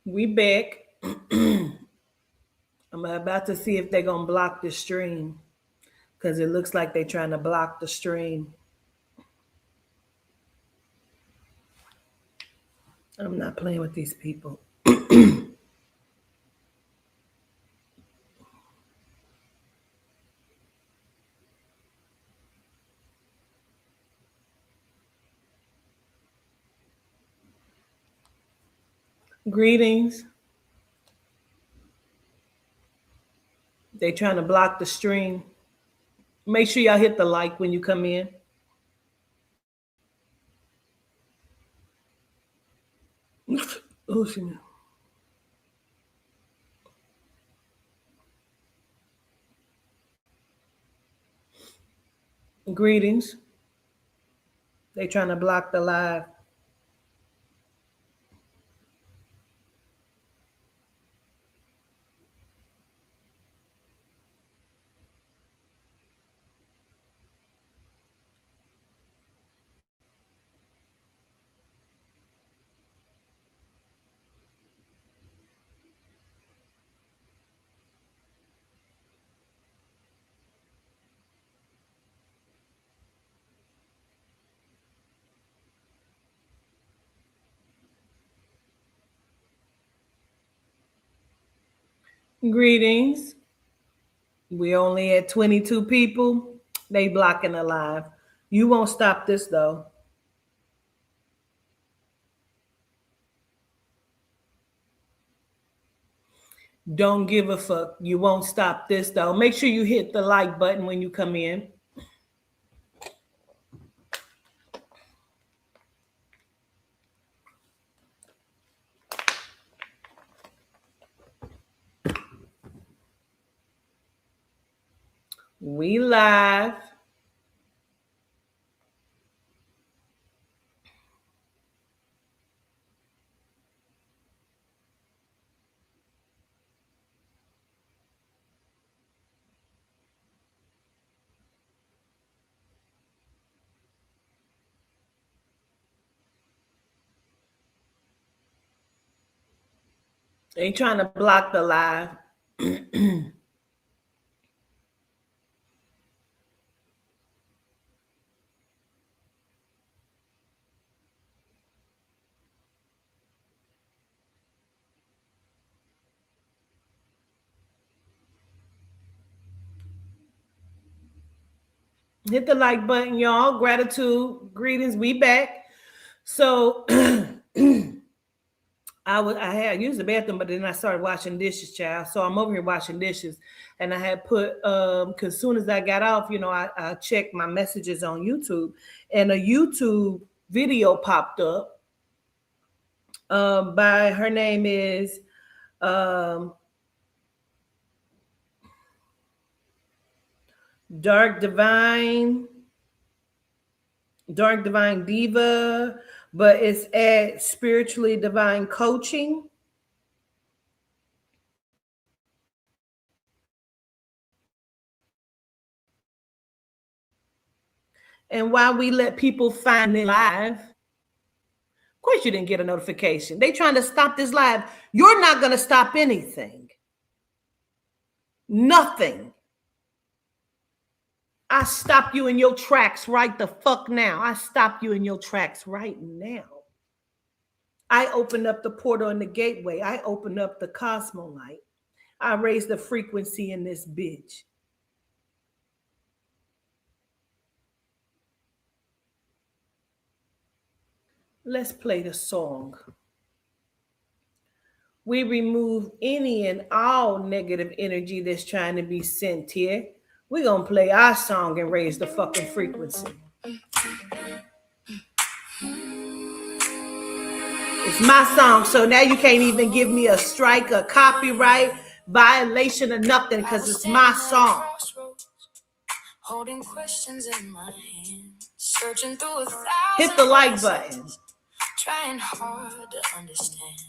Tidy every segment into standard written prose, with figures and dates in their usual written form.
We back. I'm about to see if they're gonna block the stream because it looks like they're trying to block the stream. I'm not playing with these people. Greetings. They trying to block the stream. Make sure y'all hit the like when you come in. Oh, excuse me. Greetings. They trying to block the live. Greetings. We only at 22 people. They blocking the live. You won't stop this though. Don't give a fuck. You won't stop this though. Make sure you hit the like button when you come in. We live. They trying to block the live. Hit the like button, y'all. Gratitude, greetings. We back. So I had used the bathroom, but then I started washing dishes, child. So I'm over here washing dishes, and I had put because as soon as I got off, I checked my messages on YouTube, and a YouTube video popped up. By her name is Dark Divine Diva, but it's at Spiritually Divine Coaching. And while we let people find it live, of course you didn't get a notification. They trying to stop this live. You're not going to stop anything. Nothing. I stop you in your tracks right the fuck now. I stop you in your tracks right now. I opened up the portal and the gateway. I opened up the cosmolite. I raised the frequency in this bitch. Let's play the song. We remove any and all negative energy that's trying to be sent here. We're going to play our song and raise the fucking frequency. It's my song, so now you can't even give me a strike, a copyright violation, or nothing, because it's my song. Holding questions in my hand, searching through 1,000. Hit the like button. Trying hard to understand.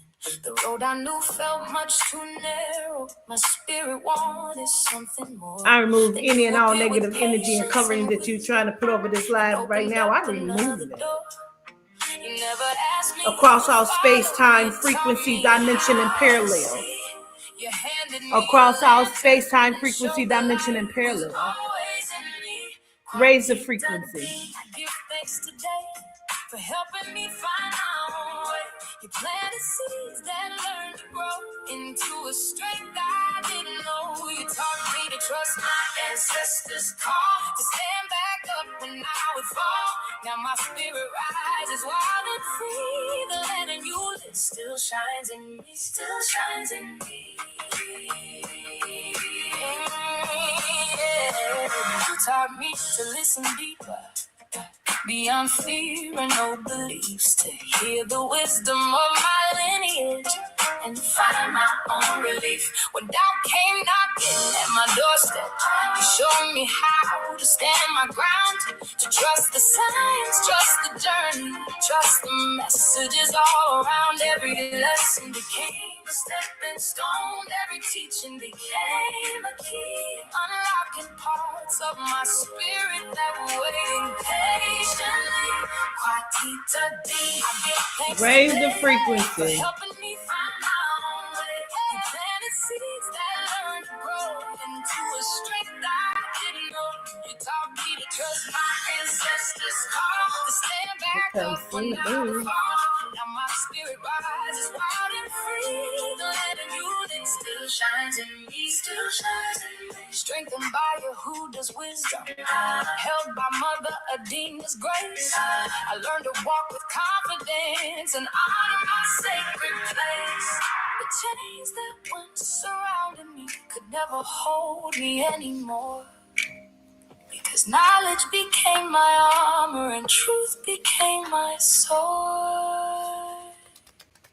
The road I knew felt much too narrow. My spirit wanted something more. I remove any and all negative energy and covering that you're trying to put over this live right now. I remove it. Across all space, time, frequency, dimension, and parallel. Across all space, time, frequency, dimension, and parallel. Raise the frequency. For helping me find my way. You planted seeds that learned to grow into a strength I didn't know. You taught me to trust my ancestors' call, to stand back up when I would fall. Now my spirit rises wild and free. The land in you lit still shines in me, still shines in me. You taught me to listen deeper, beyond fear and no beliefs, to hear the wisdom of my lineage and find my own relief. When doubt came knocking at my doorstep, you showed me how to stand my ground, to trust the signs, trust the journey, trust the messages all around. Every lesson became a stepping stone, every teaching became a key, unlocking parts of my spirit that were waiting patiently. Raise the frequency. Helping me find my own way. You planted seeds that learned to grow into a strength I didn't know. You taught me to trust my ancestors' call, to stand back up when I would fall. Now my spirit rises wild and free. The land of you that still shines in me, still shines in me. Strengthened by Yehuda's wisdom, held by Mother Adina's grace. I learned to walk with confidence and honor my sacred place. The chains that once surrounded me could never hold me anymore, because knowledge became my armor and truth became my sword.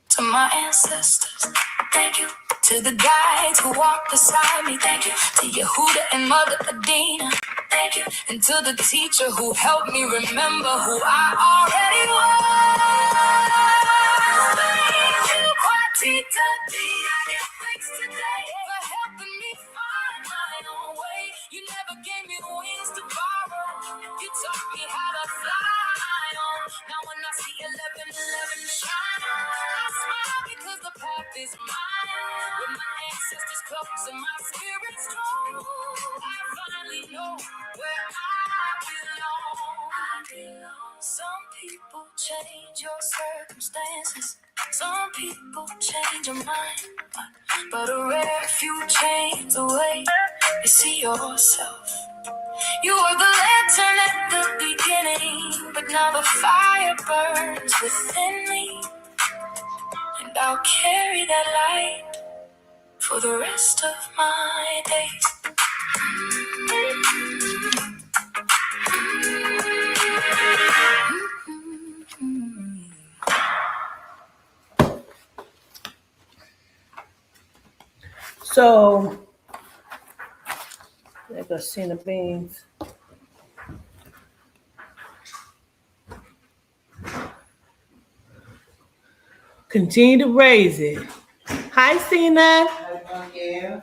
To my ancestors, thank you. To the guides who walked beside me, thank you. To Yehuda and Mother Adina, thank you. And to the teacher who helped me remember who I already was. Thank you, Quatita D. I give thanks today for helping me find my own way. You never gave me wings to borrow. You taught me how to fly on. Now when I see 1111 shine, I smile because the path is mine. With my ancestors close and my spirit strong, I finally know where I belong. Some people change your circumstances, some people change your mind, but a rare few change the way you see yourself. You were the lantern at the beginning, but now the fire burns within me, and I'll carry that light for the rest of my days. So, there goes Cena Beans. Continue to raise it. Hi, Cena. Yeah.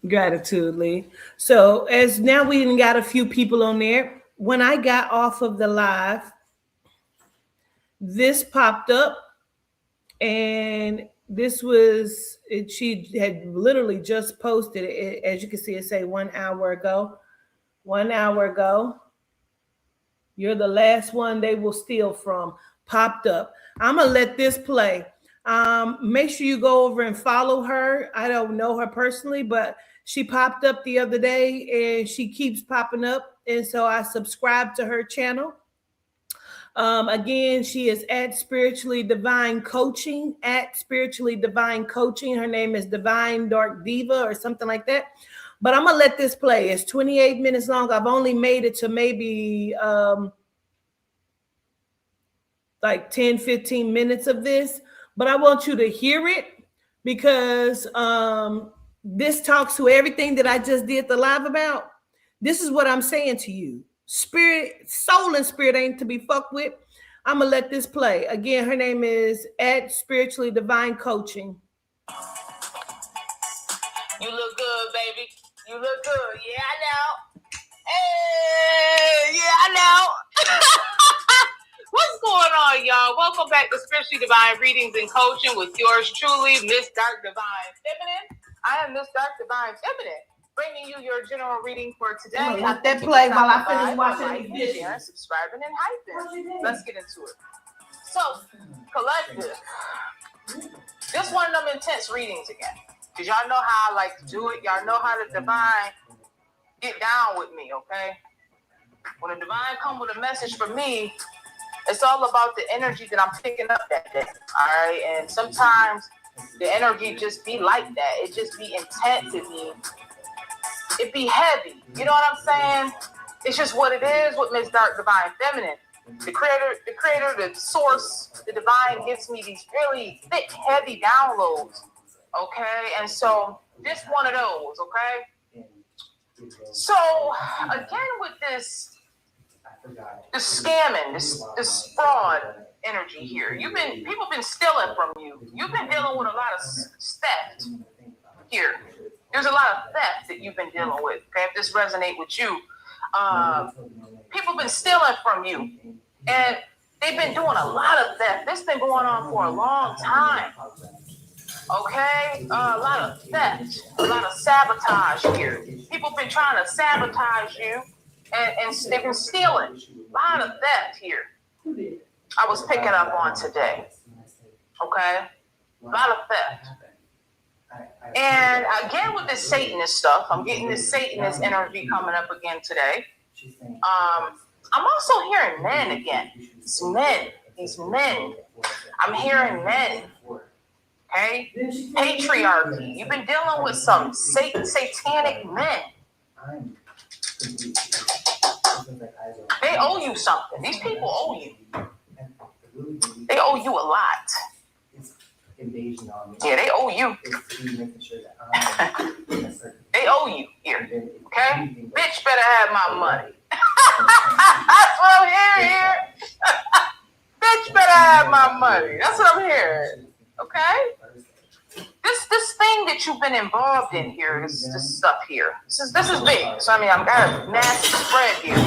Gratitude, Lee. So as now we even got a few people on there. When I got off of the live, this popped up, and this was it. She had literally just posted it. As you can see, it say 1 hour ago. 1 hour ago. You're the last one they will steal from. Popped up. I'm gonna let this play. Make sure you go over and follow her. I don't know her personally, but she popped up the other day and she keeps popping up. And so I subscribed to her channel. Again, she is at Spiritually Divine Coaching, at Spiritually Divine Coaching. Her name is Divine Dark Diva or something like that. But I'm going to let this play. It's 28 minutes long. I've only made it to maybe like 10, 15 minutes of this. But I want you to hear it because this talks to everything that I just did the live about. This is what I'm saying to you. Spirit, soul and spirit ain't to be fucked with. I'm going to let this play. Again, her name is at Spiritually Divine Coaching. You look good, baby. You look good. Yeah, I know. Hey, yeah, I know. What's going on, y'all? Welcome back to Spiritually Divine Readings and Coaching with yours truly, Miss Dark Divine Feminine. I am Miss Dark Divine Feminine, bringing you your general reading for today. Let that play while I finish watching these dishes. Sharing, subscribing, and hyping. Let's get into it. So, collective. This one of them intense readings again. Because y'all know how I like to do it. Y'all know how the divine get down with me, okay? When the divine come with a message for me, it's all about the energy that I'm picking up that day, all right? And sometimes the energy just be like that. It just be intense. It be heavy. You know what I'm saying? It's just what it is with Miss Dark Divine Feminine. The creator, the source, the divine gives me these really thick, heavy downloads, okay? And so this one of those, okay? So again with this scamming, this fraud energy here. People been stealing from you. You've been dealing with a lot of theft here. There's a lot of theft that you've been dealing with. Okay, if this resonate with you, people been stealing from you, and they've been doing a lot of theft. This been going on for a long time. Okay, a lot of theft, a lot of sabotage here. People been trying to sabotage you, and they've been stealing. A lot of theft here. I was picking up on today. Okay, a lot of theft. And again with this Satanist stuff, I'm getting this Satanist energy coming up again today. I'm also hearing men again. These men. I'm hearing men. Okay, patriarchy. You've been dealing with some satanic men. They owe you something. These people owe you. They owe you a lot. Yeah, they owe you. They owe you here. Okay? Bitch better have my money. That's what I'm hearing here. Bitch better have my money. That's what I'm hearing. Okay? This thing that you've been involved in here, this stuff here. This is big. So I mean, I've got a massive spread here.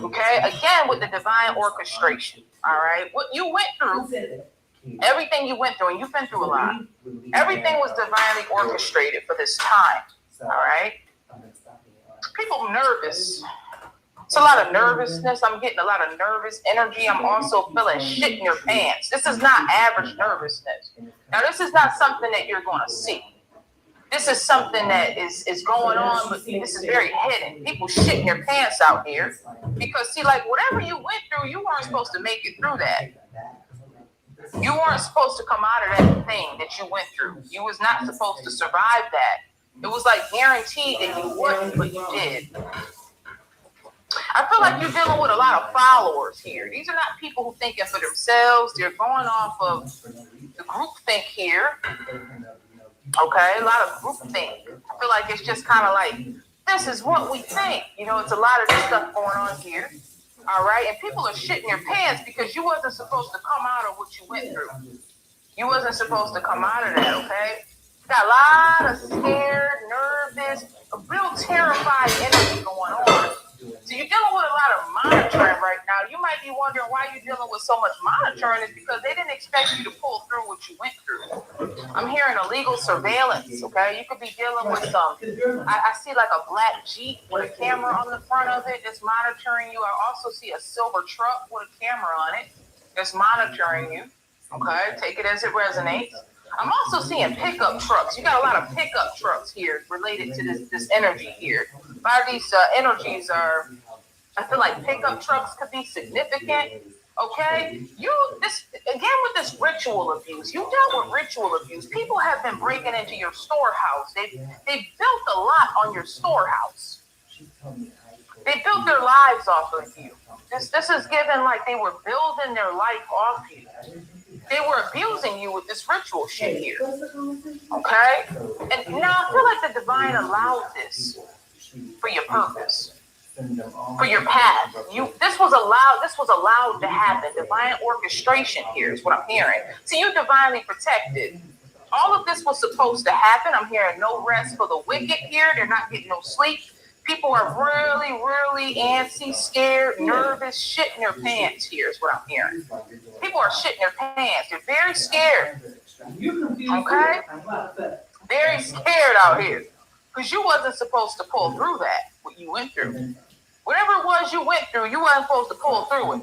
Okay? Again with the divine orchestration. All right? What you went through. Everything you went through, and you've been through a lot. Everything was divinely orchestrated for this time. All right? People nervous. It's a lot of nervousness. I'm getting a lot of nervous energy. I'm also feeling shit in your pants. This is not average nervousness. Now, this is not something that you're going to see. This is something that is going on, but this is very hidden. People shitting their pants out here. Because, see, like, whatever you went through, you weren't supposed to make it through that. You weren't supposed to come out of that thing that you went through. You was not supposed to survive that. It was like guaranteed that you wouldn't, but you did. I feel like you're dealing with a lot of followers here. These are not people who thinking for themselves. They're going off of the group think here. Okay, a lot of group think. I feel like it's just kind of like, this is what we think. You know, it's a lot of this stuff going on here. All right, and people are shitting your pants because you wasn't supposed to come out of what you went through. You wasn't supposed to come out of that, okay? Got a lot of scared, nervous, a real terrified energy going on. So you're dealing with a lot of monitoring right now. You might be wondering why you're dealing with so much monitoring. Is because they didn't expect you to pull through what you went through. I'm hearing illegal surveillance, okay? You could be dealing with some, I see like a black Jeep with a camera on the front of it that's monitoring you. I also see a silver truck with a camera on it that's monitoring you, okay? Take it as it resonates. I'm also seeing pickup trucks. You got a lot of pickup trucks here related to this energy here. A lot of these energies are, I feel like pickup trucks could be significant. Okay, this again with this ritual abuse. You dealt with ritual abuse. People have been breaking into your storehouse. They built a lot on your storehouse. They built their lives off of you. This is given like they were building their life off you. They were abusing you with this ritual shit here. Okay? And now I feel like the divine allowed this for your purpose, for your path. This was allowed to happen. Divine orchestration here is what I'm hearing. See, you're divinely protected. All of this was supposed to happen. I'm hearing no rest for the wicked here. They're not getting no sleep. People are really, really antsy, scared, nervous, shitting their pants here is what I'm hearing. People are shitting their pants. They're very scared. Okay? Very scared out here. Because you wasn't supposed to pull through that, what you went through. Whatever it was you went through, you weren't supposed to pull through it.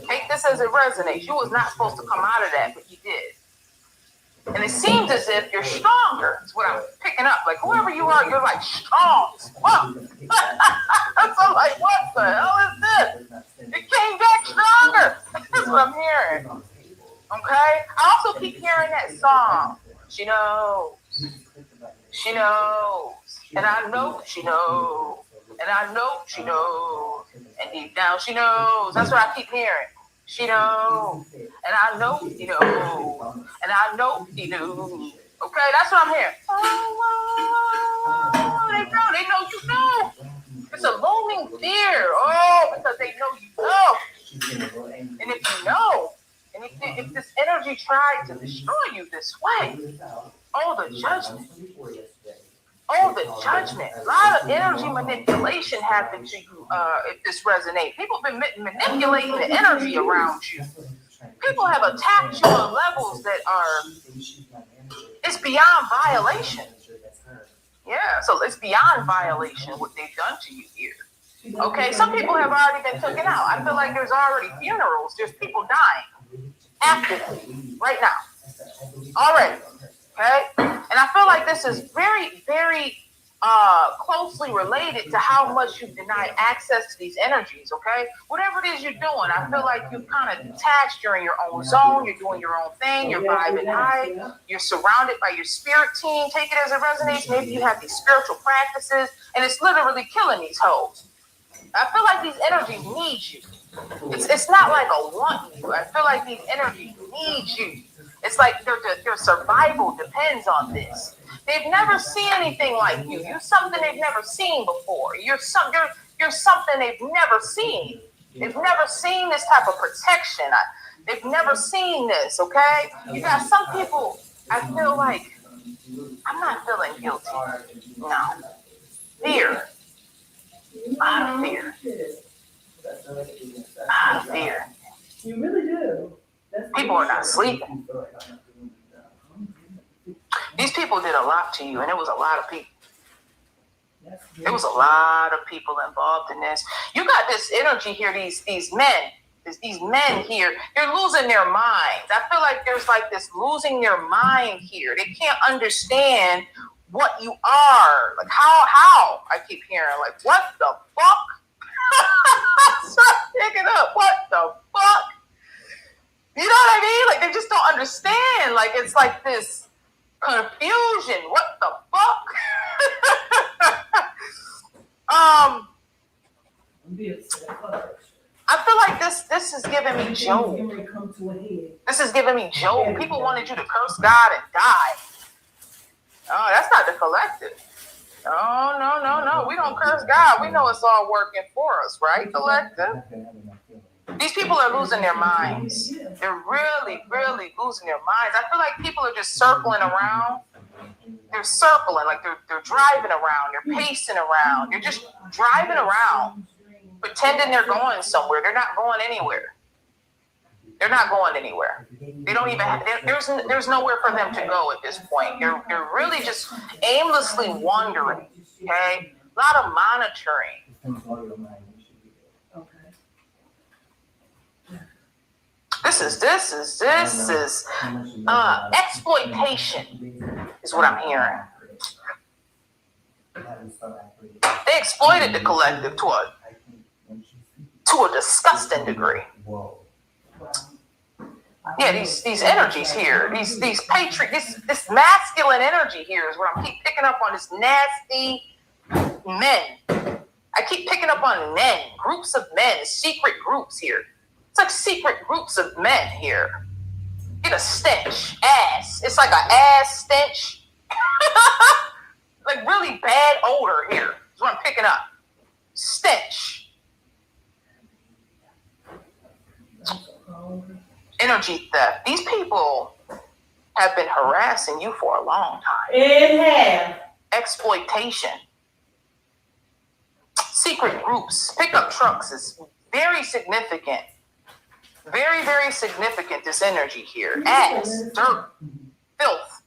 Take this as it resonates. You was not supposed to come out of that, but you did. And it seems as if you're stronger. That's what I'm picking up. Like, whoever you are, you're like strong. What? So I'm like, what the hell is this? It came back stronger. That's what I'm hearing. Okay? I also keep hearing that song. She knows. She knows. And I know she knows. And I know she knows. And deep down she knows. That's what I keep hearing. She knows. And I know she knows. And I know she knows. Okay, that's what I'm hearing. Oh, they know you know. It's a looming fear. Oh, because they know you know. And if you know, and if this energy tried to destroy you this way, oh, the judgment. Oh, the judgment. A lot of energy manipulation happened to you if this resonates. People have been manipulating the energy around you. People have attacked you on levels that are, it's beyond violation. Yeah, so it's beyond violation what they've done to you here. Okay, some people have already been taken out. I feel like there's already funerals. There's people dying actively right now. Already. Okay? And I feel like this is very, very closely related to how much you deny access to these energies, okay? Whatever it is you're doing, I feel like you've kind of detached. You're in your own zone. You're doing your own thing. You're vibing high. You're surrounded by your spirit team. Take it as it resonates. Maybe you have these spiritual practices, and it's literally killing these hoes. I feel like these energies need you. It's not like a want you. I feel like these energies need you. It's like their survival depends on this. They've never seen anything like you. You're something they've never seen before. You're something they've never seen. They've never seen this type of protection. They've never seen this, okay? You got some people, I feel like, I'm not feeling guilty. No. Fear. A lot of fear. A lot of fear. You really do. People are not sleeping. These people did a lot to you, and it was a lot of people. There was a lot of people involved in this. You got this energy here, these men here, they're losing their minds. I feel like there's like this losing their mind here. They can't understand what you are. Like how I keep hearing, like, what the fuck? Start picking up. What the fuck? You know what I mean? Like, they just don't understand. Like, it's like this confusion. What the fuck? I feel like this is giving me Job. This is giving me Job. People wanted you to curse God and die. Oh, that's not the collective. No. We don't curse God. We know it's all working for us, right, collective? These people are losing their minds. They're really, really losing their minds. I feel like people are just circling around. They're circling, like they're driving around. They're pacing around. They're just driving around, pretending they're going somewhere. They're not going anywhere. They're not going anywhere. They don't even have, there's nowhere for them to go at this point. They're really just aimlessly wandering, okay? A lot of monitoring. This is exploitation is what I'm hearing. They exploited the collective to a disgusting degree. Yeah, these energies here, these this masculine energy here is what I keep picking up on. This nasty men. I keep picking up on men, groups of men, secret groups here. It's like secret groups of men here. Get a stench, ass. It's like an ass stench. Like really bad odor here is what I'm picking up. Stench. Energy theft. These people have been harassing you for a long time. It have. Exploitation. Secret groups, pickup trucks is very significant. Very, very significant, this energy here. Ass, dirt, filth.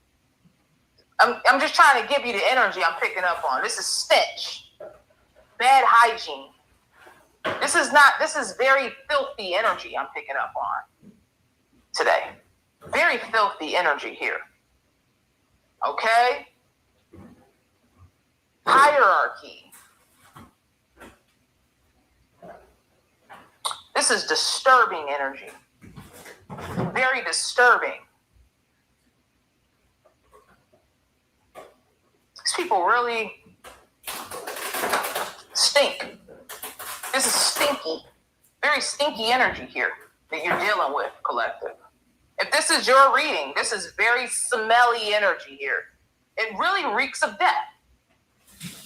I'm just trying to give you the energy I'm picking up on. This is stench. Bad hygiene. This is very filthy energy I'm picking up on today. Very filthy energy here. Okay? Hierarchy. This is disturbing energy. Very disturbing. These people really stink. This is stinky. Very stinky energy here that you're dealing with, collective. If this is your reading, this is very smelly energy here. It really reeks of death.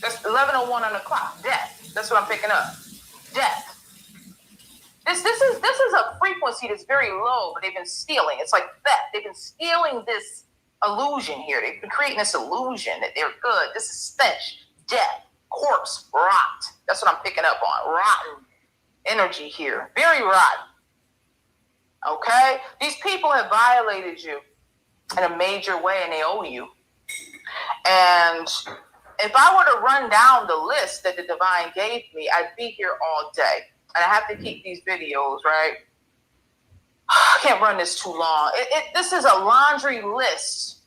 That's 11:01 on the clock. Death. That's what I'm picking up. Death. This is a frequency that's very low, but they've been stealing. It's like theft. They've been stealing this illusion here. They've been creating this illusion that they're good. This is stench, death, corpse, rot. That's what I'm picking up on. Rotten energy here. Very rotten. Okay? These people have violated you in a major way, and they owe you. And if I were to run down the list that the divine gave me, I'd be here all day. And I have to keep these videos, right? I can't run this too long. This is a laundry list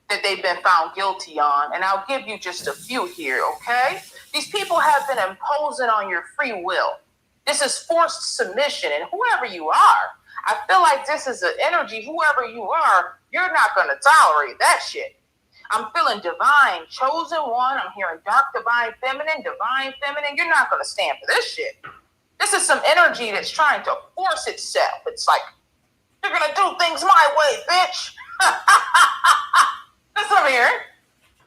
that they've been found guilty on. And I'll give you just a few here, okay? These people have been imposing on your free will. This is forced submission. And whoever you are, I feel like this is an energy, whoever you are, you're not going to tolerate that shit. I'm feeling divine, chosen one. I'm hearing dark, divine, feminine, divine, feminine. You're not going to stand for this shit. This is some energy that's trying to force itself. It's like, you're going to do things my way, bitch. That's what I'm hearing.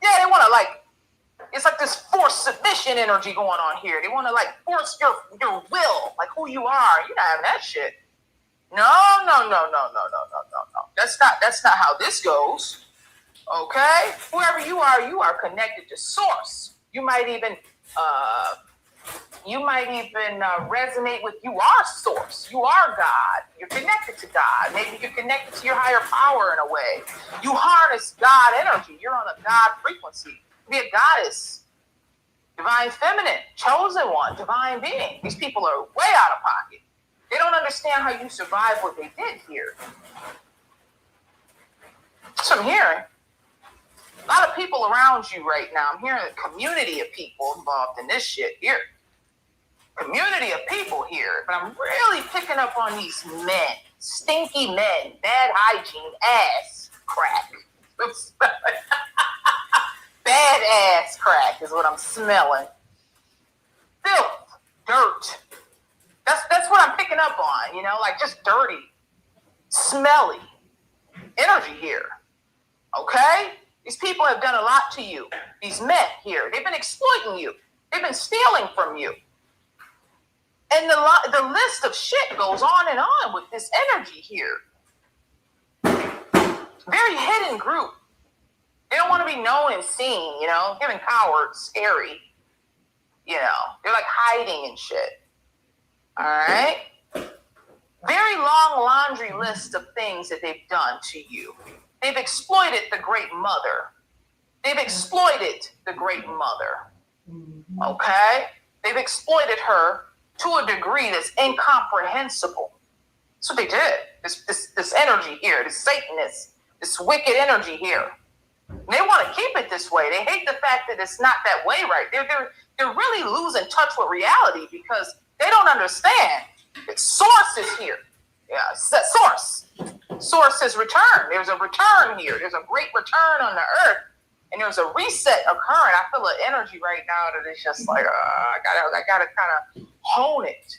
Yeah, they want to like, it's like this forced submission energy going on here. They want to like force your will, like who you are. You're not having that shit. No. That's not how this goes. Okay? Whoever you are connected to source. You might even resonate with you are source. You are God. You're connected to God. Maybe you're connected to your higher power in a way. You harness God energy. You're on a God frequency. Be a goddess. Divine feminine. Chosen one. Divine being. These people are way out of pocket. They don't understand how you survived what they did here. That's what I'm hearing. A lot of people around you right now. I'm hearing a community of people involved in this shit here. Community of people here. But I'm really picking up on these men. Stinky men. Bad hygiene. Ass crack. Bad ass crack is what I'm smelling. Filth. Dirt. That's what I'm picking up on. You know, like just dirty. Smelly. Energy here. Okay? These people have done a lot to you. These men here, they've been exploiting you. They've been stealing from you. And the list of shit goes on and on with this energy here. Very hidden group. They don't want to be known and seen, you know, giving cowards, scary. You know, they're like hiding and shit. All right? Very long laundry list of things that they've done to you. They've exploited the great mother. They've exploited the great mother. Okay? They've exploited her to a degree that's incomprehensible. That's what they did. This energy here, this Satanist, this wicked energy here. And they want to keep it this way. They hate the fact that it's not that way, right? They're really losing touch with reality because they don't understand that source is here. Yeah, it's that source. Source has returned. There's a return here. There's a great return on the earth. And there's a reset occurring. I feel an energy right now that is just like, I gotta kind of hone it.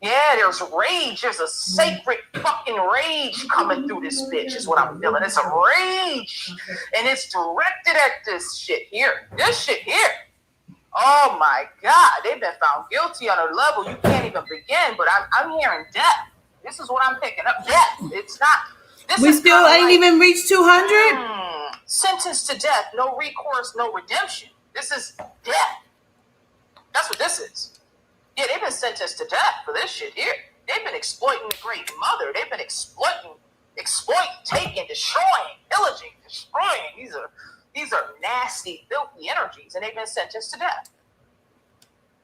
Yeah, there's rage. There's a sacred fucking rage coming through this bitch is what I'm feeling. It's a rage. And it's directed at this shit here. This shit here. Oh my God. They've been found guilty on a level you can't even begin. But I'm hearing death. This is what I'm picking up. Death. It's not. We still ain't even reached 200. Sentenced to death, no recourse, no redemption. This is death. That's what this is. Yeah, they've been sentenced to death for this shit here. They've been exploiting the Great Mother. They've been exploiting, taking, destroying, pillaging, destroying. These are nasty, filthy energies, and they've been sentenced to death.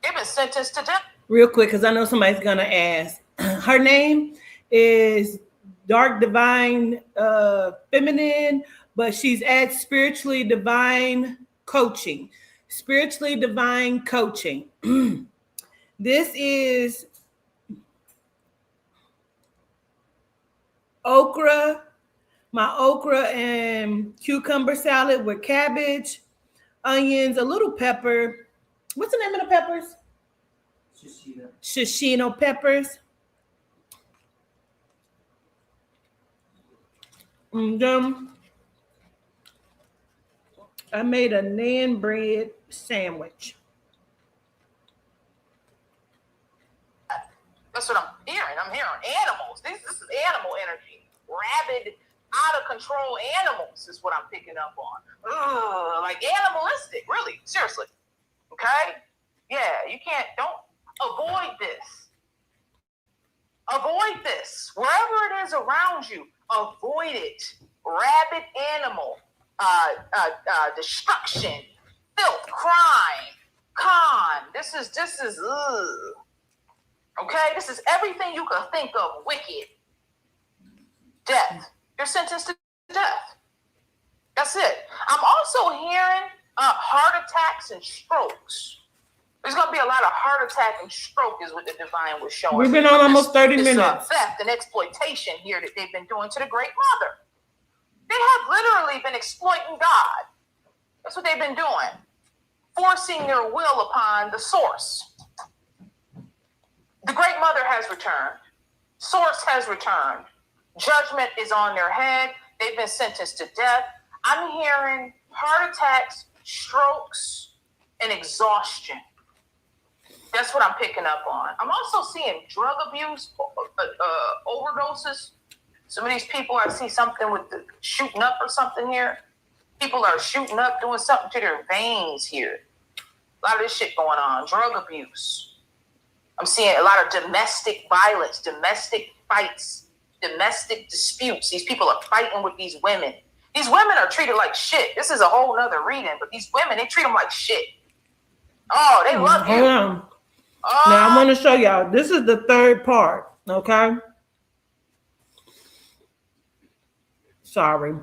They've been sentenced to death. Real quick, because I know somebody's gonna ask. Her name is Dark Divine Feminine, but she's at Spiritually Divine Coaching. Spiritually Divine Coaching. This is okra, my okra and cucumber salad with cabbage, onions, a little pepper. What's the name of the peppers? Shishito peppers. And I made a naan bread sandwich. That's what I'm hearing. I'm hearing animals. This is animal energy. Rabid, out of control animals is what I'm picking up on. Ugh, like animalistic, really. Seriously. Okay? Yeah, don't avoid this. Avoid this. Wherever it is around you, avoid it. Rabid animal, destruction, filth, crime, con. This is ugh. Okay, this is everything you can think of. Wicked. Death. You're sentenced to death. That's it. I'm also hearing heart attacks and strokes. There's going to be a lot of heart attack and stroke is what the divine was showing. We've been on almost 30 minutes. Theft and exploitation here that they've been doing to the Great Mother. They have literally been exploiting God. That's what they've been doing. Forcing their will upon the source. The Great Mother has returned. Source has returned. Judgment is on their head. They've been sentenced to death. I'm hearing heart attacks, strokes, and exhaustion. That's what I'm picking up on. I'm also seeing drug abuse, overdoses. Some of these people, I see something with the shooting up or something here. People are shooting up, doing something to their veins here. A lot of this shit going on. Drug abuse. I'm seeing a lot of domestic violence, domestic fights, domestic disputes. These people are fighting with these women. These women are treated like shit. This is a whole nother reading, but these women, they treat them like shit. Oh, they love you. Hold on. Now I'm going to show y'all. This is the third part, okay? Sorry.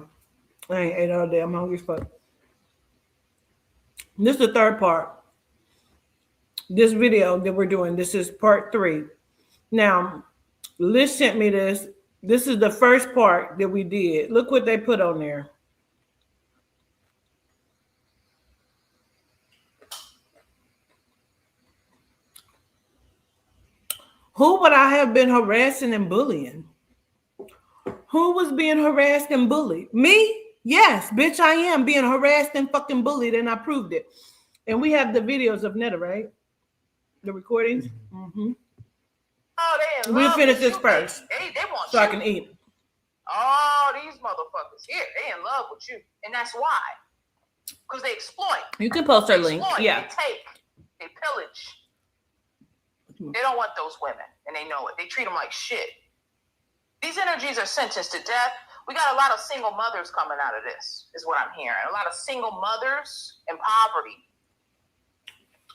I ain't ate all day. I'm hungry as fuck. This is the third part. This video that we're doing, this is part 3. Now, Liz sent me this. This is the first part that we did. Look what they put on there. Who would I have been harassing and bullying? Who was being harassed and bullied? Me? Yes, bitch, I am being harassed and fucking bullied, and I proved it. And we have the videos of Netta, right? The recordings? Mm-hmm. Oh, they in we'll love finish with this you. first They want so you. I can eat. Oh, these motherfuckers here, they in love with you. And that's why. Because they exploit. You can post her They link. exploit, Yeah. They take. They pillage. They don't want those women, and they know it. They treat them like shit. These energies are sentenced to death. We got a lot of single mothers coming out of this, is what I'm hearing. A lot of single mothers in poverty.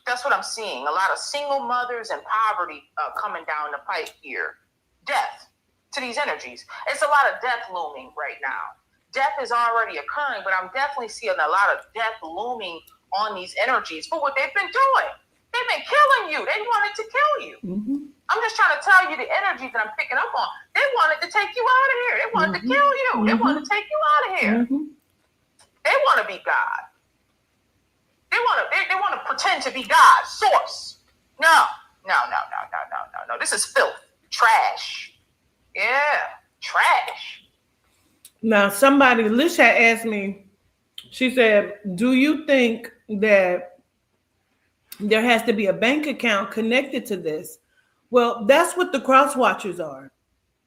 That's what I'm seeing. A lot of single mothers in poverty coming down the pipe here. Death to these energies. It's a lot of death looming right now. Death is already occurring, but I'm definitely seeing a lot of death looming on these energies for what they've been doing. They've been killing you. They wanted to kill you. Mm-hmm. I'm just trying to tell you the energies that I'm picking up on. They wanted to take you out of here. They wanted to kill you. They wanted to take you out of here. They want to be God. They want to pretend to be God. Source. No. This is filth. Trash. Yeah. Trash. Now, somebody, Lish had asked me, she said, do you think that there has to be a bank account connected to this? Well, that's what the cross watchers are.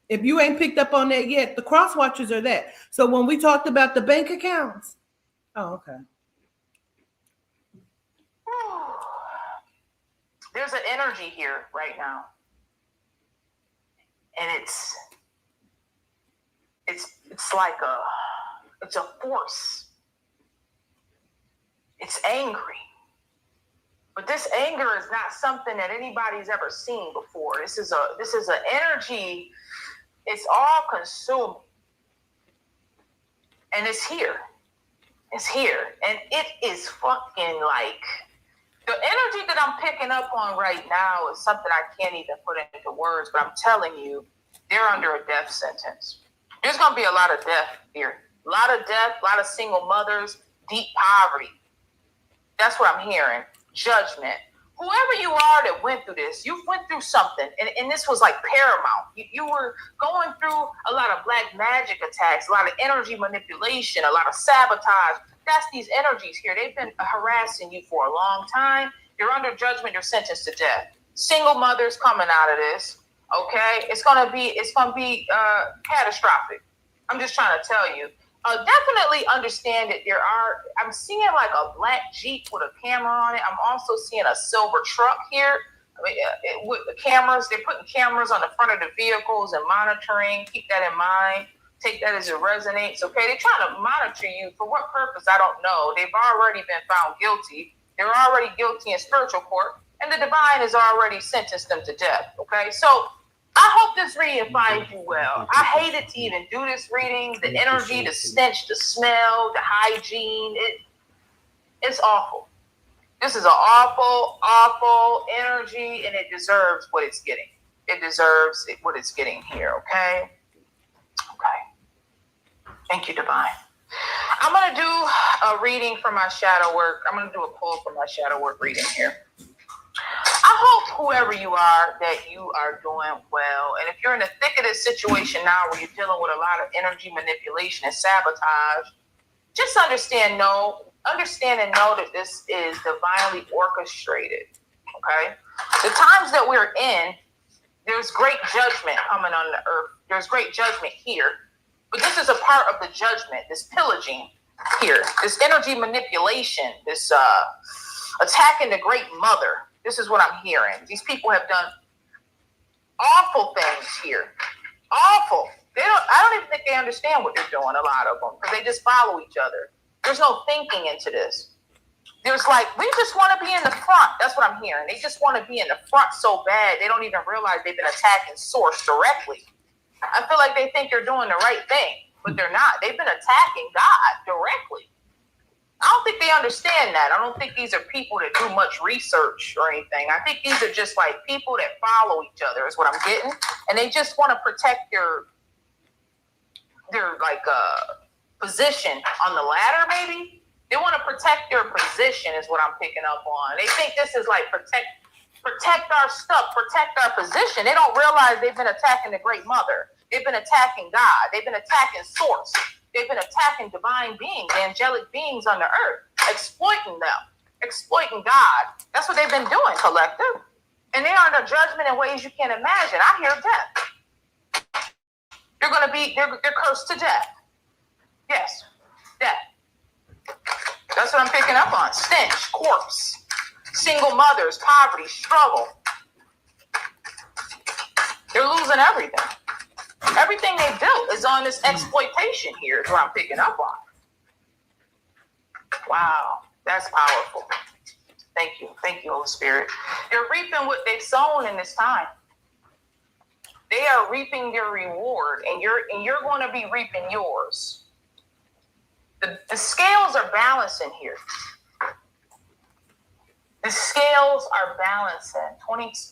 If you ain't picked up on that yet, the cross watchers are that. So when we talked about the bank accounts, oh, okay. There's an energy here right now. And it's like it's a force. It's angry. But this anger is not something that anybody's ever seen before. This is an energy. It's all consuming. And it's here. It's here. And it is fucking like, the energy that I'm picking up on right now is something I can't even put into words, but I'm telling you, they're under a death sentence. There's going to be a lot of death here. A lot of death, a lot of single mothers, deep poverty. That's what I'm hearing. Judgment. Whoever you are that went through this, you went through something, and this was like paramount. You were going through a lot of black magic attacks, a lot of energy manipulation, a lot of sabotage. That's these energies here. They've been harassing you for a long time. You're under judgment. You're sentenced to death. Single mothers coming out of this. Okay, it's gonna be catastrophic. I'm just trying to tell you. Definitely understand that I'm seeing like a black Jeep with a camera on it. I'm also seeing a silver truck here with the cameras. They're putting cameras on the front of the vehicles and monitoring. Keep that in mind. Take that as it resonates. Okay, they're trying to monitor you for what purpose? I don't know. They've already been found guilty. They're already guilty in spiritual court, and the divine has already sentenced them to death. Okay, so I hope this reading finds you well. I hated to even do this reading. The energy, the stench, the smell, the hygiene. It's awful. This is an awful, awful energy, and it deserves what it's getting. It deserves what it's getting here, okay? Okay. Thank you, Divine. I'm going to do a reading for my shadow work. I'm going to do a pull for my shadow work reading here. I hope whoever you are that you are doing well. And if you're in the thick of this situation now where you're dealing with a lot of energy manipulation and sabotage, just understand and know that this is divinely orchestrated. Okay? The times that we're in, there's great judgment coming on the earth. There's great judgment here. But this is a part of the judgment, this pillaging here, this energy manipulation, this attacking the great mother. This is what I'm hearing. These people have done awful things here. Awful. I don't even think they understand what they're doing, a lot of them, because they just follow each other. There's no thinking into this. There's like, we just want to be in the front. That's what I'm hearing. They just want to be in the front so bad, they don't even realize they've been attacking source directly. I feel like they think they're doing the right thing, but they're not. They've been attacking God directly. I don't think they understand that. I don't think these are people that do much research or anything. I think these are just like people that follow each other is what I'm getting. And they just want to protect their like position on the ladder, maybe. They want to protect their position is what I'm picking up on. They think this is like protect our stuff, protect our position. They don't realize they've been attacking the Great Mother. They've been attacking God. They've been attacking Source. They've been attacking divine beings, angelic beings on the earth, exploiting them, exploiting God. That's what they've been doing, collective. And they are under judgment in ways you can't imagine. I hear death. They're cursed to death. Yes, death. That's what I'm picking up on. Stench, corpse, single mothers, poverty, struggle. They're losing everything. Everything they built is on this exploitation here is what I'm picking up on. Wow, that's powerful. Thank you, Holy Spirit. They're reaping what they've sown in this time. They are reaping your reward, and you're going to be reaping yours. The scales are balancing here. The scales are balancing.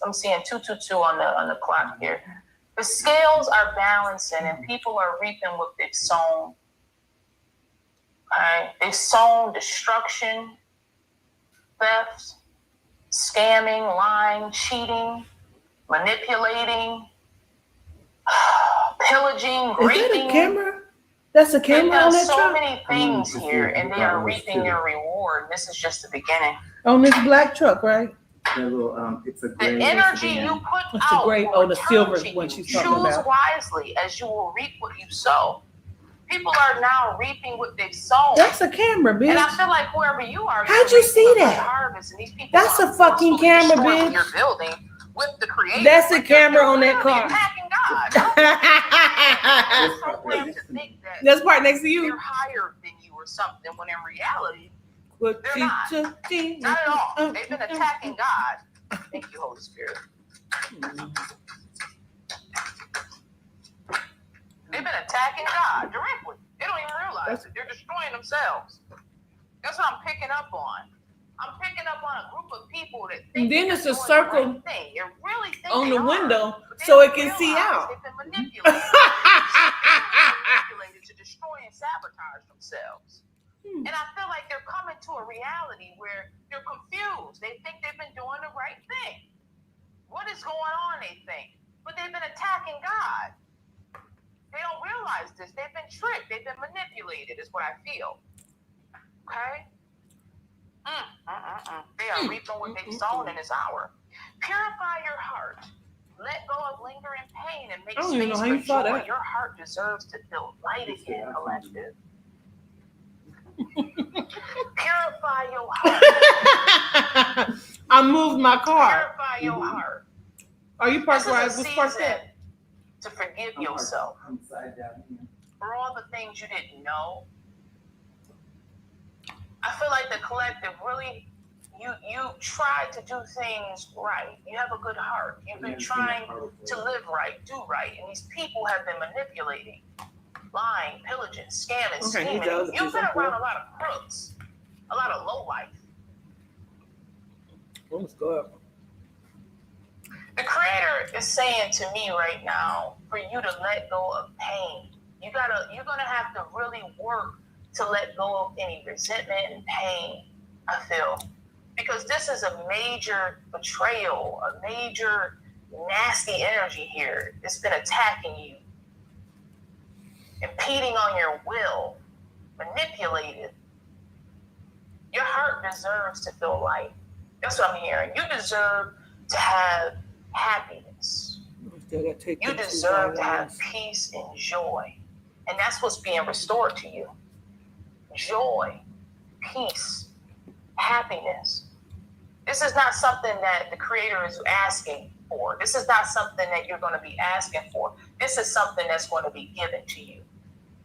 I'm seeing 222 on the clock here. The scales are balancing, and people are reaping what they've sown. Right? They've sown destruction, theft, scamming, lying, cheating, manipulating, pillaging, raping. Is that a camera? That's a camera on that so truck? many things here, and they are reaping their reward. This is just the beginning. On this black truck, right? The little, it's a gray. The energy you put It's the out gray, will oh, the return silver to one you. she's Choose talking about. wisely, as you will reap what you sow. People are now reaping what they've sown. That's a camera, And I bitch. feel like wherever you are, How'd you're you see reaping a good that? harvest, and these people That's are a fucking forcefully camera, destroying bitch. your building with the creator. That's a Like, they're camera on that literally car. attacking God. You're programmed to think that That's part next to you. they're higher than you or something, when in reality, What they're you not. took, not at all. They've been attacking God. Thank you, Holy Spirit. They've been attacking God directly. They don't even realize it. They're destroying themselves. That's what I'm picking up on. I'm picking up on a group of people that think And then they're it's a doing circle the right thing. They really think on they the are, window but they so it don't can see realize out. They've been manipulated. Manipulated to destroy and sabotage themselves. And I feel like they're coming to a reality where they're confused. They think they've been doing the right thing. What is going on, they think? But they've been attacking God. They don't realize this. They've been tricked. They've been manipulated, is what I feel. Okay? They are reaping what they've sown in this hour. Purify your heart. Let go of lingering pain and make I don't even know space how you for saw joy. that. Your heart deserves to feel light again, collective. Purify your heart. I moved my car. Purify your heart. Are you parked This where I is a was parked season at? to forgive yourself for all the things you didn't know. I feel like the collective really, you tried to do things right. You have a good heart. You've been trying to live right, do right, and these people have been manipulating, lying, pillaging, scamming, scheming. You've been around a lot of crooks, a lot of lowlife. Let's go up. The Creator is saying to me right now for you to let go of pain. You're gonna have to really work to let go of any resentment and pain, I feel. Because this is a major betrayal, a major nasty energy here. It's been attacking you, impeding on your will, manipulated. Your heart deserves to feel light. That's what I'm hearing. You deserve to have happiness. You deserve to have peace and joy. And that's what's being restored to you. Joy, peace, happiness. This is not something that the Creator is asking for. This is not something that you're going to be asking for. This is something that's going to be given to you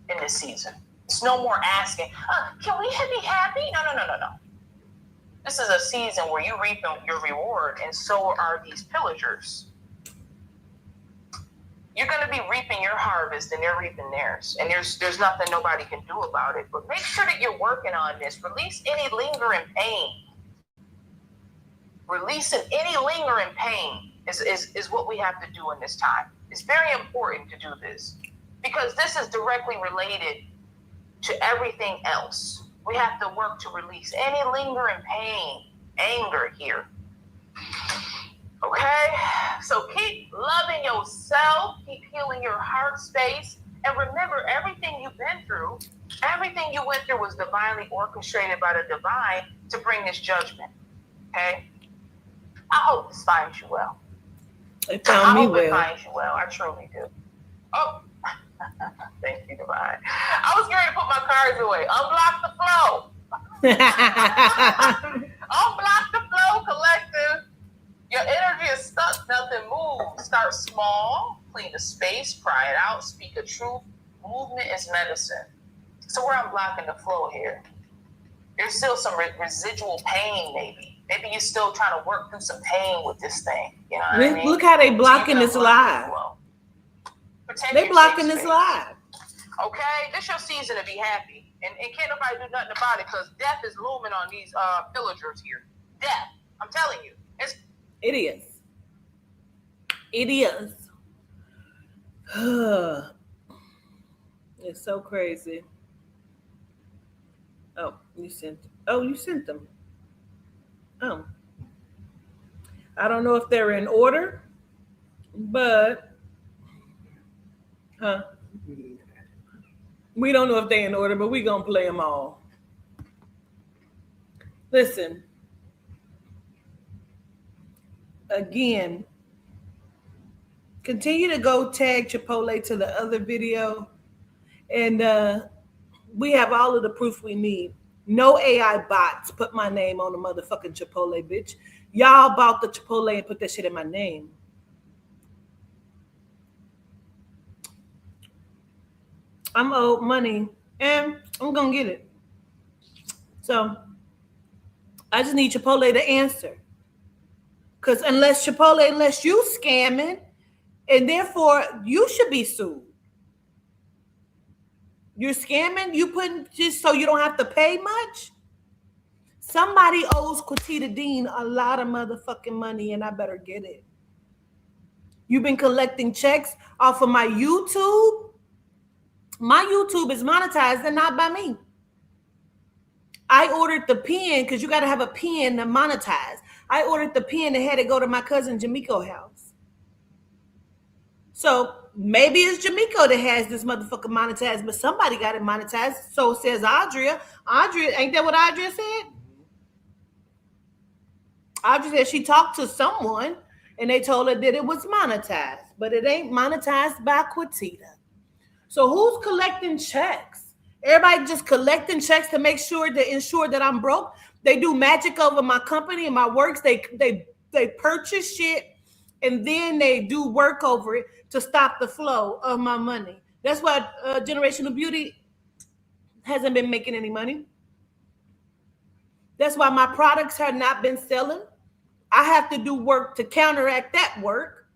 in this season. It's no more asking, can we be happy? No. This is a season where you reap your reward, and so are these pillagers. You're going to be reaping your harvest, and they're reaping theirs. And there's nothing nobody can do about it. But make sure that you're working on this. Release any lingering pain. Releasing any lingering pain is what we have to do in this time. It's very important to do this because this is directly related to everything else. We have to work to release any lingering pain, anger here. Okay? So keep loving yourself, keep healing your heart space, and remember everything you've been through, everything you went through was divinely orchestrated by the divine to bring this judgment. Okay? I hope this finds you well. It found me I hope it well. finds you well. I truly do. Oh, thank you, divine. I was ready to put my cards away. Unblock the flow. Unblock the flow, collective. Your energy is stuck. Nothing moves. Start small. Clean the space. Cry it out. Speak a truth. Movement is medicine. So we're unblocking the flow here. There's still some residual pain, maybe. Maybe you're still trying to work through some pain with this thing. You know what I mean? Look how they blocking this live. They blocking this live. Okay? This your season to be happy. And can't nobody do nothing about it because death is looming on these pillagers here. Death. I'm telling you. It is. It is. It's so crazy. Oh, you sent them. Oh. I don't know if they're in order, but we don't know if they're in order, but we're going to play them all. Listen. again, continue to go tag Chipotle to the other video. And we have all of the proof we need. No AI bots put my name on the motherfucking Chipotle, bitch. Y'all bought the Chipotle and put that shit in my name. I'm owed money and I'm gonna get it. So I just need Chipotle to answer. Because unless you scamming, and therefore you should be sued. You're scamming, you putting just so you don't have to pay much. Somebody owes Quatita Dean a lot of motherfucking money, and I better get it. You've been collecting checks off of my YouTube. My YouTube is monetized and not by me. I ordered the pen because you got to have a pen to monetize. I ordered the pen and had it go to my cousin Jamiko house. So maybe it's Jamiko that has this motherfucker monetized, but somebody got it monetized. So says Audria. Audria, ain't that what Audria said? Audria said she talked to someone and they told her that it was monetized, but it ain't monetized by Quatita. So who's collecting checks? Everybody just collecting checks to make sure to ensure that I'm broke. They do magic over my company and my works. They purchase shit and then they do work over it to stop the flow of my money. That's why Generational Beauty hasn't been making any money. That's why my products have not been selling. I have to do work to counteract that work.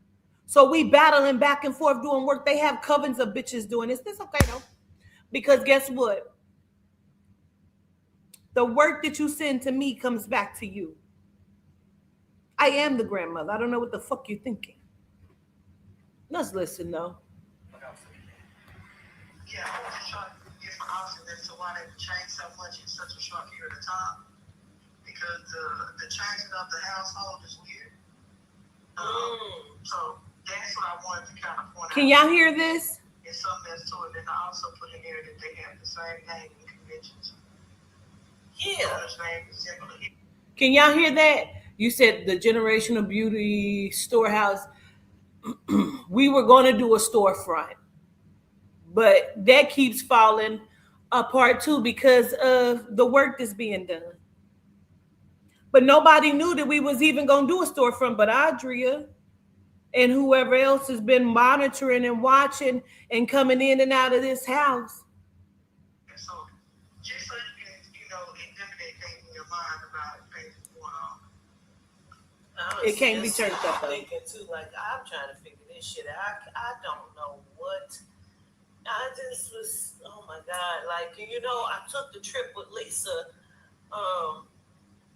So we battling back and forth doing work. They have covens of bitches doing this. This okay though. Because guess what? The work that you send to me comes back to you. I am the grandmother. I don't know what the fuck you're thinking. Let's listen though. Yeah, I was trying to get an option as to why they changed so much in such a short period of time. Because the changing of the household is weird. So that's what I wanted to kind of point out. Can y'all hear this? It's something that's to it. And I also put in there that they have the same name in conventions. Yeah. Can y'all hear that? You said the Generational Beauty storehouse. We were going to do a storefront, but that keeps falling apart too because of the work that's being done. But nobody knew that we was even going to do a storefront but Audria and whoever else has been monitoring and watching and coming in and out of this house. So just so you can, eliminate things in your mind about things going on. It can't be turned up. I'm thinking too, like I'm trying to figure this shit out. I don't know what. I just was, oh my God, like I took the trip with Lisa,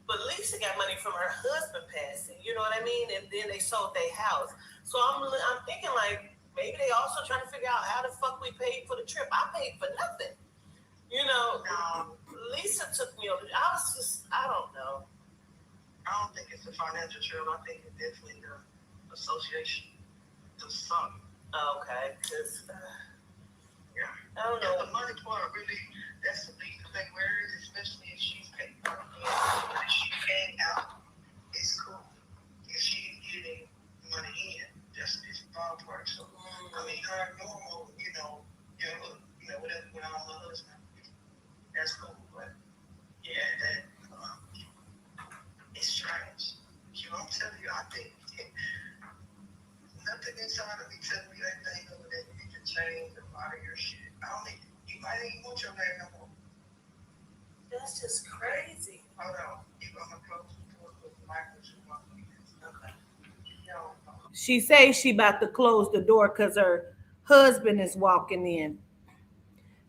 but Lisa got money from her husband passing. You know what I mean? And then they sold their house. So I'm thinking like maybe they also trying to figure out how the fuck we paid for the trip. I paid for nothing. Lisa took me over. I don't know. I don't think it's a financial trip. I think it's definitely the association to something. Okay, because yeah, I don't know. The money part really, that's the big thing. Where it is, especially if she's paying for it. If she's paying out, it's cool. If she's getting money in, that's this ballpark. So I mean, her normal, whatever went on with her husband, that's cool. But yeah, that. It's strange. I'm telling you, I think nothing inside of me telling me anything other than you can change a lot of your shit. I don't think you might even want your name no more. That's just crazy. Hold on. You're gonna close the door with Michael. Okay. She says she about to close the door because her husband is walking in.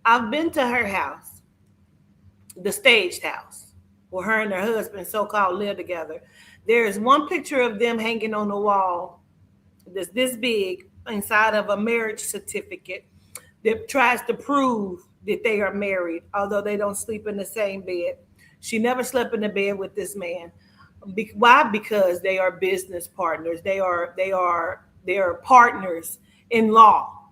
I've been to her house, the staged house, where her and her husband so-called live together. There is one picture of them hanging on the wall that's this big inside of a marriage certificate that tries to prove that they are married, although they don't sleep in the same bed. She never slept in the bed with this man. Why? Because they are business partners. They are partners in law.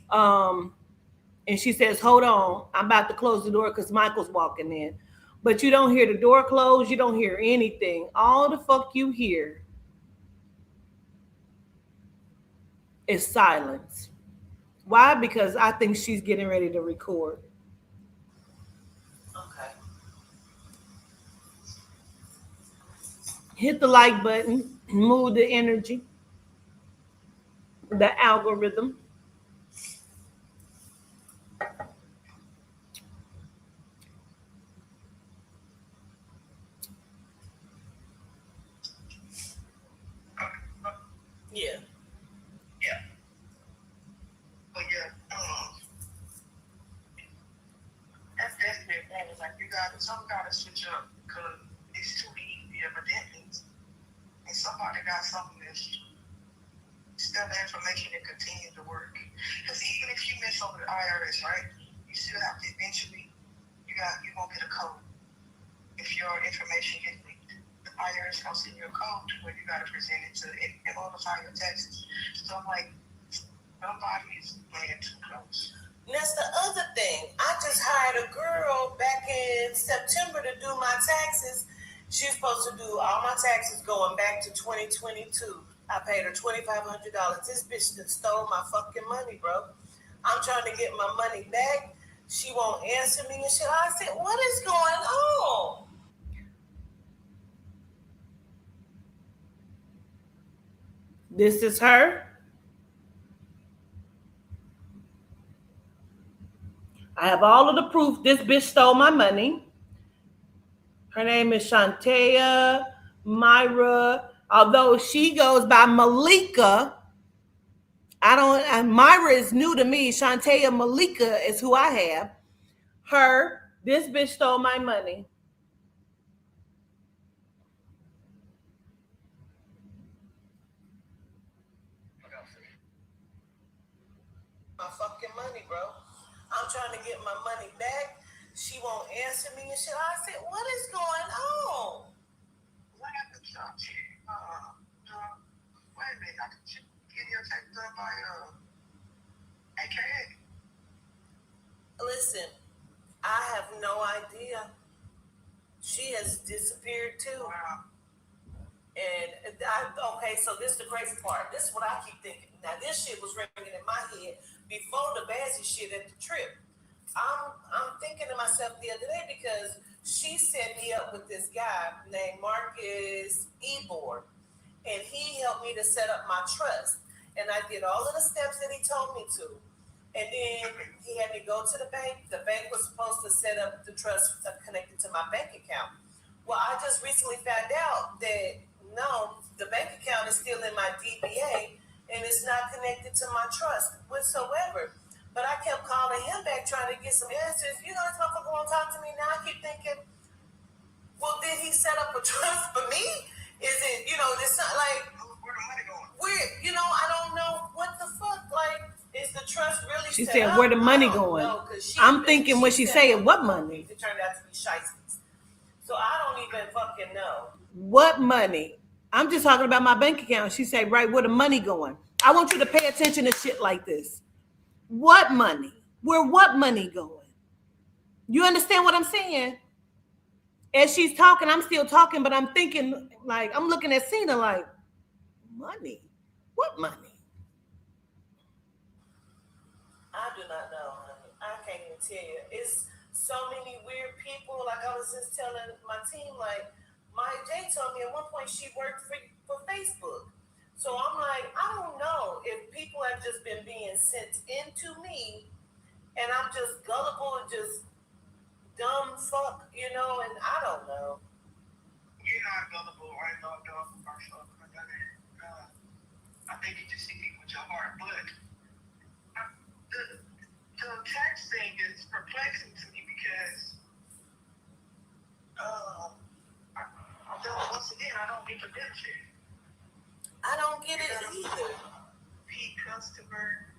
And she says, hold on, I'm about to close the door because Michael's walking in. But you don't hear the door close. You don't hear anything. All the fuck you hear is silence. Why? Because I think she's getting ready to record. Okay. Hit the like button, move the energy, the algorithm. Yeah. Yeah. But yeah, that's definitely a thing. It's like some gotta switch up because it's too easy evidently. And somebody got something that's still the information that continues to work. Because even if you miss over the IRS, right, you still have to eventually you're gonna get a code. If your information gets leaked, the IRS gonna send you a code where you gotta present it to in order to file your taxes. So I'm like, nobody's playing too close. And that's the other thing. I just hired a girl back in September to do my taxes. She's supposed to do all my taxes going back to 2022. I paid her $2,500. This bitch that stole my fucking money, bro. I'm trying to get my money back. She won't answer me and shit. I said, what is going on? This is her. I have all of the proof this bitch stole my money. Her name is Shantea Myra. Although she goes by Malika, Myra is new to me. Shantea Malika is who I have. This bitch stole my money. My fucking money, bro. I'm trying to get my money back. She won't answer me and shit. I said, what is going on? What happened to you? Wait a minute, I can get your tax done by AKA. Listen, I have no idea. She has disappeared too. Wow. And okay, so this is the crazy part. This is what I keep thinking. Now, this shit was ringing in my head before the Bazzi shit at the trip. I'm thinking to myself the other day because she set me up with this guy named Marcus Ebor, and he helped me to set up my trust. And I did all of the steps that he told me to. And then he had me go to the bank. The bank was supposed to set up the trust connected to my bank account. Well, I just recently found out that no, the bank account is still in my DBA and it's not connected to my trust whatsoever. But I kept calling him back trying to get some answers. You know, this motherfucker won't talk to me now. I keep thinking, well, did he set up a trust for me? Is it, it's not like, where the money going? I don't know what the fuck. Like, is the trust really She set said, up? where the money going? I'm thinking when she said, what money? It turned out to be shiesties. So I don't even fucking know. What money? I'm just talking about my bank account. She said, right, where the money going? I want you to pay attention to shit like this. What money? Where what money going? You understand what I'm saying? As she's talking, I'm still talking, but I'm thinking, like, I'm looking at Cena like, money? What money? I do not know, honey. I can't even tell you. It's so many weird people. Like I was just telling my team, like, Maya J told me at one point she worked for Facebook. So I'm like, I don't know if people have just been being sent into me and I'm just gullible and just dumb fuck, and I don't know. You're not gullible or no dumb or something. I think you just see people with your heart. But the tax thing is perplexing to me because once again, I don't get the benefit. I don't get it either. Repeat customer,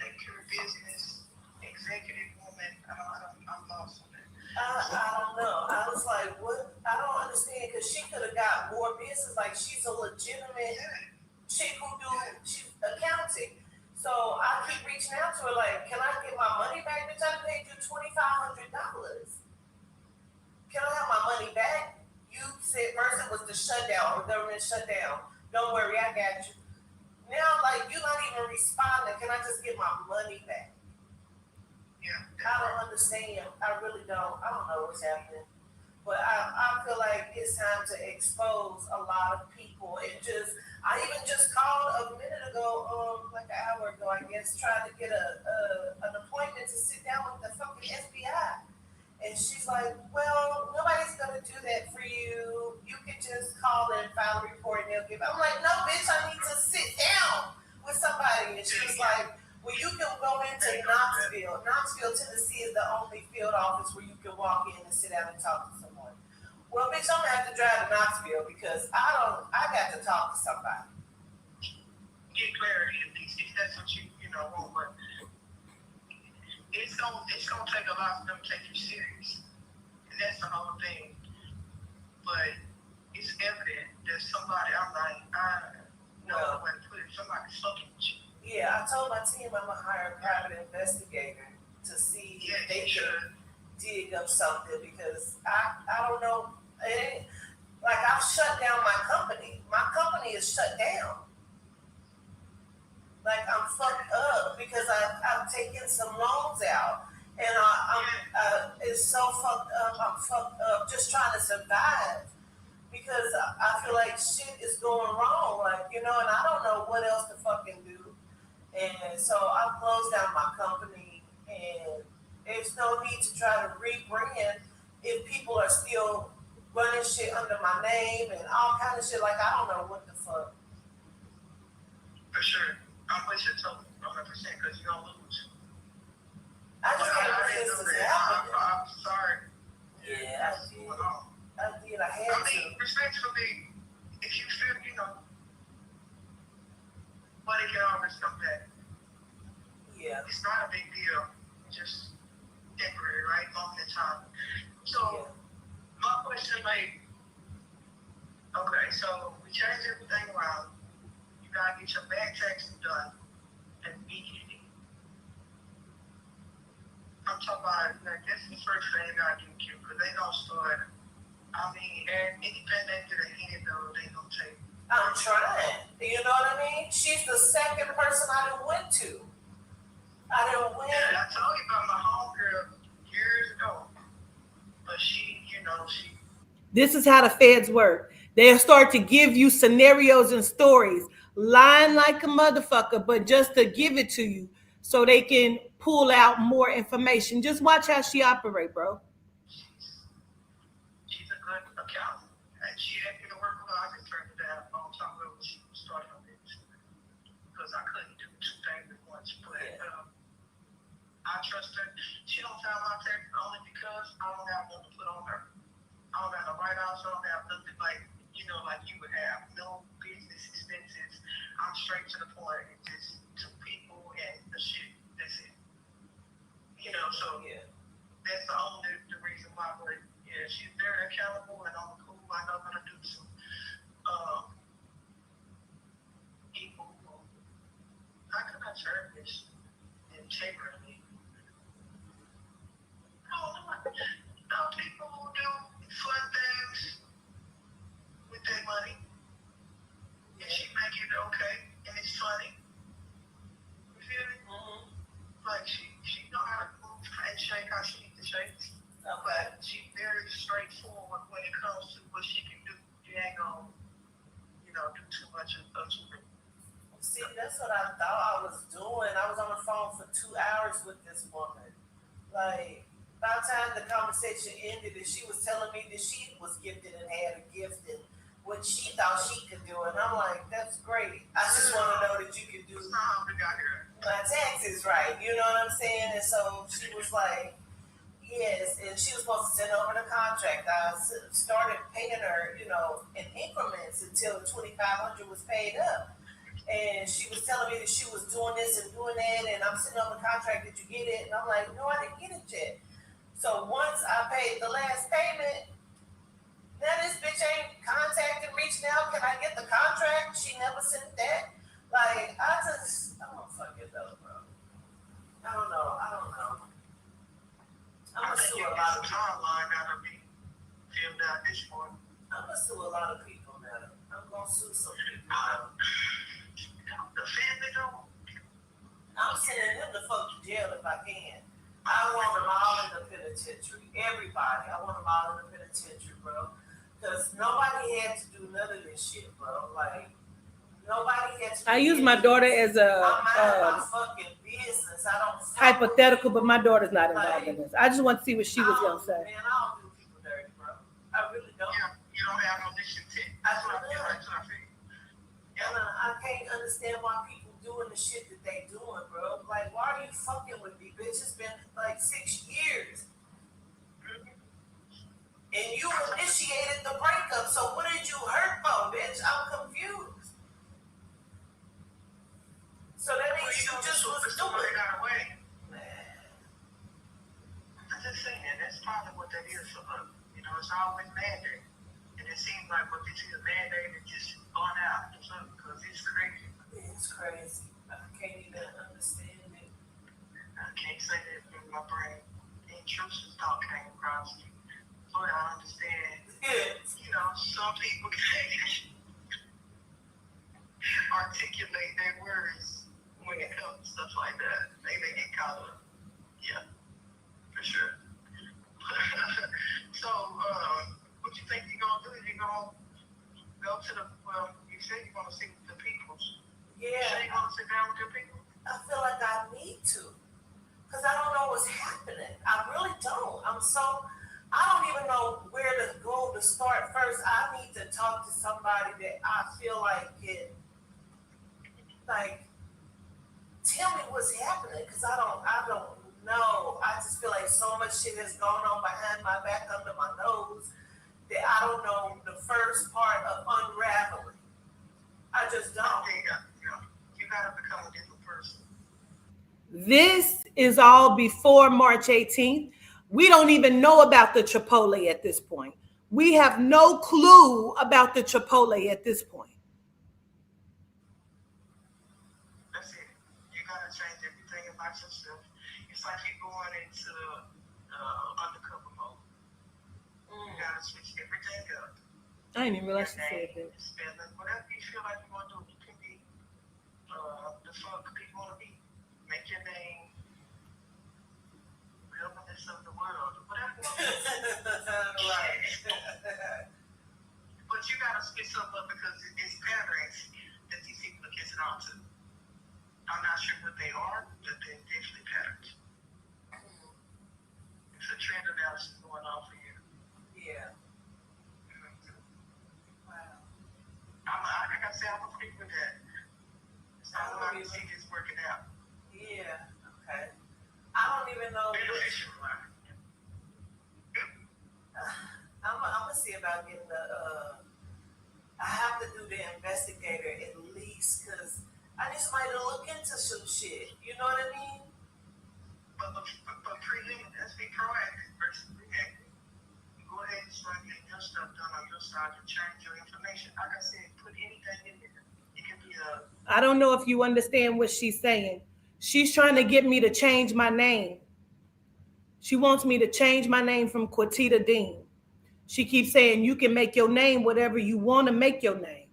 secure business, executive woman. I'm lost on that. I don't know. I was like, what? I don't understand because she could have got more business. Like, she's a legitimate chick who she's accounting. So I keep reaching out to her like, can I get my money back? Bitch, I paid you $2,500. Can I have my money back? You said first it was the shutdown, or government shutdown. Don't worry, I got you. Now, like, you're not even even responding. Can I just get my money back? Yeah. I don't understand. I really don't. I don't know what's happening. But I feel like it's time to expose a lot of people. I even just called a minute ago, like an hour ago, I guess, trying to get an appointment to sit down with the fucking FBI. And she's like, well, nobody's going to do that for you. You can just call and file a report and they'll give it. I'm like, no, bitch, I need to sit down with somebody. And she was like, well, you can go into Knoxville. Knoxville, Tennessee is the only field office where you can walk in and sit down and talk to someone. Well, bitch, I'm going to have to drive to Knoxville because I got to talk to somebody. Get clarity at least, if that's what you want, but it's gonna take a lot for them to take you serious. And that's the whole thing. But it's evident that somebody, I know the way to put it, somebody's fucking with you. Yeah, I told my team I'm gonna hire a private investigator to see if they can dig up something because I don't know. It ain't, like I've shut down my company. My company is shut down. Like I'm fucked up because I've taken some loans out and it's so fucked up. I'm fucked up just trying to survive because I feel like shit is going wrong. Like, and I don't know what else to fucking do. And so I closed down my company and there's no need to try to rebrand if people are still running shit under my name and all kind of shit. Like, I don't know what the fuck. For sure. I'm with you totally, 100%, because you're going to lose. I just can't believe this is happening. I'm sorry. Yeah, I did. I had to. Respectfully, if you feel, money can always come back. Yeah. It's not a big deal. It's just temporary, right? Moment in time. So, my question, okay, so we changed everything around. You gotta get your back taxes done immediately. I'm talking about, this is the first thing you gotta do, because they don't start. And anything they get ahead, though, they don't take. I'm trying. You know what I mean? She's the second person I done went to. I done went. Yeah, I told you about my homegirl years ago. But she. This is how the feds work. They'll start to give you scenarios and stories, lying like a motherfucker, but just to give it to you so they can pull out more information. Just watch how she operate, bro. She's a good accountant. And she had me to work with her. I just turned it down on top of when she was starting her business. Because I couldn't do two things at once. But I trust her. She don't file my taxes only because I don't have nothing to put on her. I don't have no write-offs. I don't have nothing like you would have. No business expenses. I'm straight to the point. It's just to people and the shit. That's it. So that's the reason why. But yeah, she's very accountable and I'm cool. I know how to do some people. How can I term this integrity? People who do fun things with their money, and she make it okay, and it's funny. You feel me? Mm-hmm. Like she know how to move and shake how she needs to shake. Okay. She's very straightforward when it comes to what she can do. She ain't gonna, do too much of it. See, that's what I thought I was doing. I was on the phone for 2 hours with this woman. Like, by the time the conversation ended, and she was telling me that she was gifted and had a gift and what she thought she could do. And I'm like, that's great. I just want to know that you can do my taxes right. You know what I'm saying? And so she was like, yes. And she was supposed to send over the contract. I started paying her, in increments until the $2,500 was paid up. And she was telling me that she was doing this and doing that. And I'm sending over the contract. Did you get it? And I'm like, no, I didn't get it yet. So once I paid the last payment, now this bitch ain't contacted, reaching out. Can I get the contract? She never sent that. Like, I don't fucking know, bro. I don't know. I'm gonna sue a lot of people. Timeline gotta be filled out this morning. I'm gonna sue a lot of people now. I'm gonna sue some people. The family don't I'm sending them the fuck to jail if I can. I want them all in the penitentiary. Everybody. I want them all in the penitentiary, bro. Because nobody had to do none of this shit, bro. Like, nobody had to do I use my daughter as I a mind my fucking business. I don't hypothetical, but my daughter's not involved in this. I just want to see what she was Oh, gonna say. Man, I don't do people dirty, bro. I really don't. You don't have no mission to. That's what I feel like. That's what I feel. And I can't understand why people doing the shit that they doing, bro. Like, why are you fucking with me, bitch? It's been like 6 years. And you initiated the breakup, so what did you hurt for, bitch? I'm confused. So that means you just was doing it. Got away. I'm just saying that's probably what that is for us. You know, it's always mandate. And it seems like what this is mandate is just gone out because it's crazy. It's crazy. I can't even understand it. I can't say that from my brain. Intrusive thought came across me. So I understand. You know, some people can't articulate their words when it comes to stuff like that. They get caught up. Yeah, for sure. So, what you think you're gonna do? You're gonna go to the you said you're gonna see the peoples. Yeah. So you're gonna sit down with your people? I feel like I need to. Because I don't know what's happening. I really don't. I don't even know where to go to start first. I need to talk to somebody that I feel like can, like, tell me what's happening. Because I don't know. I just feel like so much shit has gone on behind my back, under my nose, that I don't know the first part of unraveling. I just don't. You gotta become a different person. This is all before March 18th. We don't even know about the Chipotle at this point. We have no clue about the Chipotle at this point. That's it. You gotta change everything about yourself. It's like you're going into undercover mode. You gotta switch everything up. I didn't even realize she said that. Spelling, whatever you feel like you want to do, you can be the fuck you want to be. Make your name realness of the world, whatever. Right. But you gotta switch up because it's patterns that these people are kissing on to. I'm not sure what they are, but they're definitely patterns. It's a trend analysis going on for you. Yeah. Wow. Like I said, I'm agree with that. So I want to see this working out. Yeah. Okay. I don't even know. Beneficial, right? I'm gonna see about getting the. I have to do the investigator at least because I need somebody to look into some shit. You know what I mean? But prelim, let's be proactive versus reactive. You go ahead and start getting your stuff done on your side to change your information. Like I said, put anything in there. It can be I don't know if you understand what she's saying. She's trying to get me to change my name. She wants me to change my name from Quatita Dean. She keeps saying you can make your name whatever you want to make your name.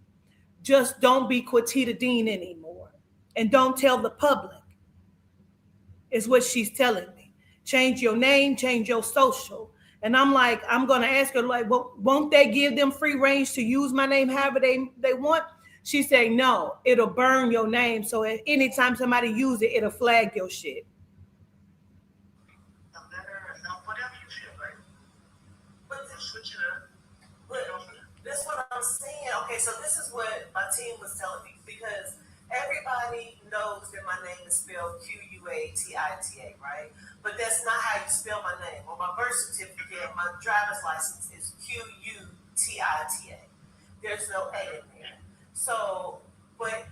Just don't be Quatita Dean anymore. And don't tell the public, is what she's telling me. Change your name, change your social. And I'm like, I'm going to ask her, like, well, won't they give them free range to use my name however they want? She's saying, no, it'll burn your name. So at anytime somebody use it, it'll flag your shit. whatever you feel like. But Switch it up. this is what I'm saying. Okay, so this is what my team was telling me because everybody knows that my name is spelled Quatita, right? But that's not how you spell my name. On my birth certificate, my driver's license is Quatita. There's no A in there. So, but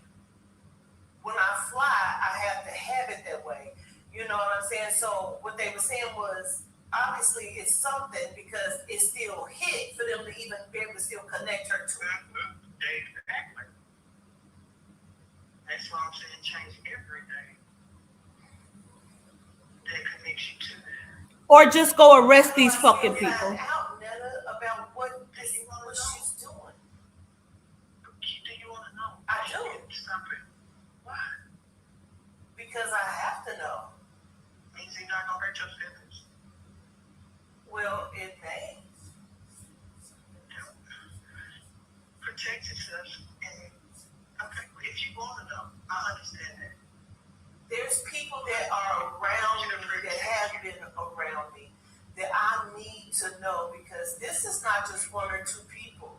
when I fly, I have to have it that way. You know what I'm saying? So what they were saying was, obviously it's something because it still hit for them to even be able to still connect her to it. Exactly. That's why I'm saying change everything that connects you to that. Or just go arrest these fucking people. Out, Netta, about what she's doing. Do you want to know? I do. Stop it. Why? Because I need to know, because this is not just one or two people.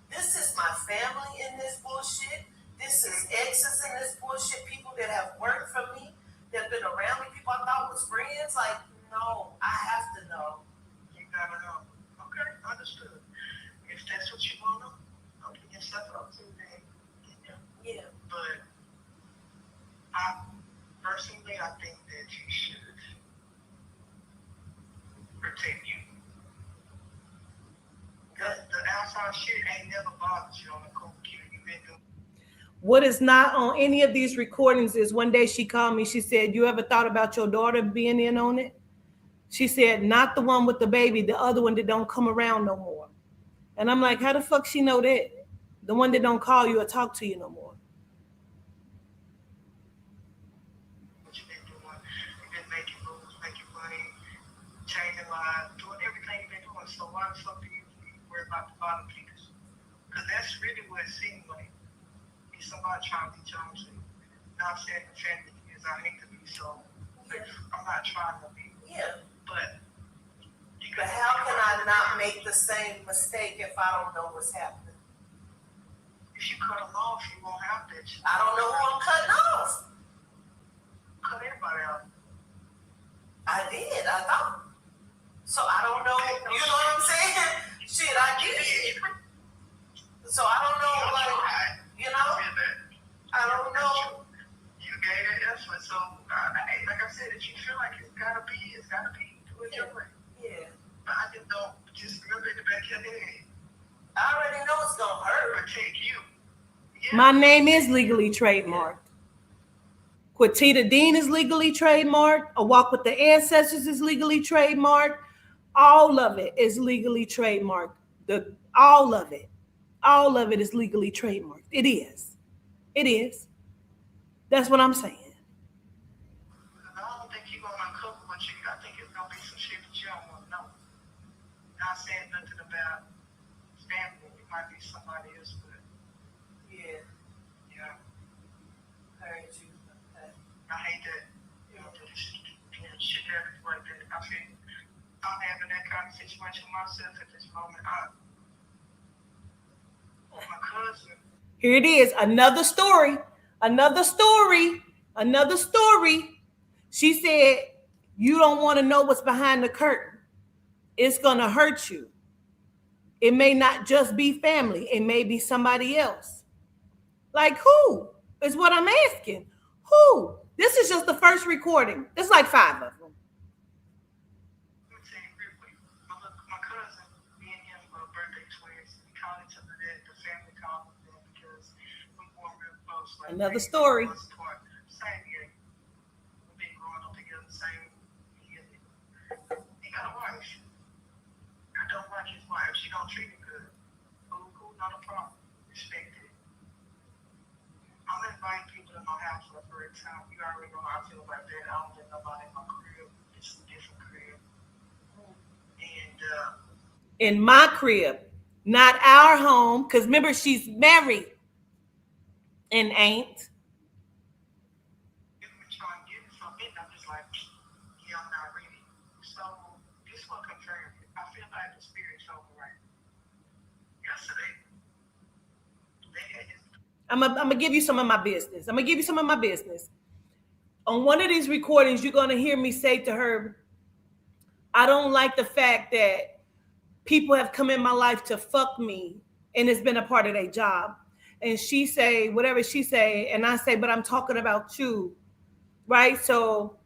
This is my family in this bullshit. This is exes in this bullshit. People that have worked for me, that have been around me, people I thought was friends. Like, no, I have to know. You gotta know. Okay, understood. If that's what you want to open yourself up to, then Yeah. But personally, I think that you should protect you. Because the outside shit ain't never bothered you on the cool kid. You've been doing. What is not on any of these recordings is one day she called me. She said, you ever thought about your daughter being in on it? She said, not the one with the baby, the other one that don't come around no more. And I'm like, how the fuck she know that? The one that don't call you or talk to you no more. What you've been doing. You've been making moves, making money, changing lives, doing everything you've been doing. So why the fuck do you worry about the bottom pickers? Because that's really what it seems like. It's somebody trying to be Jonesy. Now I'm saying the family is I hate to be so. I'm not trying to be. Yeah. But how can I not make the same mistake if I don't know what's happening? if you cut them off, you won't have that. I don't know who I'm cutting off. Cut everybody out. I did. I thought. So I don't know. You know what I'm saying? Shit, I did. So I don't know. Like, you know, I don't know. You gave it effort, so like I said, if you feel like it's gotta be, do it your way. Yeah. But I just don't. Just remember in the back of your head. I already know it's gonna hurt. Protect you. Yeah. My name is legally trademarked. Quatita Dean is legally trademarked. A Walk with the Ancestors is legally trademarked. All of it is legally trademarked. All of it is legally trademarked. It is. It is. That's what I'm saying. I don't think you're gonna uncover what you. I think it's gonna be some shit that you don't want to know. Not saying nothing about family. It might be somebody else, but Yeah. yeah, Heard you. Okay. I hate that. You know, that shit happens like that. I feel I'm having that kind of situation myself at this moment. My cousin. Here it is. Another story. She said, you don't want to know what's behind the curtain. It's going to hurt you. It may not just be family. It may be somebody else. Like who is what I'm asking. Who? This is just the first recording. There's like 5 of them. Let me tell you real quick. My cousin, me and him were birthday twins. We called each other that. The family called them because we were real close. Like, Another story. Same year. We've been growing up together, same year. He got a wife. I don't like his wife. She don't treat me good. Cool, not a problem. Respect it. I'm inviting people to my house for the first time. You already know how I feel about that. I don't let nobody in my crib. It's a different crib. And In my crib, not our home. Because remember, she's married and ain't. if we try and get something, I'm just like, yeah, I'm not ready. So this one confirmed it. I feel like the spirit's overright. Yesterday, they had his. I'm gonna give you some of my business. On one of these recordings, you're gonna hear me say to her, I don't like the fact that people have come in my life to fuck me, and it's been a part of their job. And she say whatever she say, and I say, but I'm talking about you, right? So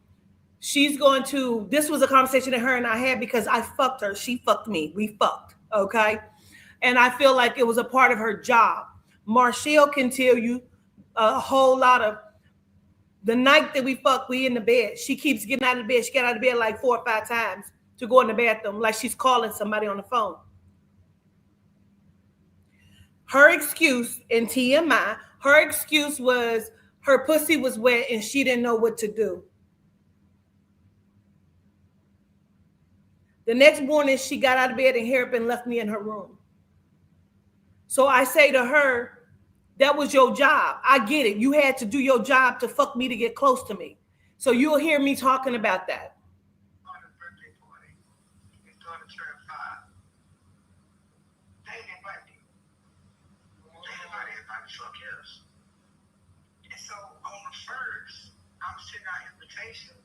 she's going to. This was a conversation that her and I had because I fucked her. She fucked me. We fucked, okay? And I feel like it was a part of her job. Marshall can tell you a whole lot of the night that we fuck, we in the bed. She keeps getting out of the bed. She got out of bed like 4 or 5 times to go in the bathroom, like she's calling somebody on the phone. Her excuse in TMI, her excuse was her pussy was wet and she didn't know what to do. The next morning, she got out of bed and hair up and left me in her room. So I say to her, that was your job. I get it. You had to do your job to fuck me to get close to me. So you'll hear me talking about that. On his birthday party. His daughter turned 5. They didn't invite me. They invited everybody fuck else. And so on the first, I'm sending out invitations.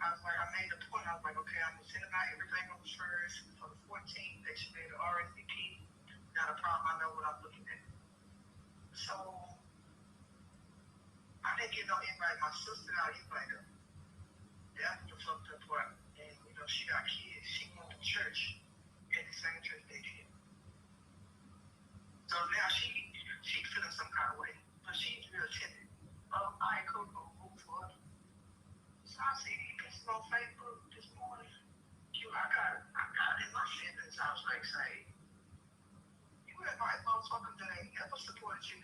I was like, I made a point. I was like, okay, I'm sending out everything on the first. For the 14th, they should be the RSVP. Not a problem. I know what I'm looking at. So I didn't get no invite. My sister, I invited her. That's the fucked up part. And you know, she got kids. She went to church at the same church they did. So now she feeling some kind of way, but she's real timid. All right, cool, move for her. So I see these pictures on Facebook this morning. I got it in my feelings. I was like, say, you invite motherfuckers that ain't ever supported you,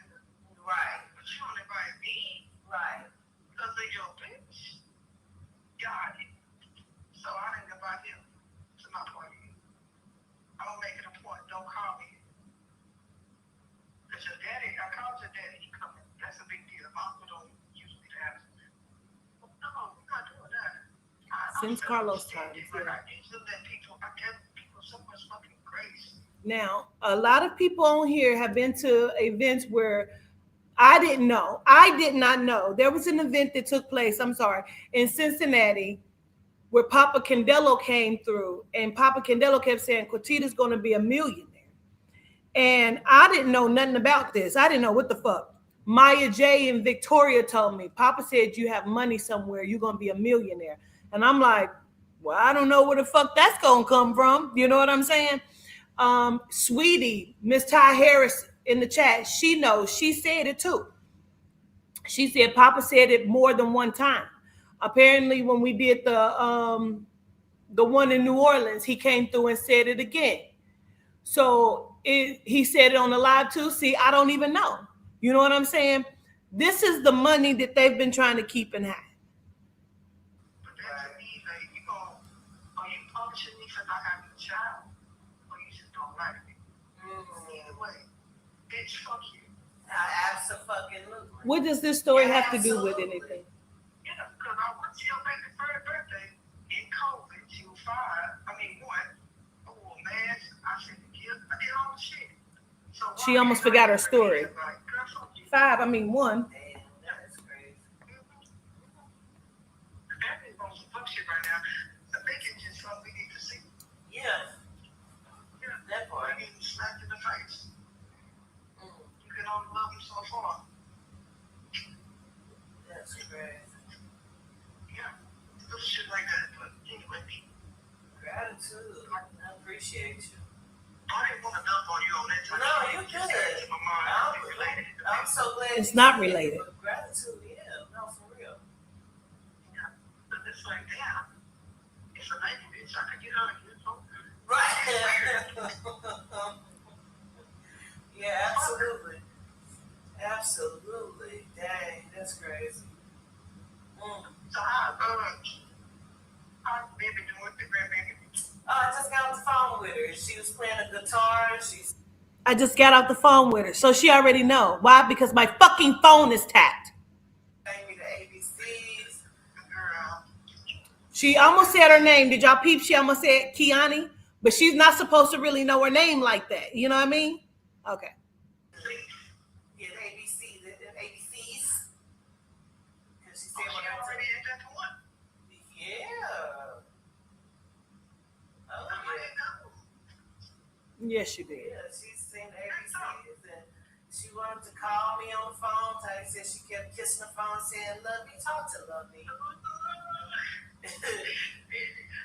right? But you don't invite me, right? Because they your bitch. Got it. So I didn't invite him to my party. I'm gonna make it a point. Don't call me. Because your daddy, I called your daddy. He coming. That's a big deal. Mom don't usually have. No, we're not doing that. Since Carlos times, I need to let people. I give people so much fucking grace. Now, a lot of people on here have been to events where I did not know. There was an event that took place, in Cincinnati, where Papa Candelo came through, and Papa Candelo kept saying, Quatita's going to be a millionaire. And I didn't know nothing about this. I didn't know what the fuck. Maya J and Victoria told me, Papa said, you have money somewhere, you're going to be a millionaire. And I'm like, well, I don't know where the fuck that's going to come from. You know what I'm saying? Sweetie, Miss Ty Harris in the chat, she knows. She said it too. She said Papa said it more than one time. Apparently, when we did the one in New Orleans, he came through and said it again. So he said it on the live too. See, I don't even know. You know what I'm saying? This is the money that they've been trying to keep in high. But that to me, like, are you punishing me for not having a child? Or you just don't like me? Either way, bitch, fuck you. Absolutely. What does this story have to do with anything? Yeah, because I went to your baby's first birthday in COVID. She was 1. Oh, man, I said, I did all the shit. So She almost forgot her story. Like, girl, fuck you. 1. Damn, that is crazy. That is on some fuck shit right now. I think it's just something we need to see. Yeah, Yeah, that part. we need to slap in the face. You can only love him so far. That's crazy. Yeah, little shit like that. But anyway, Gratitude. I appreciate you. I didn't want to dump on you on that time. No, you good. My mind is related. I'm so glad. It's you not said it, related. but Gratitude, yeah, no, for real. Yeah, but it's like, damn, it's a lady bitch. I could get her and get her. Right. Yeah, absolutely. Absolutely. Dang, that's crazy. So how baby doing the grandbaby? I just got on the phone with her. She was playing a guitar. I just got off the phone with her, so she already know. Why? Because my fucking phone is tapped. Sang me the ABCs. Girl, She almost said her name. Did y'all peep? She almost said Kiani, but she's not supposed to really know her name like that. You know what I mean? Okay. Yeah, the ABCs. The ABCs. Because she said she when I already in that for one. Yeah. Oh, I already know. Yes, you did. yeah, she's seen the ABCs, and she wanted to call me on the phone. Ty said she kept kissing the phone, saying, "Love me, talk to love me."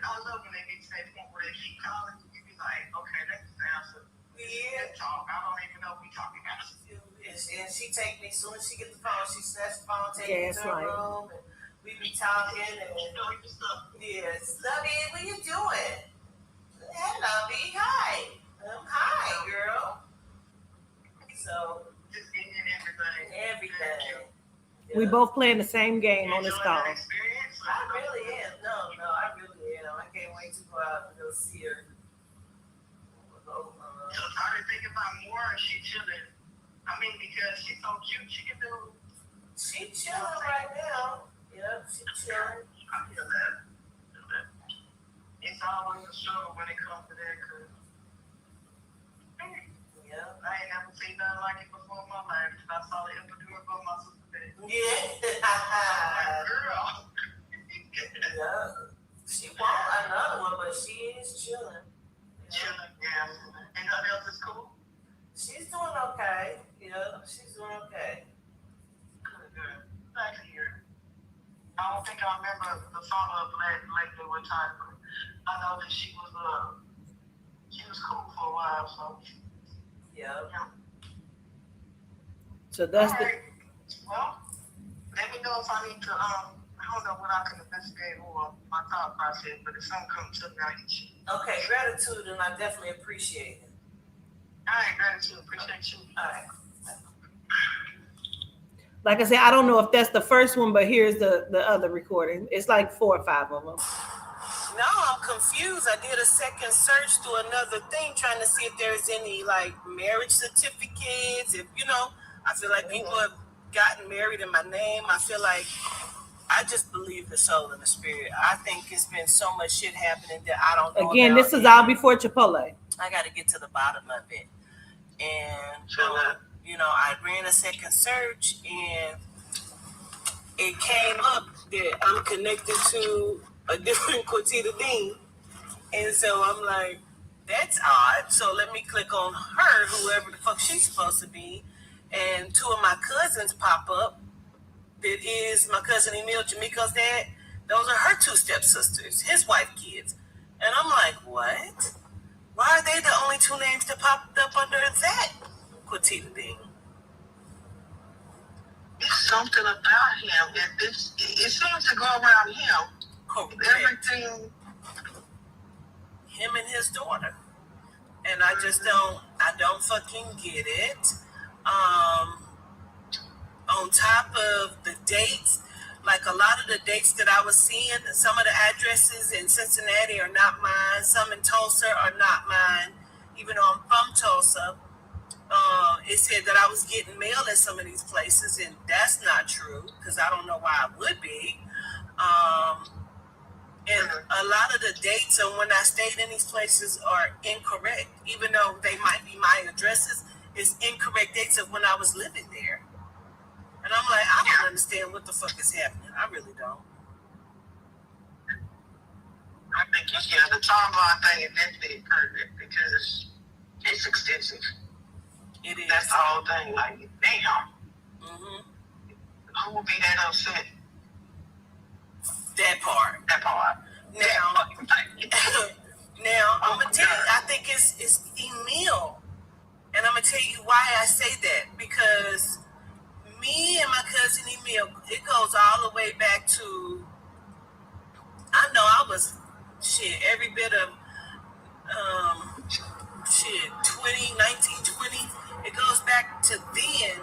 I love when they get to that point where they keep calling you. You be like, okay, that's the answer. Yeah. Talk. I don't even know if we talking about it. And she take me, as soon as she get the phone, she snatch the phone, take me to her Gaslight. room, and we be talking, and yes, Lovey, what you doing? Hey, Lovey, hi. Hi, girl. So, Just getting in everything. everything. We Yeah. both playing the same game on this Enjoying call. that experience? I really am. No, I really am. I can't wait to go out and go see her. So I didn't think about more, and she chilling. I mean, because she's so cute, she can do. She chilling right now. Yep, she chilling. I feel that. And so always a struggle when it comes to that, cause Yeah. I ain't never seen nothing like it before in my life. I saw the epidural go my sister bed. Yeah. Girl. Yeah. She won't another one, but she is chilling. Chilling, yeah. And nothing else is cool? She's doing okay. Yeah, she's doing okay. Good, good. Glad to hear it. I don't think I remember the follow-up lately with time, but I know that she was cool for a while, so Yeah. So that's all the right. Well, let me know if I need to I don't know what I can investigate or my thought process, but if something comes to me, I'll hit you. Okay, gratitude, and I definitely appreciate it. All right, gratitude. Appreciate you. All right. like I said, I don't know if that's the first one, but here's the other recording. It's like 4 or 5 of them. Now I'm confused. I did a second search through another thing trying to see if there's any like marriage certificates. If I feel like people have gotten married in my name. I feel like I just believe the soul and the spirit. I think it's been so much shit happening that I don't know. Again, about. this is all before Chipotle. I got to get to the bottom of it. And I ran a second search and it came up that I'm connected to a different Quatita Dean. And so I'm like, that's odd. So let me click on her, whoever the fuck she's supposed to be. And 2 of my cousins pop up. That is my cousin Emil, Jamiko's dad. Those are her 2 stepsisters, his wife kids. And I'm like, what? Why are they the only 2 names that popped up under that Quatita Dean? It's something about him. It seems to go around him. Correct. Everything. Him and his daughter. And I just don't fucking get it. On top of the dates, like a lot of the dates that I was seeing, some of the addresses in Cincinnati are not mine. Some in Tulsa are not mine, even though I'm from Tulsa. It said that I was getting mail at some of these places, and that's not true, because I don't know why it would be. And a lot of the dates on when I stayed in these places are incorrect, even though they might be my addresses. It's incorrect dates of when I was living there. And I'm like, I don't understand what the fuck is happening. I really don't. I think the timeline thing is definitely perfect because it's extensive. It is. That's the whole thing. Like, damn. Mm-hmm. Who would be that upset? That part. Now, I'm gonna tell you, I think it's Emil, and I'm gonna tell you why I say that, because me and my cousin Emil, it goes all the way back to, I know I was every bit of 1920. It goes back to then.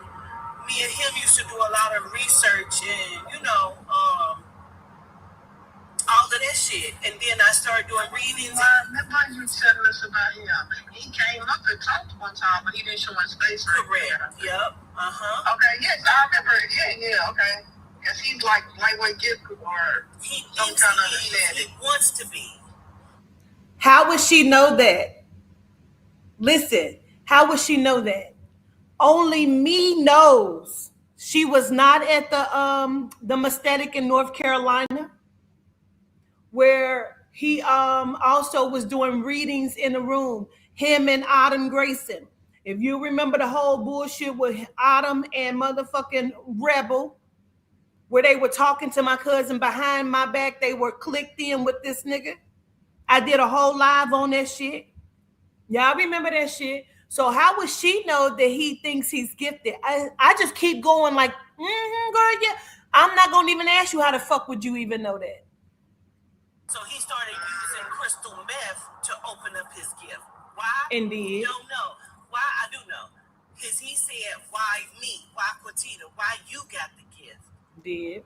Me and him used to do a lot of research and all of that shit. And then I started doing readings. Remember you telling us about him? He came up and talked one time, but he didn't show his face. Correct. Yep. Okay. Yes, I remember. Yeah. Okay. Because he's like lightweight gift or some kind of understanding. He wants to be. How would she know that? Listen, how would she know that? Only me knows she was not at the Maesthetic in North Carolina, where he also was doing readings in the room, him and Autumn Grayson. If you remember the whole bullshit with Autumn and motherfucking Rebel, where they were talking to my cousin behind my back, they were clicked in with this nigga. I did a whole live on that shit. Y'all remember that shit? So how would she know that he thinks he's gifted? I just keep going like, girl, yeah. I'm not gonna even ask you how the fuck would you even know that? So he started using crystal meth to open up his gift. Why? Indeed. Don't know. Why? I do know. Because he said, why me? Why Quatita? Why you got the gift? Did.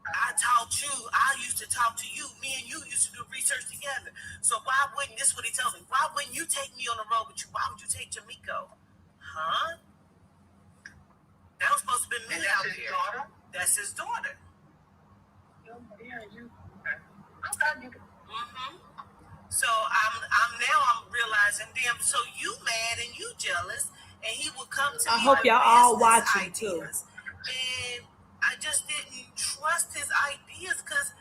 I taught you. I used to talk to you. Me and you used to do research together. So why wouldn't, this is what he tells me, why wouldn't you take me on the road with you? Why would you take Jamiko? Huh? That was supposed to be me out here. Daughter? That's his daughter. Yeah, you. Okay. Mm-hmm. So I'm realizing, damn, so you mad and you jealous, and he would come to I me hope with y'all all business watching too. ideas. And I just didn't trust his ideas because,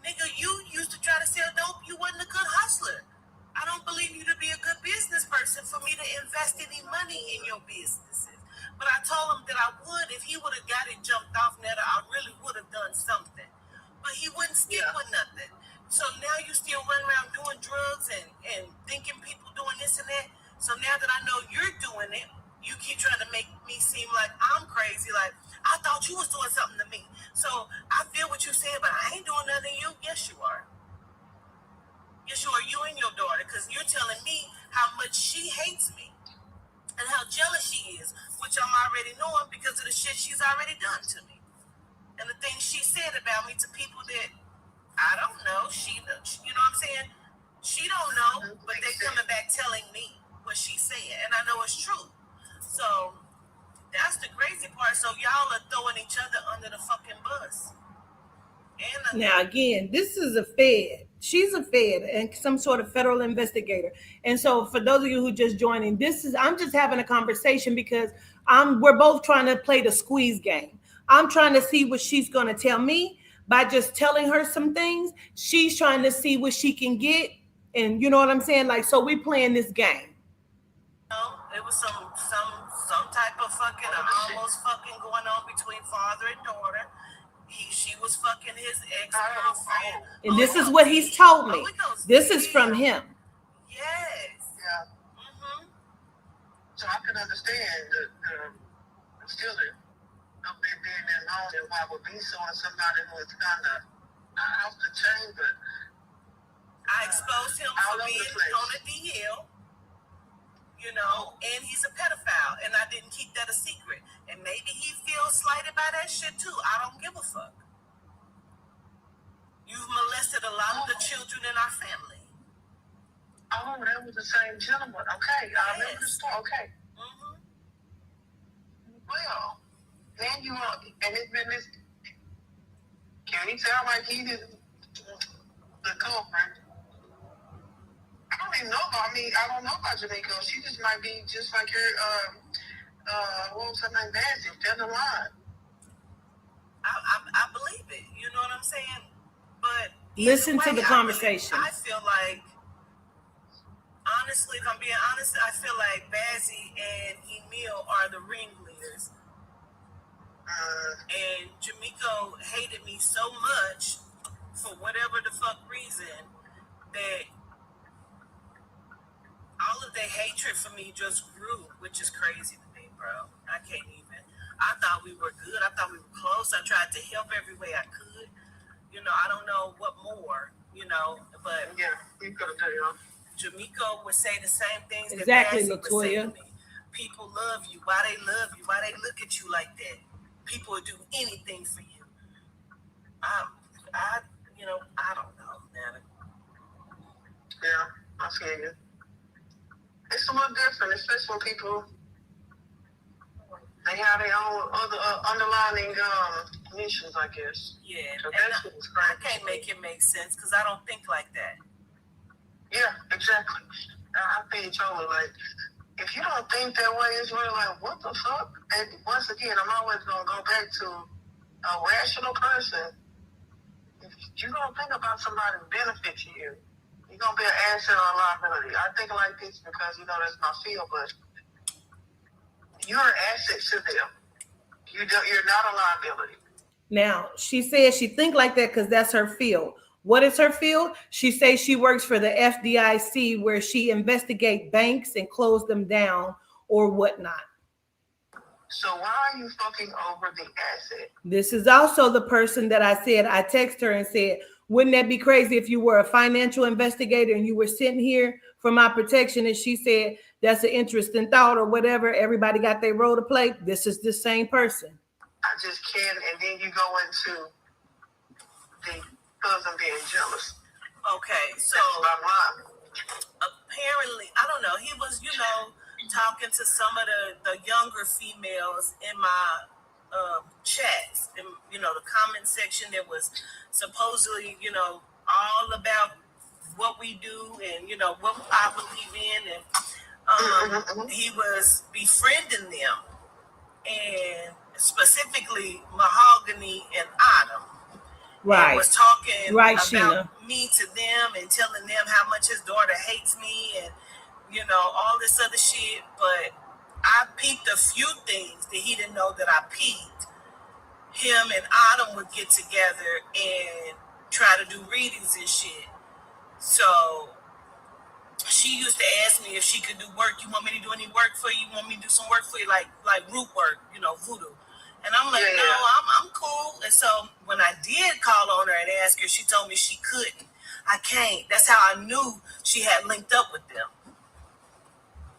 nigga, you used to try to sell dope. You wasn't a good hustler. I don't believe you to be a good business person for me to invest any money in your businesses. But I told him that I would. If he would have got it jumped off Netta, I really would have done something. But he wouldn't stick with nothing. So now you still run around doing drugs and thinking people doing this and that. So now that I know you're doing it, you keep trying to make me seem like I'm crazy. Like, I thought you was doing something to me. So I feel what you said, but I ain't doing nothing to you. Yes, you are. Yes, you are. You and your daughter, because you're telling me how much she hates me and how jealous she is, which I'm already knowing because of the shit she's already done to me. And the things she said about me to people that I don't know. You know what I'm saying? She don't know, but they coming back telling me what she said, and I know it's true. So that's the crazy part. So y'all are throwing each other under the fucking bus. Now, again, this is a Fed. She's a Fed and some sort of federal investigator. And so, for those of you who just joining, I'm just having a conversation because we're both trying to play the squeeze game. I'm trying to see what she's going to tell me by just telling her some things. She's trying to see what she can get, and you know what I'm saying. Like, so we playing this game. It was some type of fucking almost fucking going on between father and daughter. She was fucking his ex-girlfriend. And this is what he's told me. This is from him. Yes. Yeah. So I can understand the stealing of it being that long and why would be so on somebody who is kind of out the chain, but I exposed him for being on a DL, you know, and he's a pedophile, and I didn't keep that a secret. And maybe he feels slighted by that shit too. I don't give a fuck. You've molested a lot of the children in our family. Oh, that was the same gentleman. Okay, I remember the story. Okay. Well, then you are, and it's been this. Can he sound like he did the girlfriend? I don't even know. I mean, I don't know about Jamaica. She just might be just like her. What was her name? Nancy. Down the line. I believe it. You know what I'm saying? But listen to the conversation. I feel like, honestly, if I'm being honest, I feel like Bazzi and Emil are the ringleaders. And Jamaica hated me so much for whatever the fuck reason that all of their hatred for me just grew, which is crazy to me, bro. I can't even. I thought we were good. I thought we were close. I tried to help every way I could. You know, I don't know what more, you know, but yeah, you could have done. Jamaica would say the same things exactly, that Bazzi would say to Latoya. me. People love you. Why they love you? Why they look at you like that? People would do anything for you. I don't know, man. Yeah, I feel you. It's a little different, especially when people they have their own other underlining missions, I guess. Yeah, so and I can't make it make sense because I don't think like that. Yeah, exactly. I think totally like if you don't think that way, it's really like what the fuck. And once again, I'm always gonna go back to a rational person. If you don't think about somebody's benefit to you, you're gonna be an asset or a liability. I think like this because that's my field, but you're an asset to them. You're not a liability. Now, she says she think like that because that's her field. What is her field? She says she works for the FDIC where she investigate banks and close them down or whatnot. So why are you fucking over the asset? This is also the person that I said, I text her and said, wouldn't that be crazy if you were a financial investigator and you were sitting here for my protection? And she said, that's an interesting thought or whatever. Everybody got their role to play. This is the same person. I just can't. And then you go into the cousin being jealous. Okay, so apparently, I don't know. He was, talking to some of the younger females in my chats, in the comment section that was supposedly, all about what we do and, you know, what I believe in. And he was befriending them, and specifically Mahogany and Autumn. Right. And was talking Right, about Sheena. me to them and telling them how much his daughter hates me and, you know, all this other shit. But I peeped a few things that he didn't know that I peeped. Him and Autumn would get together and try to do readings and shit. So she used to ask me if she could do work. You want me to do any work for you? You want me to do some work for you, like root work, you know, voodoo? And I'm like, no, I'm cool. And so when I did call on her and ask her, she told me she couldn't. I can't. That's how I knew she had linked up with them.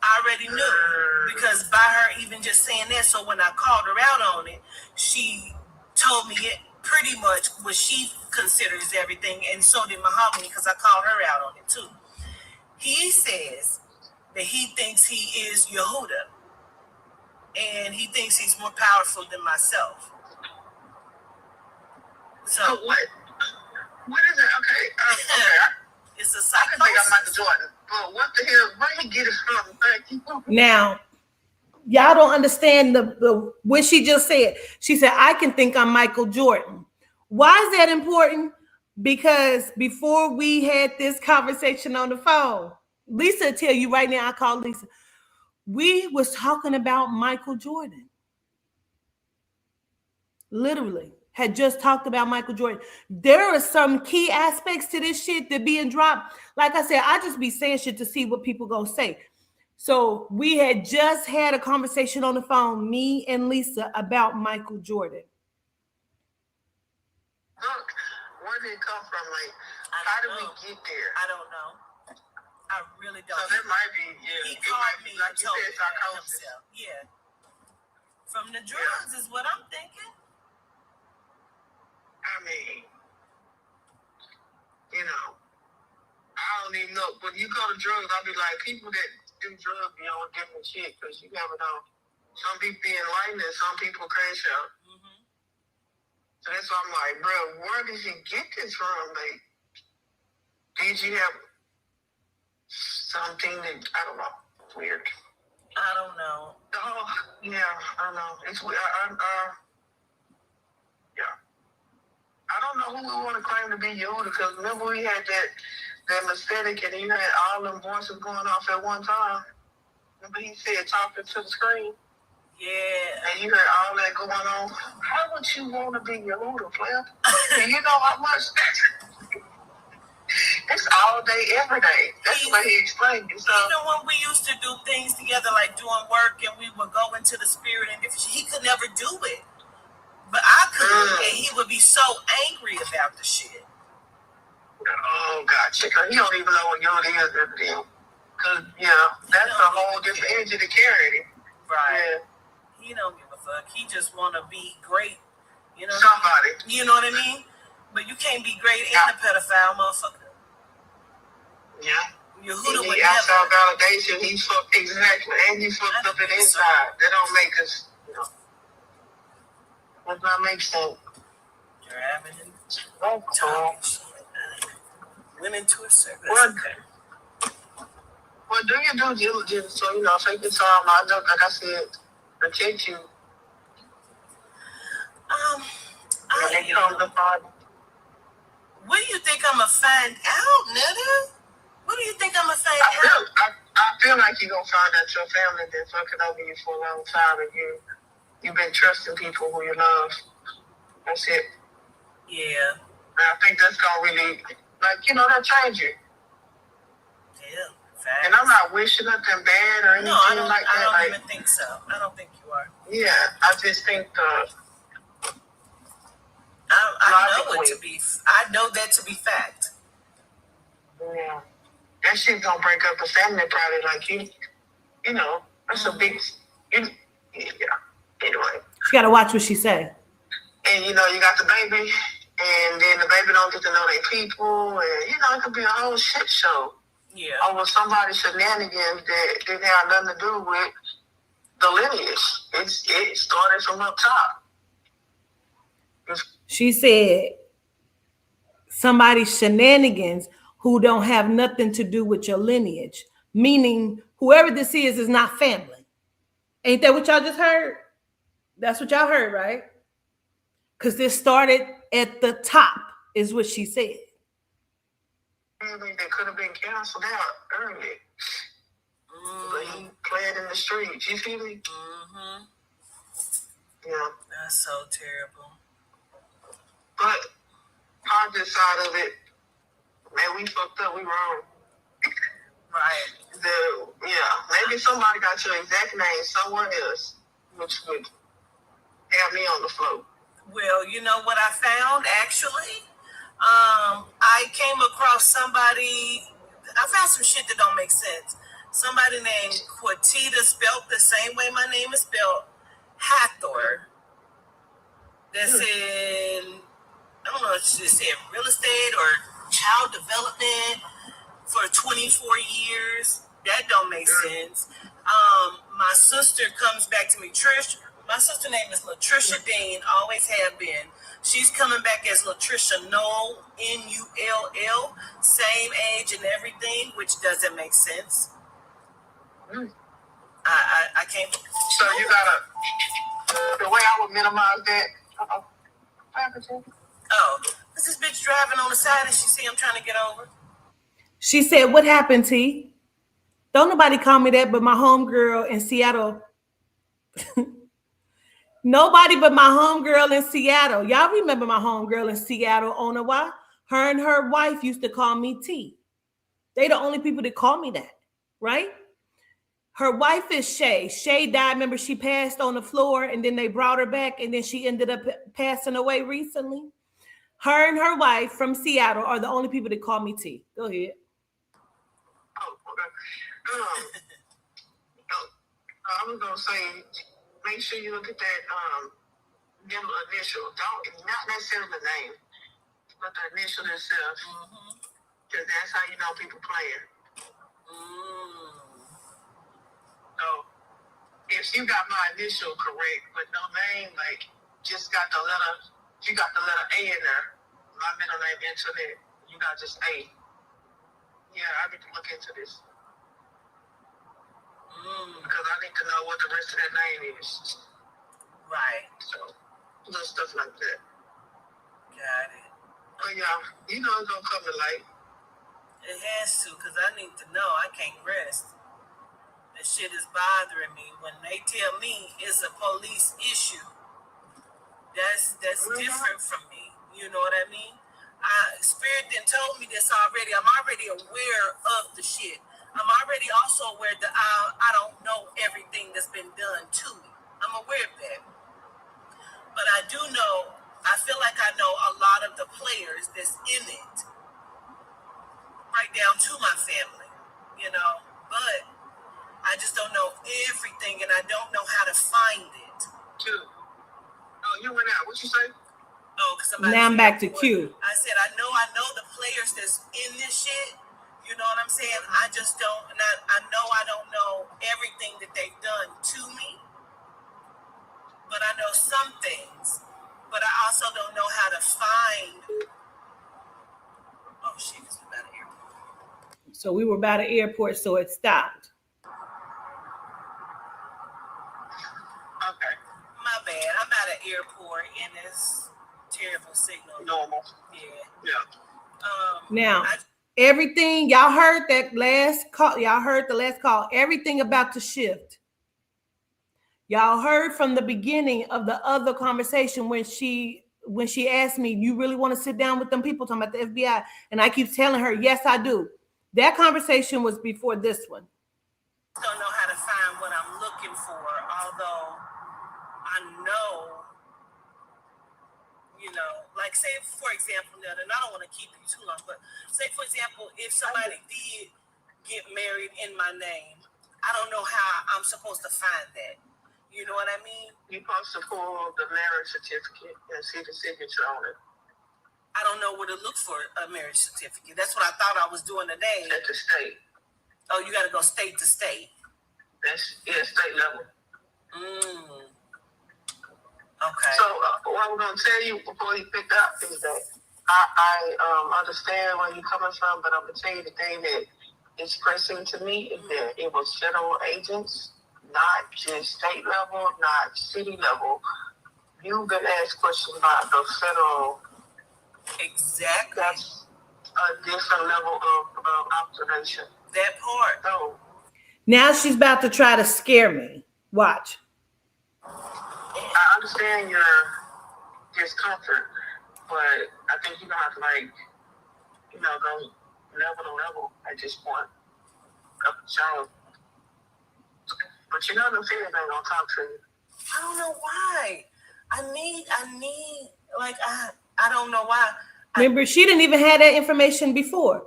I already knew because by her even just saying that. So when I called her out on it, she told me it pretty much what she considers everything. And so did Mahogany, because I called her out on it too. He says that he thinks he is Yehuda. And he thinks he's more powerful than myself. So what? What is it? Okay. It's a I psychosis. can think I'm Michael Jordan. But what the hell? Where he get it from? Thank you. Now, y'all don't understand the what she just said. She said, I can think I'm Michael Jordan. Why is that important? Because before we had this conversation on the phone, Lisa will tell you right now, I call Lisa. We was talking about Michael Jordan. Literally had just talked about Michael Jordan. There are some key aspects to this shit that being dropped. Like I said, I just be saying shit to see what people gonna say. So we had just had a conversation on the phone, me and Lisa, about Michael Jordan. Look, where did it come from? Like, how did we get there? I don't know. I really don't. So that might be, He it called might me be, like and you told said, me that psychosis. himself. Yeah. From the drugs is what I'm thinking. I mean, you know, I don't even know. When you go to drugs, I'll be like, people that do drugs be on different shit because you never know. Some people be enlightened and some people crash out. Mm-hmm. So that's why I'm like, bro, where did you get this from? Like, did you have something that, I don't know, weird. I don't know. Oh, yeah, I don't know. It's weird. Yeah. I don't know who we want to claim to be Yoda, because remember we had that aesthetic and you had all them voices going off at one time. Remember he said talking to the screen? Yeah. And you heard all that going on. How would you want to be Yoda, player? And you know how much it's all day, every day. That's the way he explained it. So, even when we used to do things together, like doing work, and we would go into the spirit and different shit, he could never do it. But I could, and he would be so angry about the shit. oh, gotcha. He don't even know what Yoda is everything. Because, yeah, that's a whole different energy to carry. Right. Yeah. He don't give a fuck. He just want to be great. You know? Somebody. You know what I mean? But you can't be great and a pedophile, motherfucker. Yeah. Yehuda He would outside never. validation, he fucked exactly, and he fucked up in inside. That don't make us, you know. Does not make sense. You're having him Oh, talking shit. Went into a circle. What? Okay. Well, do your due diligence, so, you know, take your time. I know, like I said, protect you. When they come to find you. What do you think I'm gonna find out, nigga? What do you think I'm gonna find out? I feel like you're gonna find out your family been fucking over you for a long time, and you've been trusting people who you love. That's it. Yeah. And I think that's gonna really, like, you know, that change you. Yeah. Facts. And I'm not wishing nothing bad or anything No, like that. I don't like, even think so. I don't think you are. yeah, I just think I know it to be. I know that to be fact. yeah, that shit gonna break up a family probably. Like you know, that's a big. Yeah. Anyway. She gotta watch what she say. And you know, you got the baby, and then the baby don't get to know their people, and you know, it could be a whole shit show. Yeah. Over somebody's shenanigans that didn't have nothing to do with the lineage. It started from up top. She said somebody's shenanigans who don't have nothing to do with your lineage. Meaning, whoever this is not family. Ain't that what y'all just heard? That's what y'all heard, right? Because this started at the top, is what she said. Really, they could have been canceled out early. But he played in the streets. You feel me? Mm-hmm. Yeah. That's so terrible. But positive side of it, man, we fucked up. We wrong. Right. Maybe somebody got your exact name somewhere else, which would have me on the floor. Well, you know what I found actually? I came across somebody. I found some shit that don't make sense. Somebody named Quatita, spelled the same way my name is spelled, Hathor. That's in, I don't know if she said real estate or child development for 24 years. That don't make sense. My sister comes back to me. My sister name is Latricia Dean, always have been. She's coming back as Latricia Null, Null, same age and everything, which doesn't make sense. I can't. So you gotta, the way I would minimize that. Oh, is this bitch driving on the side and she see I'm trying to get over? She said, what happened, T? Don't nobody call me that but my homegirl in Seattle. Nobody but my homegirl in Seattle. Y'all remember my homegirl in Seattle, Onawa? Her and her wife used to call me T. They the only people that call me that, right? Her wife is Shay. Shay died. Remember, she passed on the floor and then they brought her back and then she ended up passing away recently. Her and her wife from Seattle are the only people that call me T. Go ahead. Oh, okay. I was gonna say, make sure you look at that them initial. Not necessarily the name, but the initial itself. Because that's how you know people playing. So if you got my initial correct, but no name, like just got the letter, you got the letter A in there. My middle name Internet. You got just A. Yeah, I need to look into this. Because I need to know what the rest of that name is. Right. So, little stuff like that. Got it. But yeah, you know it's gonna come to light. It has to, because I need to know. I can't rest. That shit is bothering me. When they tell me it's a police issue, that's different from me. You know what I mean? Spirit then told me this already. I'm already aware of the shit. I'm already also aware that I don't know everything that's been done to me. I'm aware of that. But I do know, I feel like I know a lot of the players that's in it. Right down to my family, you know. But I just don't know everything and I don't know how to find it. Q. Oh, you went out. What you say? Oh, because Now I'm back to Q. I said, I know the players that's in this shit. You know what I'm saying? I just don't, and I know I don't know everything that they've done to me. But I know some things. But I also don't know how to find. Oh, shit, it's about an airport. So we were by the airport, so it stopped. Okay. My bad. I'm at an airport and it's terrible signal. Normal. Yeah. Now, everything, y'all heard that last call. Y'all heard the last call. Everything about to shift. Y'all heard from the beginning of the other conversation when she asked me, you really want to sit down with them people talking about the FBI? And I keep telling her, yes, I do. That conversation was before this one. Don't know how to find what I'm looking for, although I know, you know, like say, for example, and I don't want to keep you too long, but say, for example, if somebody did get married in my name, I don't know how I'm supposed to find that. You know what I mean? You're supposed to pull the marriage certificate and see the signature on it. I don't know where to look for a marriage certificate. That's what I thought I was doing today. At the state. Oh, you got to go state to state. That's state level. Okay. So what I'm gonna tell you before you pick up is that I understand where you're coming from, but I'm gonna tell you the thing that is pressing to me is that it was federal agents, not just state level, not city level. You've been asked questions about the federal. Exactly. That's a different level of observation. That part. So Now she's about to try to scare me. Watch. I understand your discomfort, but I think you're gonna have to go level to level at this point. So, but you know the fear ain't gonna talk to you. I don't know why. I need like I don't know why. Remember, she didn't even have that information before.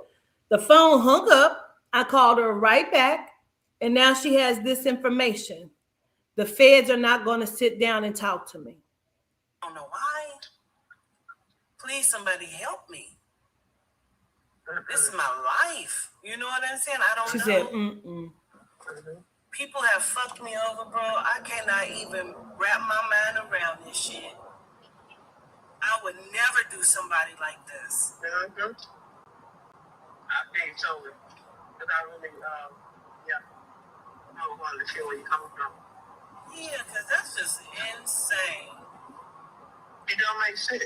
The phone hung up. I called her right back, and now she has this information. The feds are not going to sit down and talk to me. I don't know why. Please, somebody help me. This is my life. You know what I'm saying? I don't She know. said, mm-mm. People have fucked me over, bro. I cannot even wrap my mind around this shit. I would never do somebody like this. Mm-hmm. I think so. Because I really, I wanted to feel where you're coming from. Yeah, because that's just insane. It don't make sense.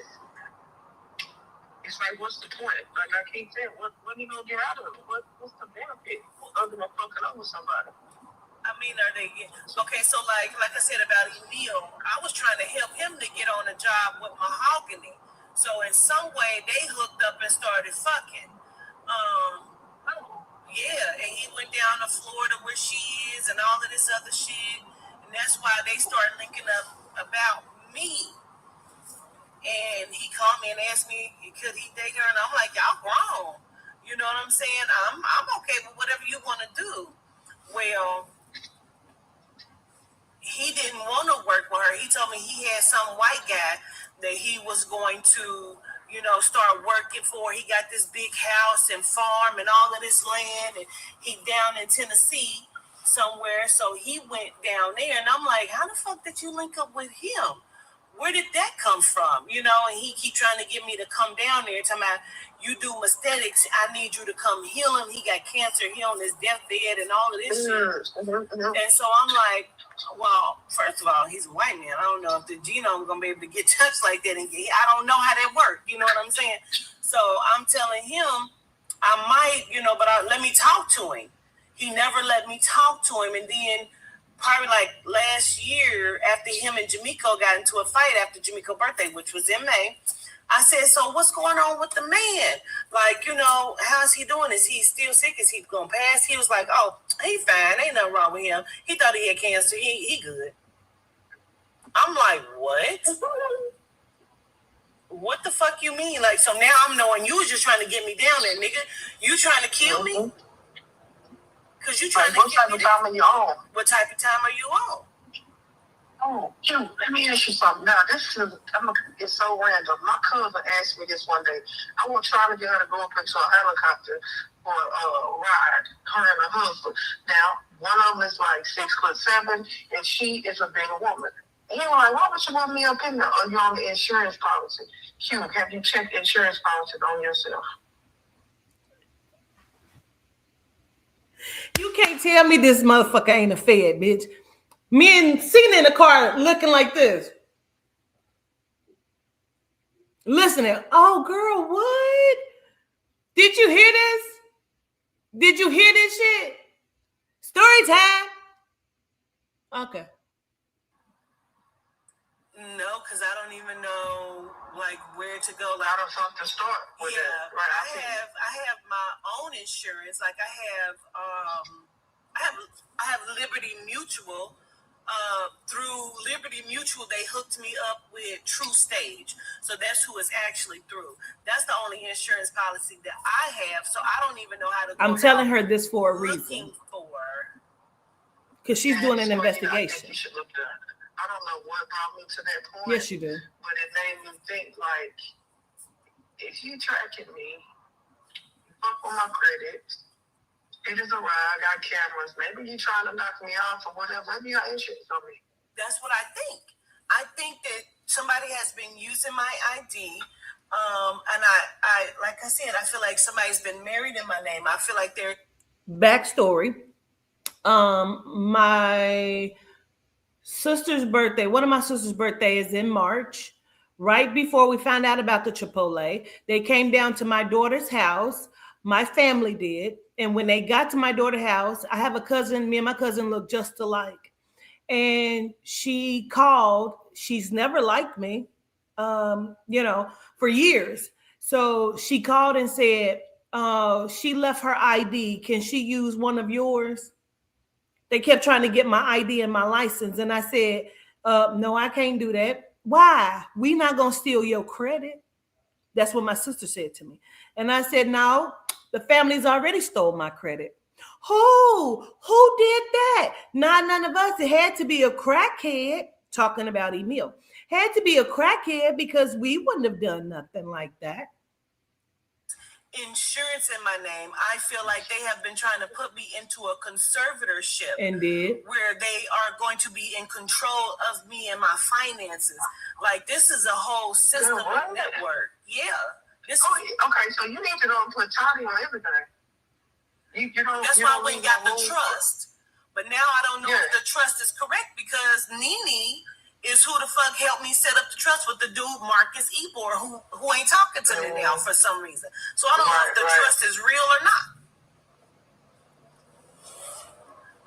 It's like, what's the point? Like I keep saying, what are you gonna get out of it? What's the benefit other than fucking over somebody? I mean, are they okay? So, like I said about Emil, I was trying to help him to get on a job with Mahogany. So, in some way, they hooked up and started fucking. Yeah, and he went down to Florida where she is and all of this other shit, and that's why they started linking up about me. And he called me and asked me, could he date her? And I'm like, y'all grown. You know what I'm saying? I'm okay with whatever you want to do. Well, he didn't want to work with her. He told me he had some white guy that he was going to, start working for. He got this big house and farm and all of this land, and he down in Tennessee somewhere. So he went down there, and I'm like, how the fuck did you link up with him? Where did that come from? And he keep trying to get me to come down there, talking about, you do aesthetics, I need you to come heal him. He got cancer, he on his deathbed and all of this shit. And so I'm like, well, first of all, he's a white man. I don't know if the genome is going to be able to get touched like that. And I don't know how that works. You know what I'm saying? So I'm telling him, I might, but let me talk to him. He never let me talk to him. And then probably like last year, after him and Jamiko got into a fight after Jamiko's birthday, which was in May, I said, so what's going on with the man? Like, how's he doing? Is he still sick? Is he going to pass? He was like, oh, he fine. Ain't nothing wrong with him. He thought he had cancer. He good. I'm like, what? What the fuck you mean? Like, so now I'm knowing you was just trying to get me down there, nigga. You trying to kill me? Because you trying to what type of time are you on? What type of time are you on? Oh, Q, let me ask you something. Now, it's so random. My cousin asked me this one day. I was trying to get her to go up into a helicopter for a ride, her and her husband. Now, one of them is like 6'7", and she is a bigger woman. And he was like, why would you want me up in there? Are you on the insurance policy? Q, have you checked insurance policies on yourself? You can't tell me this motherfucker ain't a fed, bitch. Men sitting in the car looking like this. Listening. Oh, girl, what? Did you hear this? Did you hear this shit? Story time. Okay. No, because I don't even know like where to go. Like, I don't know to start with. Yeah, that. Right. I have my own insurance. Like I have Liberty Mutual. Through Liberty Mutual, they hooked me up with True Stage. So that's who it's actually through. That's the only insurance policy that I have. So I don't even know how to go. I'm telling her this for a reason. Looking for. Because she's doing an I investigation. think you should look there. I don't know what brought me to that point. Yes, you do. But it made me think, like, if you tracking me, you fuck with my credit, it is a ride, I got cameras, maybe you trying to knock me off or whatever, maybe you got insurance on me. That's what I think. I think that somebody has been using my ID And I like I said, I feel like somebody's been married in my name. I feel like they're Backstory. My sister's birthday, one of my sister's birthday is in March. Right before we found out about the Chipotle, they came down to my daughter's house. My family did. And when they got to my daughter's house, I have a cousin, me and my cousin look just alike. And she called, she's never liked me, for years. So she called and said, she left her ID. Can she use one of yours? They kept trying to get my ID and my license. And I said, no, I can't do that. Why? We not going to steal your credit. That's what my sister said to me. And I said, no, the family's already stole my credit. Who did that? Not none of us. It had to be a crackhead, talking about Emil. Had to be a crackhead because we wouldn't have done nothing like that. insurance in my name. I feel like they have been trying to put me into a conservatorship. And did. Where they are going to be in control of me and my finances. Like, this is a whole system of network. Yeah. Okay, so you need to go and put Toddy on everything. That's why we got the trust. But now I don't know if the trust is correct because Nene is who the fuck helped me set up the trust with the dude Marcus Ebor who ain't talking to me now for some reason. So I don't know if the trust is real or not.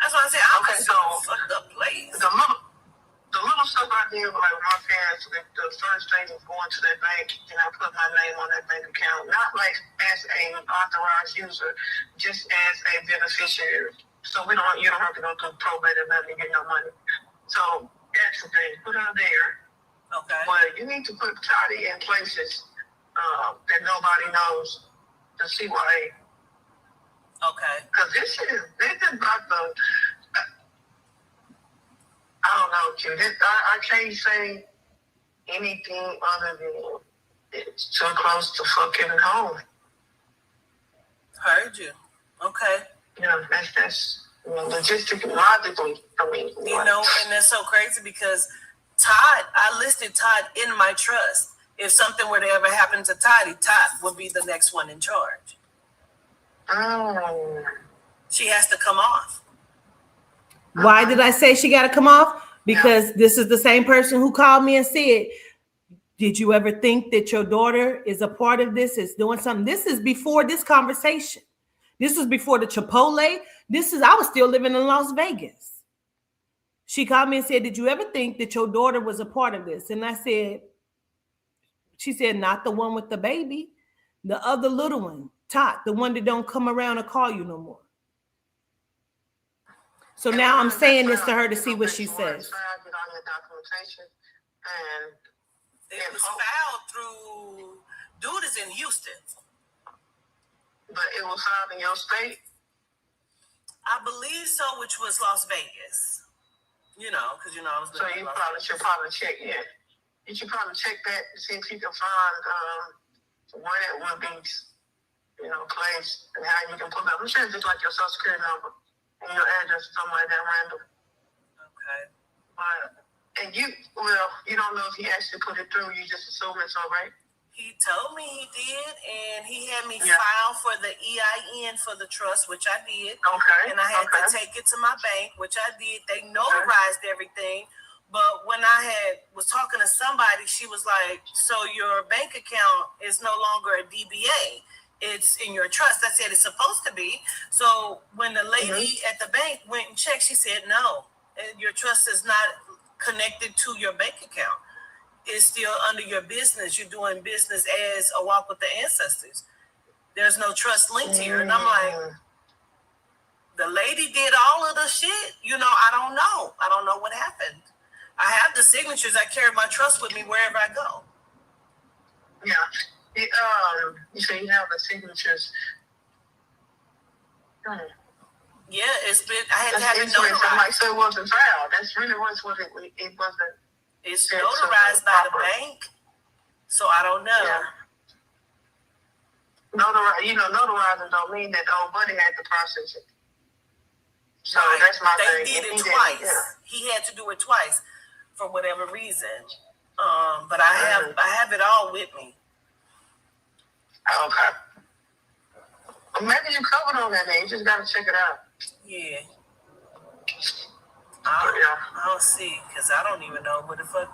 That's why I said I'm in some fucked up place. The little stuff I did, like with my parents, the first thing was going to that bank and I put my name on that bank account, not like as an authorized user, just as a beneficiary. So you don't have to go through probate or nothing to get no money. So that's the thing. Put her there. Okay. But you need to put Toddy in places that nobody knows to see why. Okay. Because this is about the. I don't know, Q. I can't say anything other than it's too close to fucking home. Heard you. Okay. Yeah, that's logistically, logically, I mean. You know, and that's so crazy because I listed Todd in my trust. If something were to ever happen to Todd would be the next one in charge. Oh. She has to come off. Why did I say she got to come off? Because this is the same person who called me and said, did you ever think that your daughter is a part of this, is doing something? This is before this conversation. This was before the Chipotle. I was still living in Las Vegas. She called me and said, did you ever think that your daughter was a part of this? And I said, she said, not the one with the baby, the other little one, Tot, the one that don't come around and call you no more. So now I'm saying this to her to see what she says. It was filed through, dude is in Houston. But it was filed in your state? I believe so, which was Las Vegas. You know, because I was. So you should probably check, yeah. You should probably check that to see if you can find where that would be, placed and how you can pull it up. I'm sure it's just like your social security number and your address or something like that random. Okay. And you don't know if he actually put it through, you just assume it's all right? He told me he did, and he had me file for the EIN for the trust, which I did. Okay. And I had to take it to my bank, which I did. They notarized everything. But when I was talking to somebody, she was like, so your bank account is no longer a DBA. It's in your trust. I said, it's supposed to be. So when the lady at the bank went and checked, she said, no, your trust is not connected to your bank account. It's still under your business. You're doing business as a walk with the ancestors. There's no trust linked here. And I'm like, the lady did all of the shit. I don't know. I don't know what happened. I have the signatures. I carry my trust with me wherever I go. Yeah. You say you have the signatures. Yeah, it's been. I had to have it notarized. So it wasn't filed. That's really what it wasn't. It's notarized by the bank, so I don't know. Yeah. Notarizing don't mean that the old buddy had to process it. So that's my thing. They did it twice. Yeah. He had to do it twice for whatever reason. But I have it all with me. Okay. Well, maybe you covered on that name. You just gotta check it out. Yeah. Yeah. I'll see, because I don't even know what the fuck.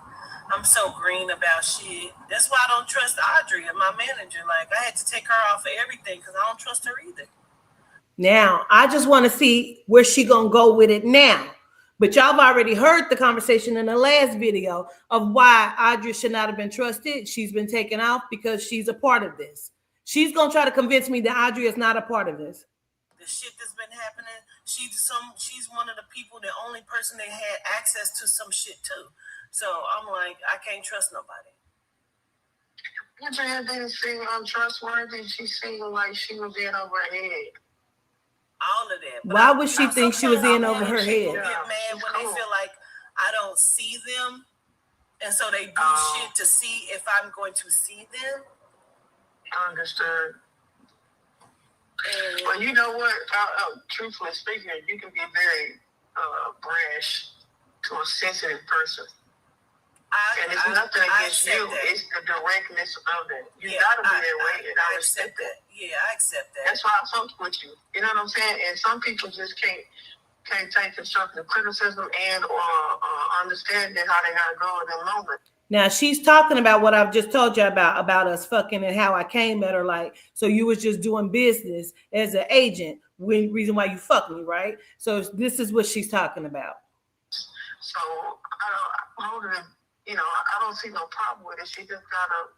I'm so green about shit. That's why I don't trust Audrey, my manager. Like, I had to take her off of everything because I don't trust her either. Now, I just want to see where she gonna go with it now. But y'all have already heard the conversation in the last video of why Audrey should not have been trusted. She's been taken off because she's a part of this. She's gonna try to convince me that Audrey is not a part of this. The shit that's been happening, she's one of the people, the only person that had access to some shit too. So I'm like, I can't trust nobody. Andrea didn't seem untrustworthy. She seemed like she was in over her head. All of that. Why would she think she was in over her head? People get mad when they feel like I don't see them, and so they do shit to see if I'm going to see them. Understood. Well, you know what? Truthfully speaking, you can be very brash to a sensitive person. And it's nothing against you. That. It's the directness of it. You gotta be that way, and I respect that. Yeah, I accept that. That's why I fuck with you. You know what I'm saying? And some people just can't take constructive criticism and or understand that how they gotta go in that moment. Now she's talking about what I've just told you about us fucking and how I came at her like, so you was just doing business as an agent. Reason why you fucked me, right? So this is what she's talking about. So I don't see no problem with it. She just gotta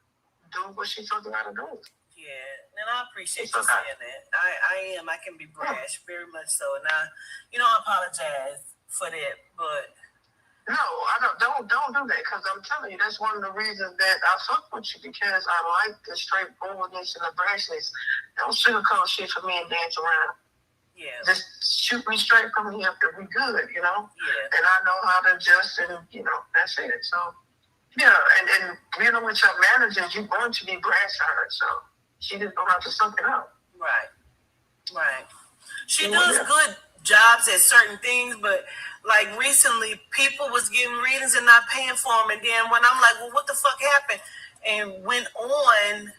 do what she's supposed to do. Yeah, and I appreciate you saying that. I can be brash, very much so, and I apologize for that, but. No, I don't do that, because I'm telling you, that's one of the reasons that I fuck with you, because I like the straightforwardness and the brashness. Don't sugarcoat shit for me and dance around. Yeah. Just shoot me straight from the hip to be good, you know? Yeah. And I know how to adjust, and, that's it. So, yeah, and with your manager, you're going to be brash to her, so she just don't have to suck it up. Right. She does good jobs at certain things, but like recently people was getting readings and not paying for them, and then when I'm like, well, what the fuck happened, and went on,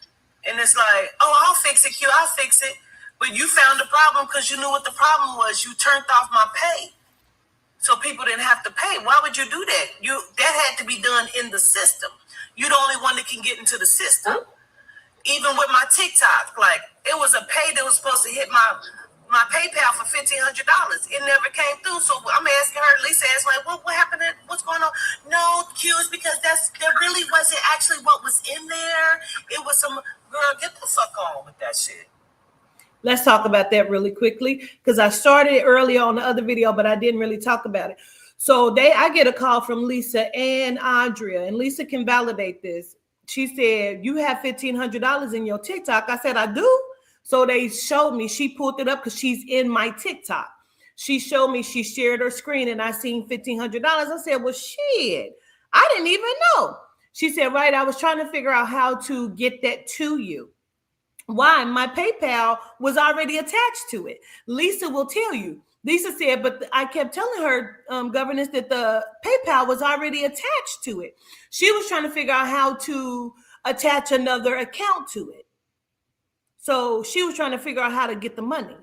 and it's like, oh, I'll fix it, Q, I'll fix it, but you found the problem because you knew what the problem was. You turned off my pay so people didn't have to pay. Why would you do that? That had to be done in the system. You're the only one that can get into the system. Even with my TikTok, like, it was a pay that was supposed to hit my PayPal for $1,500. It never came through. So I'm asking her, Lisa asked, like, what happened? What's going on? No, Q, is because that really wasn't actually what was in there. It was some, girl, get the fuck on with that shit. Let's talk about that really quickly, because I started earlier on the other video, but I didn't really talk about it. So I get a call from Lisa and Andrea, and Lisa can validate this. She said, you have $1,500 in your TikTok. I said, I do. So they showed me, she pulled it up because she's in my TikTok. She showed me, she shared her screen, and I seen $1,500. I said, well, shit, I didn't even know. She said, right, I was trying to figure out how to get that to you. Why? My PayPal was already attached to it. Lisa will tell you. Lisa said, but I kept telling her, governess, that the PayPal was already attached to it. She was trying to figure out how to attach another account to it. So she was trying to figure out how to get the money.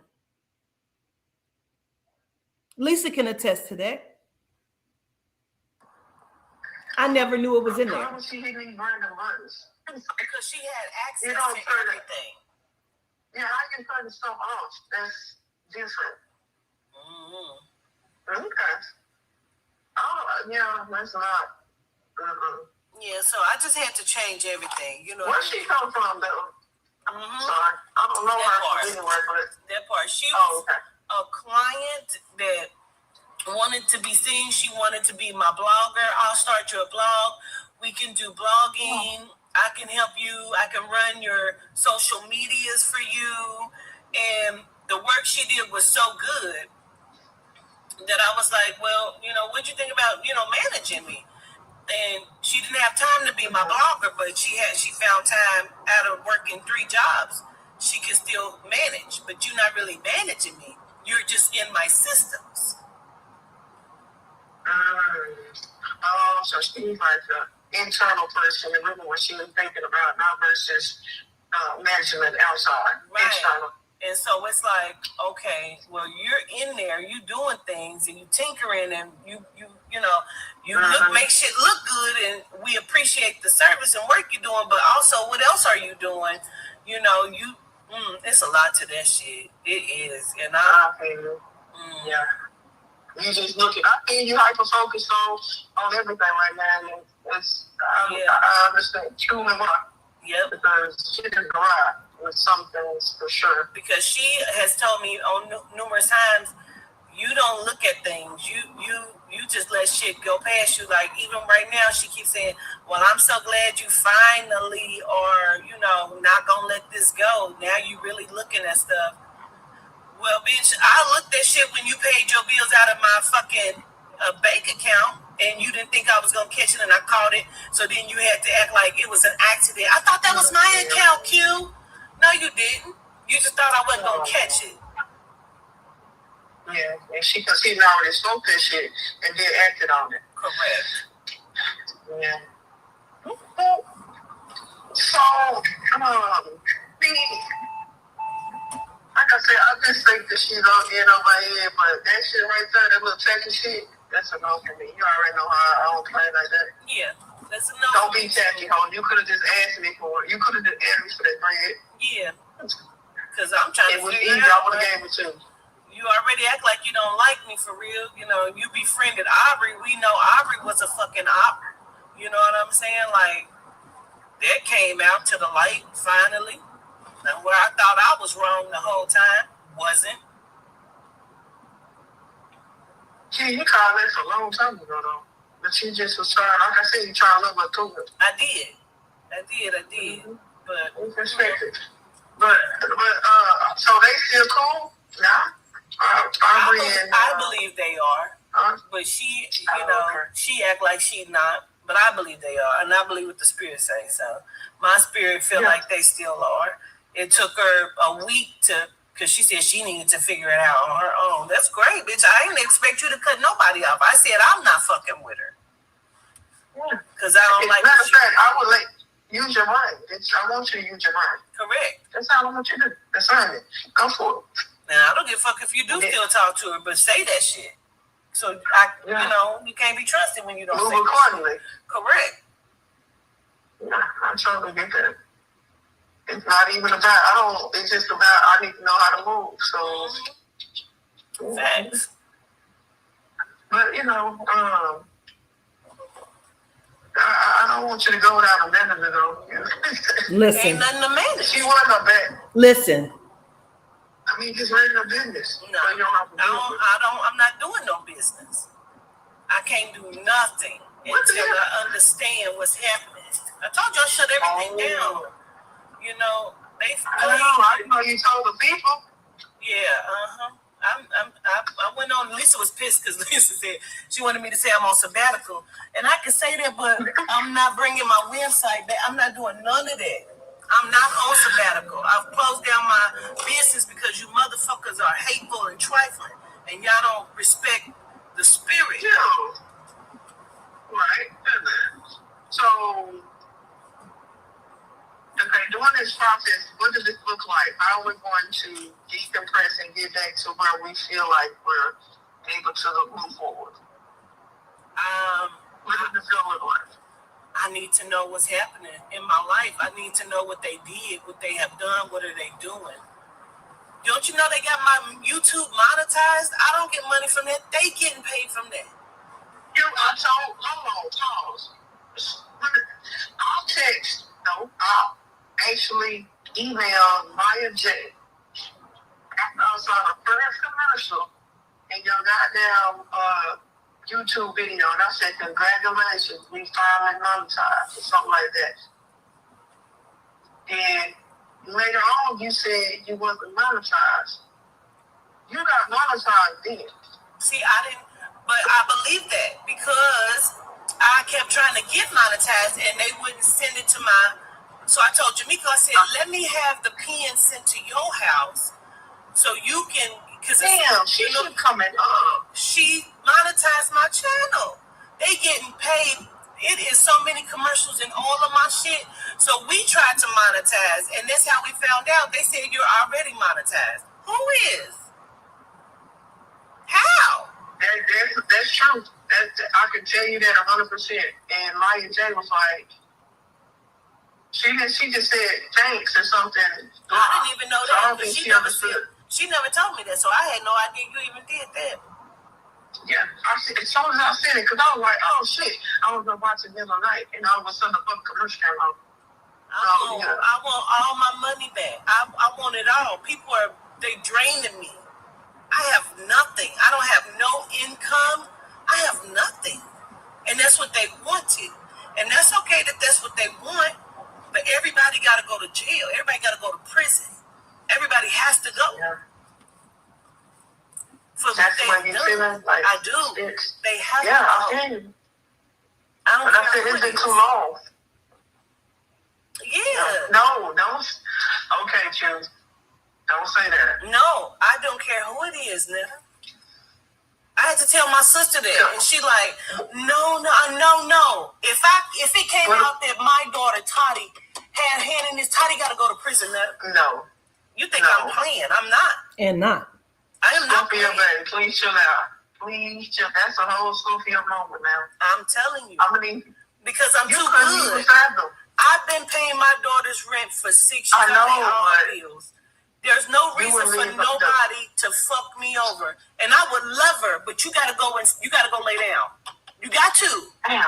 Lisa can attest to that. I never knew it was in there. Why was she hitting random buttons? Because she had access to everything. Yeah, I can turn the stuff off. That's different. Mm-hmm. Okay. Oh, yeah, that's not. Yeah, so I just had to change everything. Where she come from, though? Mm-hmm. Sorry, I don't know her from anywhere, but that part. She was a client that wanted to be seen. She wanted to be my blogger. I'll start you a blog. We can do blogging. I can help you. I can run your social medias for you. And the work she did was so good that I was like, well, what'd you think about, managing me? And she didn't have time to be my blogger, but she found time out of working 3 jobs. She can still manage, but you're not really managing me. You're just in my systems. So she's like an internal person, and really what she was thinking about now versus management outside, Right. external. And so it's like, okay, well, you're in there, you doing things, and you tinkering, and you know, you look, make shit look good, and we appreciate the service and work you're doing. But also, what else are you doing? You know, it's a lot to that shit. It is, and I feel you. Yeah. You just look at. I feel you hyper focused on everything right now. And I understand truly why. Yep. Because shit is dry with some things for sure. Because she has told me on numerous times, you don't look at things. You just let shit go past you. Like even right now, she keeps saying, "Well, I'm so glad you finally are, not gonna let this go. Now you really looking at stuff." Well, bitch, I looked at shit when you paid your bills out of my fucking bank account, and you didn't think I was gonna catch it, and I caught it. So then you had to act like it was an accident. I thought that was my account, Q. No, you didn't. You just thought I wasn't gonna catch it. Yeah, and she already spoke that shit and then acted on it. Correct. Yeah. So, like I said, I just think that she's on in over my head, but that shit right there, that little tacky shit, that's a no for me. You already know how I don't play like that. Yeah, that's a no. Don't be tacky, ho. You could have just asked me for it. You could have just asked me for that bread. Yeah. Because I'm trying to figure it it out. I would have gave it to you. You already act like you don't like me for real. You befriended Aubrey. We know Aubrey was a fucking op. You know what I'm saying? Like, that came out to the light finally. And where I thought I was wrong the whole time, wasn't. Gee, you called this a long time ago, though. But you just was trying, like I said, you trying to look up to it. I did. Mm-hmm. But it's respected. But so they still cool? Nah. I believe they are. But she, she act like she not. But I believe they are. And I believe what the spirit say. So my spirit feel like they still are. It took her a week because she said she needed to figure it out on her own. That's great, bitch. I didn't expect you to cut nobody off. I said I'm not fucking with her. Because I don't like matter of fact, I would use your mind. I want you to use your mind. Correct. That's all I want you to do. That's all. Go for it. Now, I don't give a fuck if you do still talk to her, but say that shit. So, you can't be trusted when you don't move say accordingly. Correct. Yeah, I totally get that. It's not even about, it's just about, I need to know how to move. So, Thanks. But, I don't want you to go without a minute ago. Listen. Ain't nothing to manage. She wasn't a bad. Listen. I mean, just regular business. No, so you don't have to I'm not doing no business. I can't do nothing until I understand what's happening. I told you I shut everything down. I didn't know you told the people. Yeah, I went on. Lisa was pissed because Lisa said she wanted me to say I'm on sabbatical, and I could say that, but I'm not bringing my website back. I'm not doing none of that. I'm not on sabbatical. I've closed down my business because you motherfuckers are hateful and trifling, and y'all don't respect the spirit. Yeah. Right. So, okay, during this process, what does it look like? How are we going to decompress and get back to where we feel like we're able to move forward? What does it feel look like? I need to know what's happening in my life. I need to know what they did, what they have done, what are they doing. Don't you know they got my YouTube monetized? I don't get money from that. They getting paid from that. Pause. I'll actually email Maya J. After I saw the first commercial in your goddamn YouTube video, and I said, congratulations, we finally monetized, or something like that. And later on, you said you wasn't monetized. You got monetized then. See, I didn't, but I believe that because I kept trying to get monetized and they wouldn't send it to so I told Jamaica, I said, let me have the pen sent to your house so you can, because she should come in. She monetized my channel. They getting paid It is so many commercials in all of my shit. So we tried to monetize, and that's how we found out. They said you're already monetized. Who is? How? That's true. I can tell you that 100%. And Maya J was like, she just said thanks or something. I didn't even know So I that. don't think she understood. She never told me that, so I had no idea you even did that. Yeah, as soon as I said it, because I was like, oh shit, I was watching the other night, and all of a sudden the fucking commercial came on. I want all my money back. I want it all. People they draining me. I have nothing. I don't have no income. I have nothing. And that's what they wanted. And that's okay that that's what they want, but everybody got to go to jail. Everybody got to go to prison. Everybody has to go. Yeah. For That's what you feeling like. I do. They have to Yeah, go. I can. I don't But I care said who it's it been is. too long. Yeah. No, don't. Okay, Q. Don't say that. No, I don't care who it is, nigga. I had to tell my sister that, and she like, no. If it came out that my daughter Toddy had hand in this, Toddy got to go to prison. No. You think No. I'm playing? I'm not. And not. I am not Sophia, playing. baby, please chill out. Please chill. That's a whole Sophia moment now. I'm telling you, I mean, because I'm you too couldn't good. even fathom. I've been paying my daughter's rent for 6 years. I know, pay all but the bills. There's no you reason were for really nobody to fuck me over, and I would love her, but you gotta go lay down. You got to. Damn.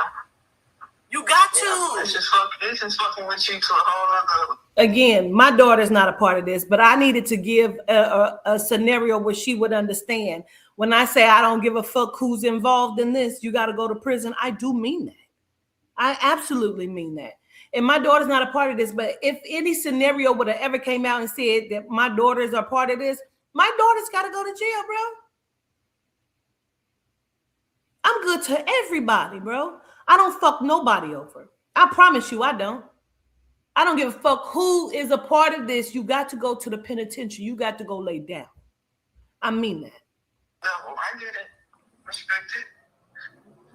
You got Yeah, to. this is fucking with you to a whole other. Again, my daughter's not a part of this, but I needed to give a scenario where she would understand. When I say I don't give a fuck who's involved in this, you got to go to prison, I do mean that. I absolutely mean that. And my daughter's not a part of this, but if any scenario would have ever came out and said that my daughters are part of this, my daughter's got to go to jail, bro. I'm good to everybody, bro. I don't fuck nobody over. I promise you I don't. I don't give a fuck who is a part of this. You got to go to the penitentiary. You got to go lay down. I mean that. No, I get it. Respect it.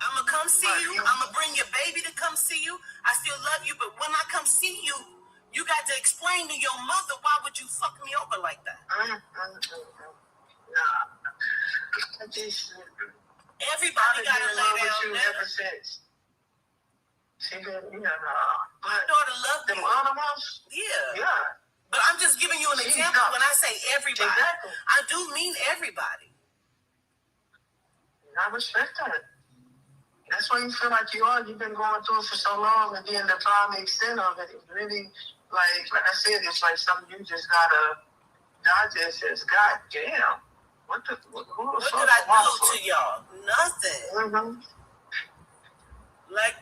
I'm gonna come see you. I'm gonna bring your baby to come see you. I still love you, but when I come see you, you got to explain to your mother why would you fuck me over like that. Nah. Everybody gotta lay down. You ever since. She been, My but daughter loved them me. other ones, Yeah. yeah. But I'm just giving you an She's example. not. When I say everybody, Exactly. I do mean everybody. I respect that. That's why you feel like you are. You've been going through it for so long, and then the time, the extent of it is really, like I said, it's like something you just gotta digest. As God damn, what the fuck? What did I do to y'all? Nothing. Mm-hmm. Like,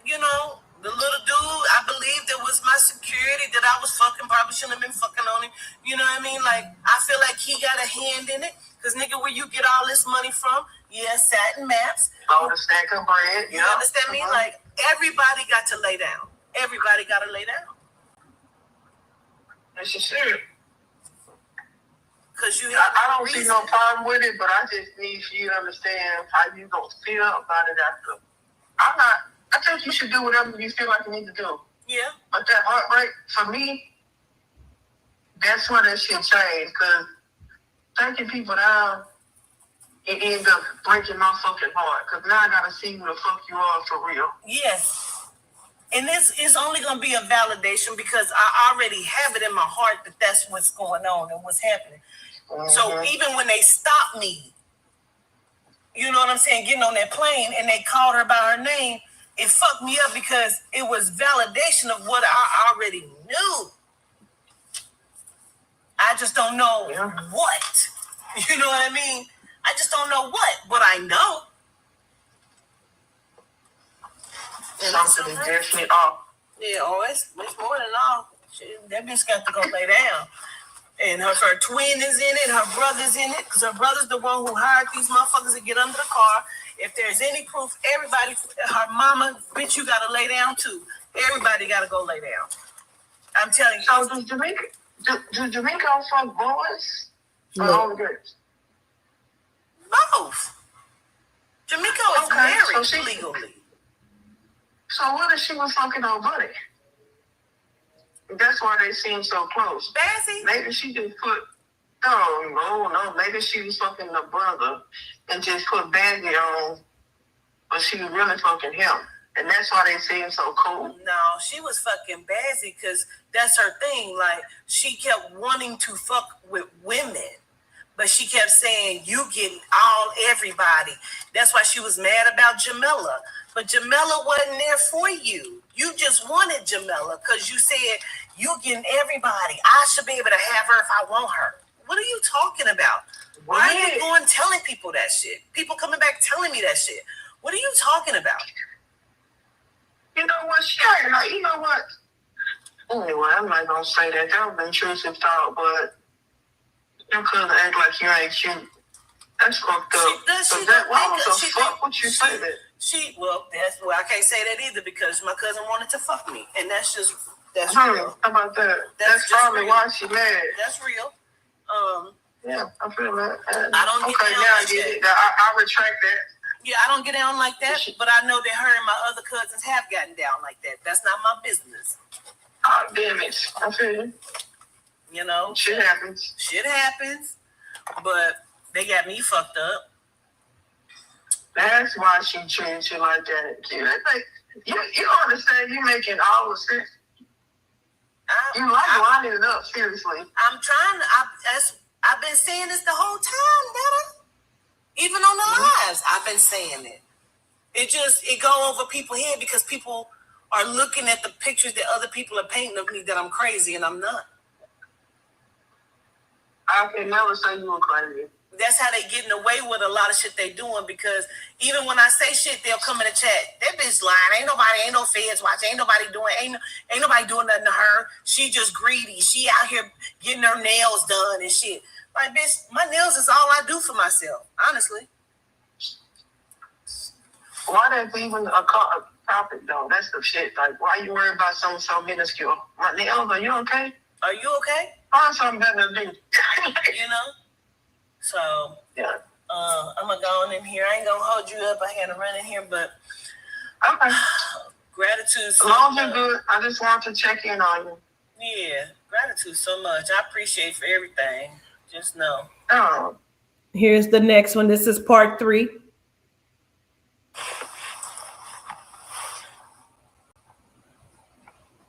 the little dude, I believe that was my security that I was fucking, probably shouldn't have been fucking on him. You know what I mean? Like, I feel like he got a hand in it. Because, nigga, where you get all this money from? Yeah, Satin Maps. Oh, the stack of bread. You understand me? Like, everybody got to lay down. Everybody got to lay down. That's just it. Because you I don't see no problem with it, but I just need for you to understand how you gonna feel about it after. I think you should do whatever you feel like you need to do. Yeah. But that heartbreak, for me, that's where that shit changed. Because taking people down, it ends up breaking my fucking heart. Because now I gotta see who the fuck you are for real. Yes. And this is only going to be a validation because I already have it in my heart that that's what's going on and what's happening. Mm-hmm. So even when they stopped me, you know what I'm saying, getting on that plane and they called her by her name, it fucked me up because it was validation of what I already knew. I just don't know what. You know what I mean? I just don't know what, but I know. Something is definitely off. Yeah, it's more than all. That bitch got to go lay down. And her twin is in it, her brother's in it, because her brother's the one who hired these motherfuckers to get under the car. If there's any proof, everybody, her mama, bitch, you got to lay down too. Everybody got to go lay down. I'm telling you. So do Jamaica fuck boys? Or only girls? Both. Jamaica is married so legally. So what if she was fucking on Buddy? That's why they seem so close. Bazzy? Maybe she just put, no. Maybe she was fucking the brother and just put Bazzy on, but she was really fucking him. And that's why they seem so cool. No, she was fucking Bazzy because that's her thing. Like, she kept wanting to fuck with women, but she kept saying, you getting everybody. That's why she was mad about Jamila. But Jamila wasn't there for you. You just wanted Jamila because you said, you getting everybody. I should be able to have her if I want her. What are you talking about? Why are you going telling people that shit? People coming back telling me that shit. What are you talking about? You know what? You know what? Anyway, I'm not going to say that. That was intrusive thought, but you couldn't act like you ain't cute. That's fucked up. Why the fuck would you say that? I can't say that either because my cousin wanted to fuck me, and that's real. How about that? That's probably why she mad. That's real. Yeah, I feel that. I don't get down now I like get that. it. I retract that. Yeah, I don't get down like that, but I know that her and my other cousins have gotten down like that. That's not my business. Oh, damn it. I feel you. You know? Shit happens. Shit happens, but they got me fucked up. That's why she treats you like that. You understand you making all the sense. You like lining it up, seriously. I'm trying to, I've been saying this the whole time, Netta. Even on the lives, I've been saying it. It go over people's head because people are looking at the pictures that other people are painting of me that I'm crazy and I'm not. I can never say you were crazy. That's how they getting away with a lot of shit they doing because even when I say shit, they'll come in the chat. That bitch lying. Ain't no feds watching. Ain't nobody doing nothing to her. She just greedy. She out here getting her nails done and shit. Like, bitch, my nails is all I do for myself, honestly. Why that's even a topic, though? That's the shit. Like, why you worried about something so minuscule? My nails, are you okay? Are you okay? Find something better to do. You know? So, yeah. I'm going to go on in here. I ain't going to hold you up. I had to run in here, but okay. Gratitude. As long as you're good, I just want to check in on you. Yeah, gratitude so much. I appreciate for everything. Just know. Oh. Here's the next one. This is part 3.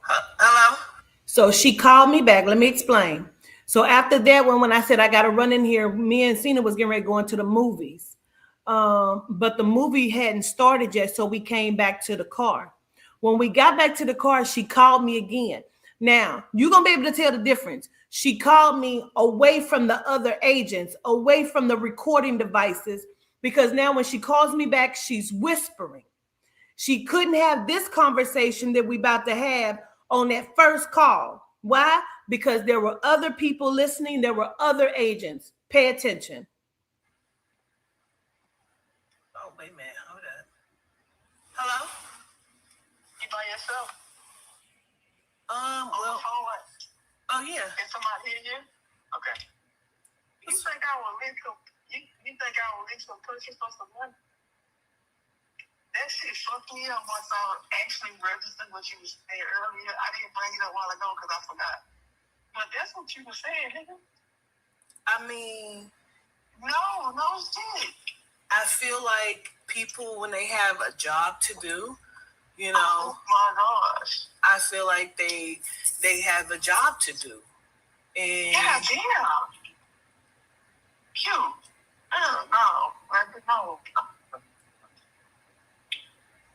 Hello? So she called me back. Let me explain. So after that one, when I said I got to run in here, me and Cena was getting ready to go into the movies. But the movie hadn't started yet, so we came back to the car. When we got back to the car, she called me again. Now, you're going to be able to tell the difference. She called me away from the other agents, away from the recording devices, because now when she calls me back, she's whispering. She couldn't have this conversation that we about to have on that first call. Why? Because there were other people listening. There were other agents. Pay attention. Oh, wait a minute. Hold up. Hello? You by yourself? Well, oh, yeah. Can somebody hear you? Okay. You think I will link some? You think I will link some pushes for some money? That shit fucked me up once I actually registered what you was saying earlier. I didn't bring it up a while ago because I forgot. But that's what you were saying, nigga. I mean, no shit. I feel like people, when they have a job to do, you know, oh my gosh, I feel like they have a job to do. And yeah, damn. Cute. No.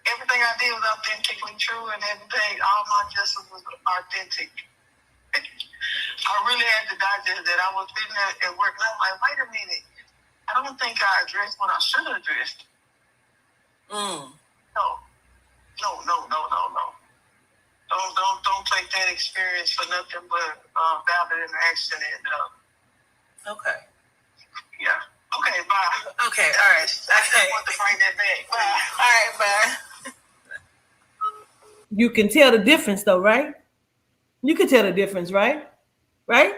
Everything I did was authentically true, and everything, all my justice was authentic. I really had to digest that. I was sitting at work, and I was like, wait a minute. I don't think I addressed what I should have addressed. No. Don't take that experience for nothing but valid interaction and okay. Yeah. Okay, bye. Okay, all right. I want to bring that back. Bye. All right, bye. You can tell the difference though, right? You can tell the difference, right? Right?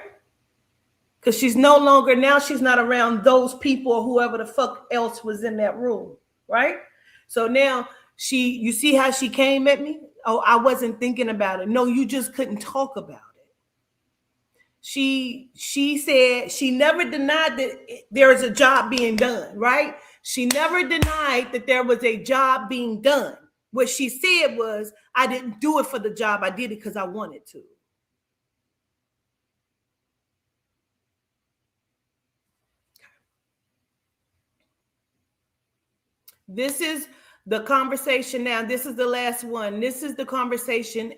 Because she's no longer, now she's not around those people or whoever the fuck else was in that room, right? So now You see how she came at me? Oh, I wasn't thinking about it. No, you just couldn't talk about it. She said she never denied that there is a job being done, right? She never denied that there was a job being done. What she said was, I didn't do it for the job. I did it because I wanted to. This is the conversation now. This is the last one. This is the conversation.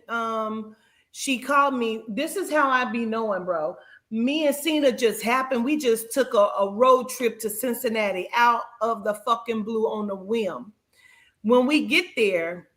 She called me. This is how I be knowing, bro. Me and Cena just happened. We just took a road trip to Cincinnati out of the fucking blue on the whim. When we get there,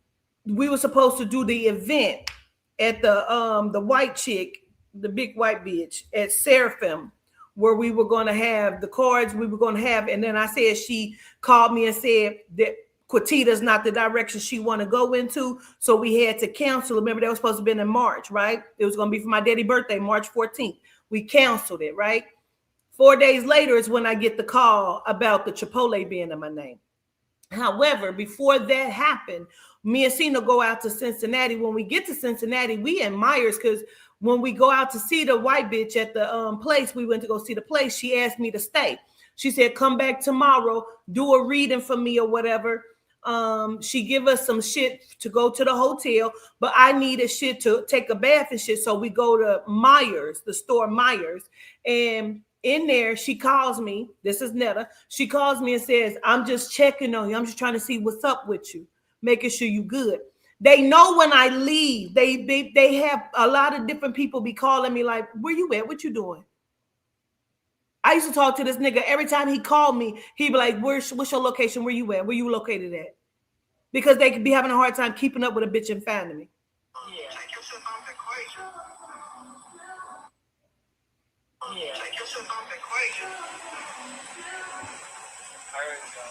we were supposed to do the event at the white chick, the big white bitch at Seraphim, where we were going to have the cards we were going to have. And then I said, she called me and said that Quatita's not the direction she want to go into. So we had to cancel. Remember, that was supposed to be in March, right? It was going to be for my daddy's birthday, March 14th. We canceled it, right? 4 days later is when I get the call about the Chipotle being in my name. However, before that happened, me and Cena go out to Cincinnati. When we get to Cincinnati, we in Myers, because when we go out to see the white bitch at the place, we went to go see the place. She asked me to stay. She said, come back tomorrow, do a reading for me or whatever. She give us some shit to go to the hotel, but I needed shit to take a bath and shit. So we go to Myers, the store Myers, and in there, she calls me. This is Netta. She calls me and says, I'm just checking on you. I'm just trying to see what's up with you, making sure you good. They know when I leave. They have a lot of different people be calling me like, where you at? What you doing? I used to talk to this nigga. Every time he called me, he'd be like, what's your location? Where you at? Where you located at? Because they could be having a hard time keeping up with a bitch and finding me. Yeah. Take yourself off the equation. Yeah. Take yourself off the equation.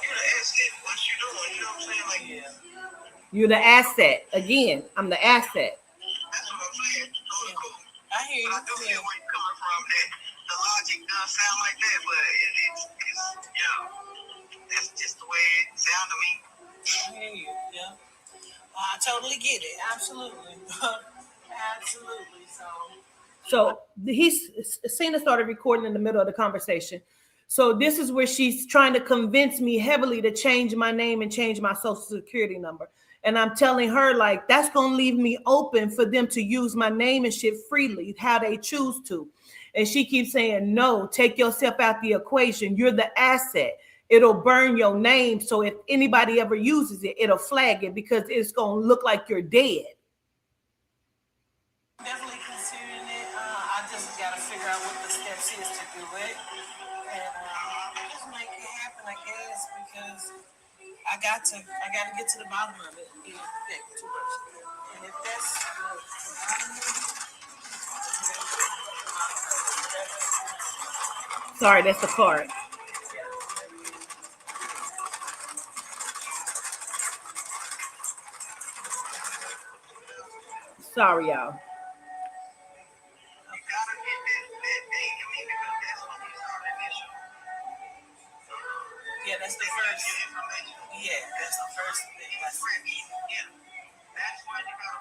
You're the asset. What you doing? You know what I'm saying? Like, You're the asset. Again, I'm the asset. that's what I'm saying. Cool. I hear you. I do hear where you're coming from. That the logic does sound like that, but it's that's just the way it sounds to me. I hear you. Yeah. I totally get it. Absolutely. Absolutely. So Cena started recording in the middle of the conversation. So this is where she's trying to convince me heavily to change my name and change my social security number. And I'm telling her, like, that's going to leave me open for them to use my name and shit freely, how they choose to. And she keeps saying, no, take yourself out the equation. You're the asset. It'll burn your name. So if anybody ever uses it, it'll flag it because it's going to look like you're dead. Definitely considering it. I just got to figure out what the steps is to do it. And just make it happen, I guess, because I got to get to the bottom of it. And if that's Sorry, that's the card. Sorry, y'all. You gotta get that date. I mean, because that's when you start initial. yeah, that's the first. Yeah, that's the first thing. That's why you gotta.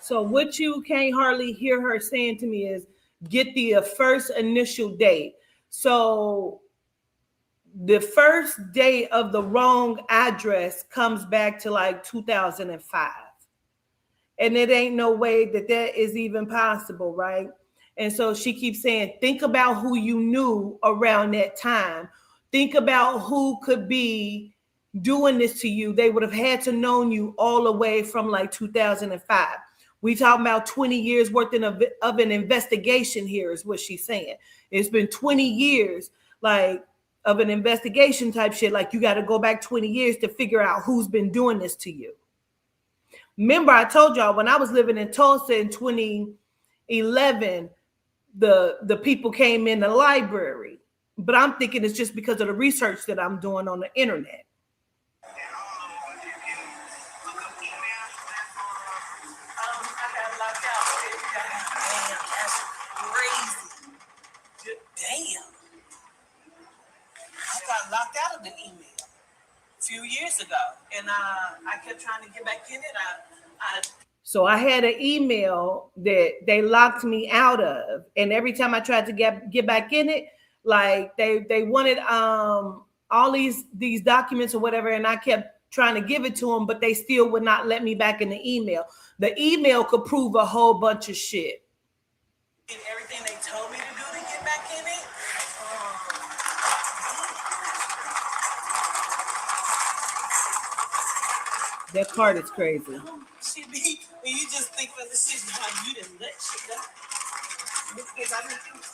So what you can't hardly hear her saying to me is get the first initial date. So the first day of the wrong address comes back to like 2005. And it ain't no way that is even possible, right? And so she keeps saying, think about who you knew around that time. Think about who could be doing this to you. They would have had to known you all the way from like 2005. We talking about 20 years worth of an investigation here is what she's saying. It's been 20 years like of an investigation type shit. Like you got to go back 20 years to figure out who's been doing this to you. Remember, I told y'all when I was living in Tulsa in 2011, the people came in the library. But I'm thinking it's just because of the research that I'm doing on the internet. I got locked out. Damn, that's crazy. Damn. I got locked out of the email. few years ago, and I kept trying to get back in it. So I had an email that they locked me out of, and every time I tried to get back in it, like they wanted all these documents or whatever, and I kept trying to give it to them, but they still would not let me back in the email. The email could prove a whole bunch of shit. And everything they told me to do to get back in it. That card is crazy. She be when you just think for the shit how you didn't let shit go. Because I didn't think.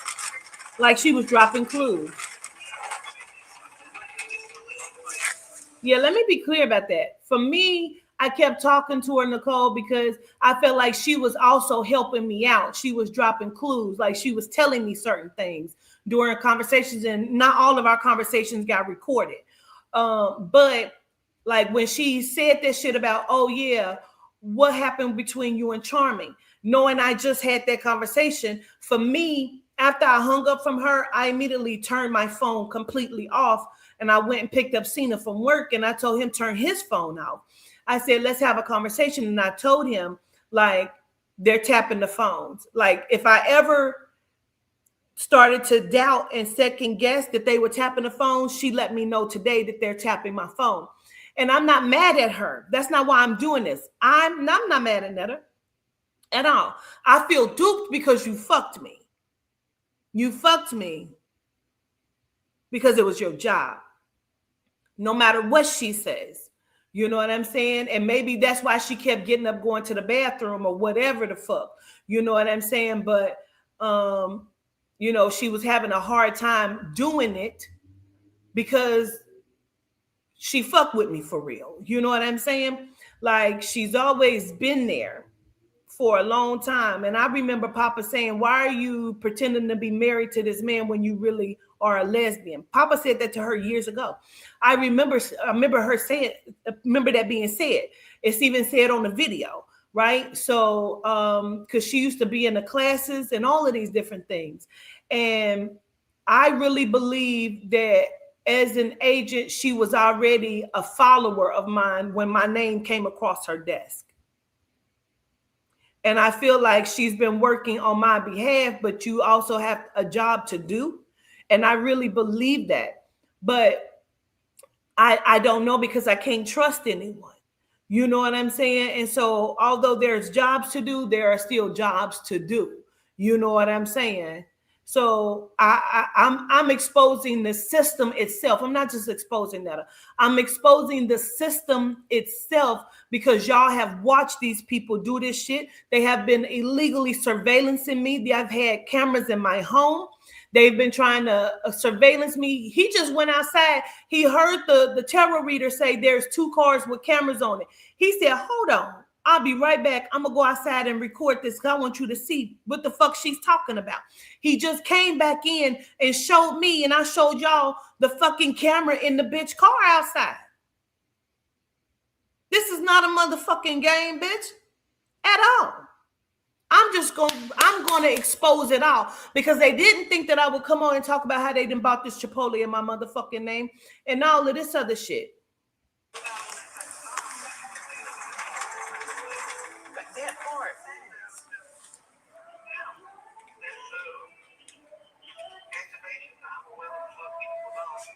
Like she was dropping clues. Yeah, let me be clear about that. For me, I kept talking to her, Nicole, because I felt like she was also helping me out. She was dropping clues, like she was telling me certain things during conversations, and not all of our conversations got recorded. But like when she said that shit about, oh yeah, what happened between you and Charming? Knowing I just had that conversation, for me, after I hung up from her, I immediately turned my phone completely off, and I went and picked up Cena from work, and I told him turn his phone off. I said, let's have a conversation. And I told him, like, they're tapping the phones. Like, if I ever started to doubt and second guess that they were tapping the phone, she let me know today that they're tapping my phone. And I'm not mad at her. That's not why I'm doing this. I'm not mad at Netta at all. I feel duped because you fucked me. You fucked me because it was your job. No matter what she says. You know what I'm saying? And maybe that's why she kept getting up, going to the bathroom or whatever the fuck. You know what I'm saying? But, you know, she was having a hard time doing it because she fucked with me for real. You know what I'm saying? Like, she's always been there for a long time. And I remember Papa saying, why are you pretending to be married to this man when you really are a lesbian? Papa said that to her years ago. I remember her saying, remember that being said. It's even said on the video, right? So, because she used to be in the classes and all of these different things. And I really believe that as an agent, she was already a follower of mine when my name came across her desk. And I feel like she's been working on my behalf, but you also have a job to do. And I really believe that. But I don't know, because I can't trust anyone. You know what I'm saying? And so although there's jobs to do, there are still jobs to do. You know what I'm saying? So I'm exposing the system itself. I'm not just exposing that. I'm exposing the system itself, because y'all have watched these people do this shit. They have been illegally surveillancing me. They have had cameras in my home. They've been trying to surveillance me. He just went outside. He heard the tarot reader say there's 2 cars with cameras on it. He said, hold on. I'll be right back. I'm going to go outside and record this because I want you to see what the fuck she's talking about. He just came back in and showed me, and I showed y'all the fucking camera in the bitch car outside. This is not a motherfucking game, bitch, at all. I'm going to expose it all, because they didn't think that I would come on and talk about how they done bought this Chipotle in my motherfucking name and all of this other shit.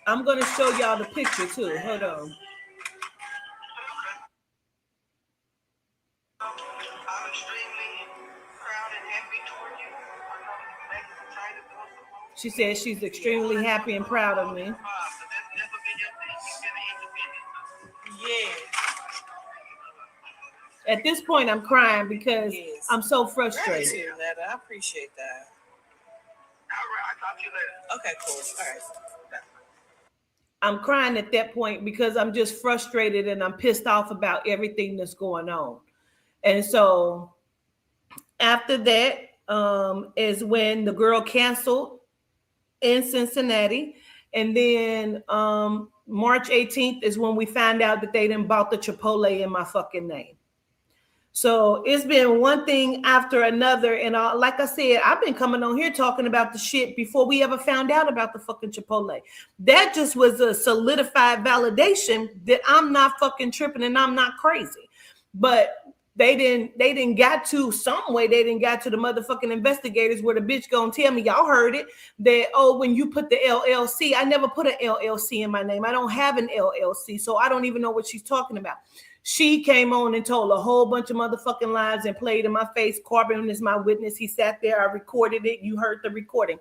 I'm going to show y'all the picture too. Hold on. She says she's extremely happy and proud of me. Yeah. At this point, I'm crying because I'm so frustrated. Gratitude, Netta. I appreciate that. All right, I'll talk to you later. Okay, cool. All right. I'm crying at that point because I'm just frustrated and I'm pissed off about everything that's going on. And so after that is when the girl canceled in Cincinnati. And then March 18th is when we found out that they done bought the Chipotle in my fucking name. So it's been one thing after another. And like I said, I've been coming on here talking about the shit before we ever found out about the fucking Chipotle. That just was a solidified validation that I'm not fucking tripping and I'm not crazy. But they didn't got to some way. They didn't got to the motherfucking investigators where the bitch gonna tell me, y'all heard it, that, oh, when you put the LLC, I never put an LLC in my name. I don't have an LLC. So I don't even know what she's talking about. She came on and told a whole bunch of motherfucking lies and played in my face. Corbin is my witness. He sat there. I recorded it. You heard the recording.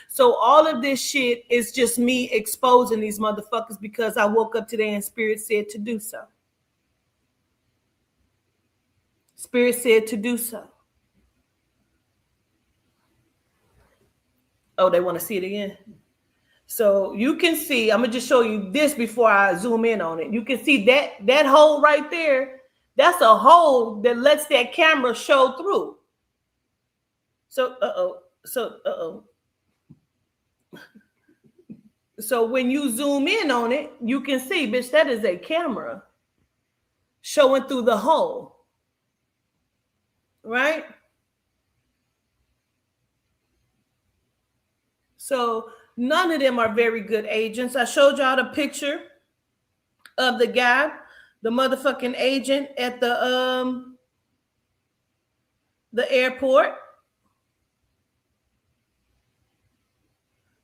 So all of this shit is just me exposing these motherfuckers because I woke up today and Spirit said to do so. Spirit said to do so. Oh, they want to see it again? So you can see, I'm going to just show you this before I zoom in on it. You can see that hole right there. That's a hole that lets that camera show through. So, So when you zoom in on it, you can see, bitch, that is a camera showing through the hole. Right? So none of them are very good agents. I showed y'all the picture of the guy, the motherfucking agent at the airport.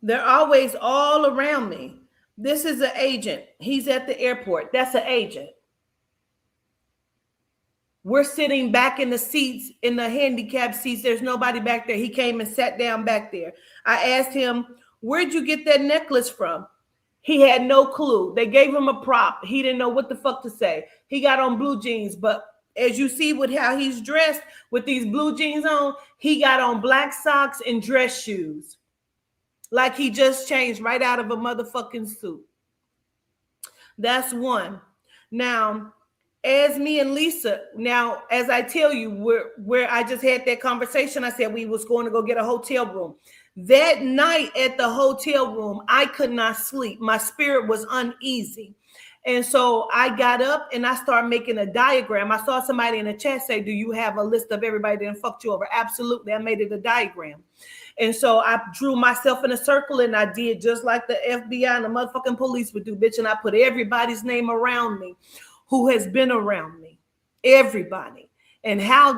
They're always all around me. This is an agent. He's at the airport. That's an agent. We're sitting back in the seats, in the handicap seats. There's nobody back there. He came and sat down back there. I asked him, where'd you get that necklace from? He had no clue. They gave him a prop. He didn't know what the fuck to say. He got on blue jeans, but as you see with how he's dressed with these blue jeans on, he got on black socks and dress shoes. Like he just changed right out of a motherfucking suit. That's one. Now, as me and Lisa, now, as I tell you, where I just had that conversation, I said we was going to go get a hotel room. That night at the hotel room, I could not sleep. My spirit was uneasy. And so I got up and I started making a diagram. I saw somebody in the chat say, do you have a list of everybody that fucked you over? Absolutely. I made it a diagram. And so I drew myself in a circle and I did just like the FBI and the motherfucking police would do, bitch. And I put everybody's name around me who has been around me, everybody, and how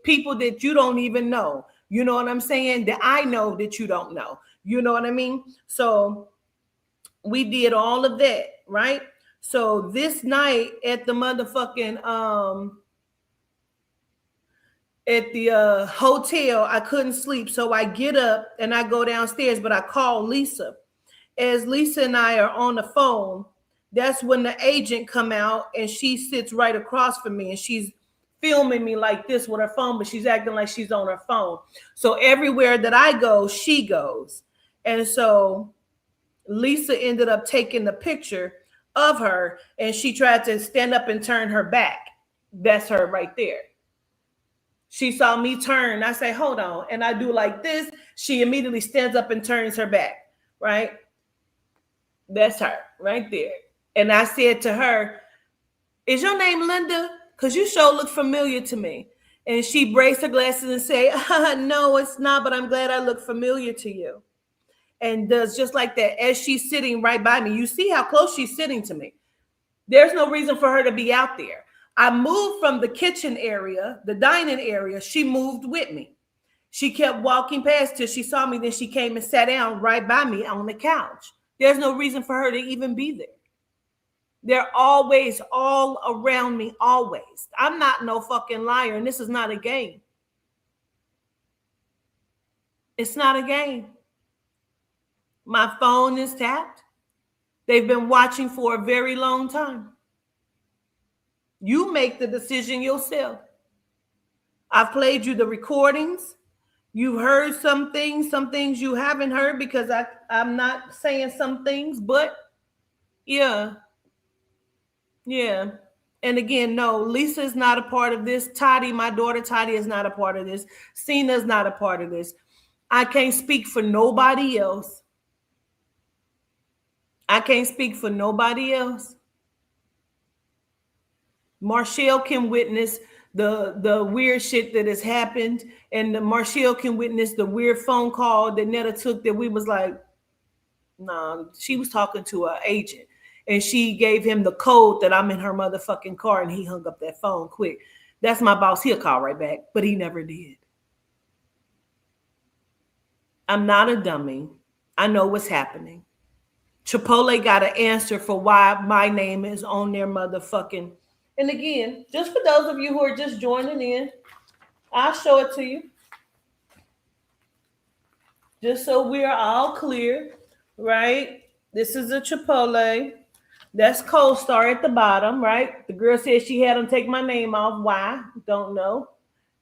people that you don't even know, you know what I'm saying? That I know that you don't know, you know what I mean? So we did all of that, right? So this night at the motherfucking, at the hotel, I couldn't sleep. So I get up and I go downstairs, but I call Lisa. As Lisa and I are on the phone, that's when the agent come out and she sits right across from me and she's filming me like this with her phone, but she's acting like she's on her phone. So everywhere that I go, she goes. And so Lisa ended up taking the picture of her and she tried to stand up and turn her back. That's her right there. She saw me turn. I say, hold on. And I do like this. She immediately stands up and turns her back, right? That's her right there. And I said to her, is your name Linda? Because you sure look familiar to me. And she braced her glasses and say, no, it's not, but I'm glad I look familiar to you. And does just like that. As she's sitting right by me, you see how close she's sitting to me. There's no reason for her to be out there. I moved from the kitchen area, the dining area. She moved with me. She kept walking past till she saw me. Then she came and sat down right by me on the couch. There's no reason for her to even be there. They're always all around me, always. I'm not no fucking liar, and this is not a game. It's not a game. My phone is tapped. They've been watching for a very long time. You make the decision yourself. I've played you the recordings. You've heard some things you haven't heard because I'm not saying some things, but yeah. And again, no, Lisa is not a part of this. Toddy, my daughter Toddy, is not a part of this. Cena's not a part of this. I can't speak for nobody else. I can't speak for nobody else. Marshall can witness the weird shit that has happened, and the Marshall can witness the weird phone call that Netta took that we was like, nah, she was talking to her agent and she gave him the code that I'm in her motherfucking car and he hung up that phone quick. That's my boss. He'll call right back, but he never did. I'm not a dummy. I know what's happening. Chipotle got an answer for why my name is on their motherfucking. And again, just for those of you who are just joining in, I'll show it to you. Just so we are all clear, right? This is a Chipotle. That's CoStar at the bottom, right? The girl said she had him take my name off. Why? Don't know.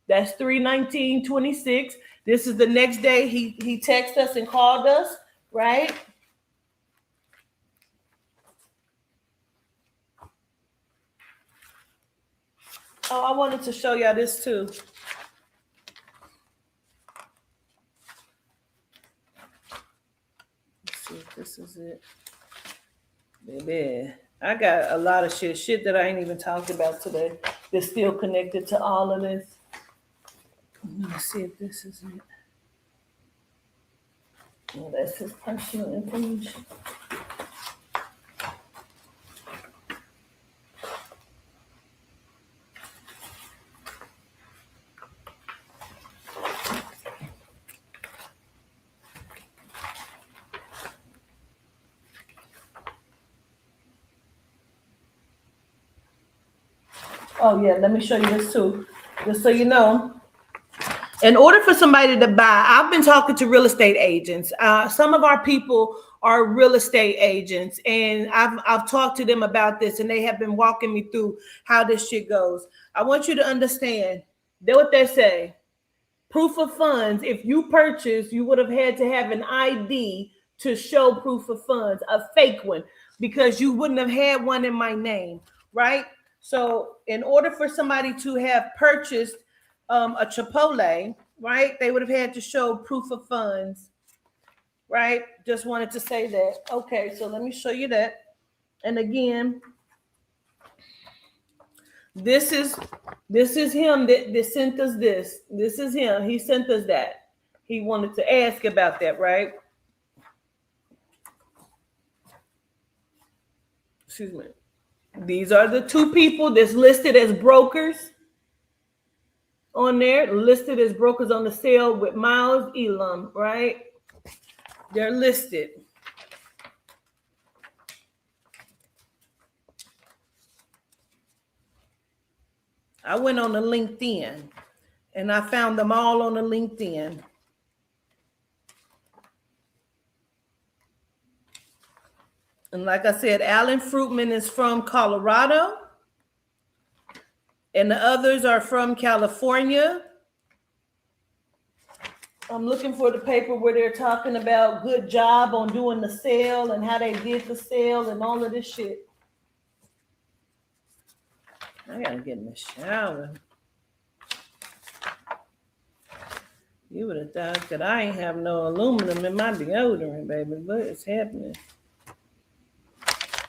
That's 3/19/26. This is the next day he texted us and called us, right? Oh, I wanted to show y'all this too. Let's see if this is it. Baby, I got a lot of shit that I ain't even talked about today that's still connected to all of this. Let me see if this is it. Oh, that's his personal information. Oh yeah, let me show you this too, just so you know. In order for somebody to buy, I've been talking to real estate agents. Some of our people are real estate agents, and I've talked to them about this, and they have been walking me through how this shit goes. I want you to understand that what they say, proof of funds. If you purchase, you would have had to have an ID to show proof of funds, a fake one, because you wouldn't have had one in my name, right? So in order for somebody to have purchased a Chipotle, right, they would have had to show proof of funds, right? Just wanted to say that. Okay, so let me show you that. And again, this is him that sent us this. This is him. He sent us that. He wanted to ask about that, right? Excuse me. These are the two people that's listed as brokers on there, listed as brokers on the sale with Miles Elam, right? They're listed. I went on the LinkedIn and I found them all on the LinkedIn. And like I said, Alan Fruitman is from Colorado, and the others are from California. I'm looking for the paper where they're talking about good job on doing the sale and how they did the sale and all of this shit. I gotta get in the shower. You would have thought that I ain't have no aluminum in my deodorant, baby. What is happening?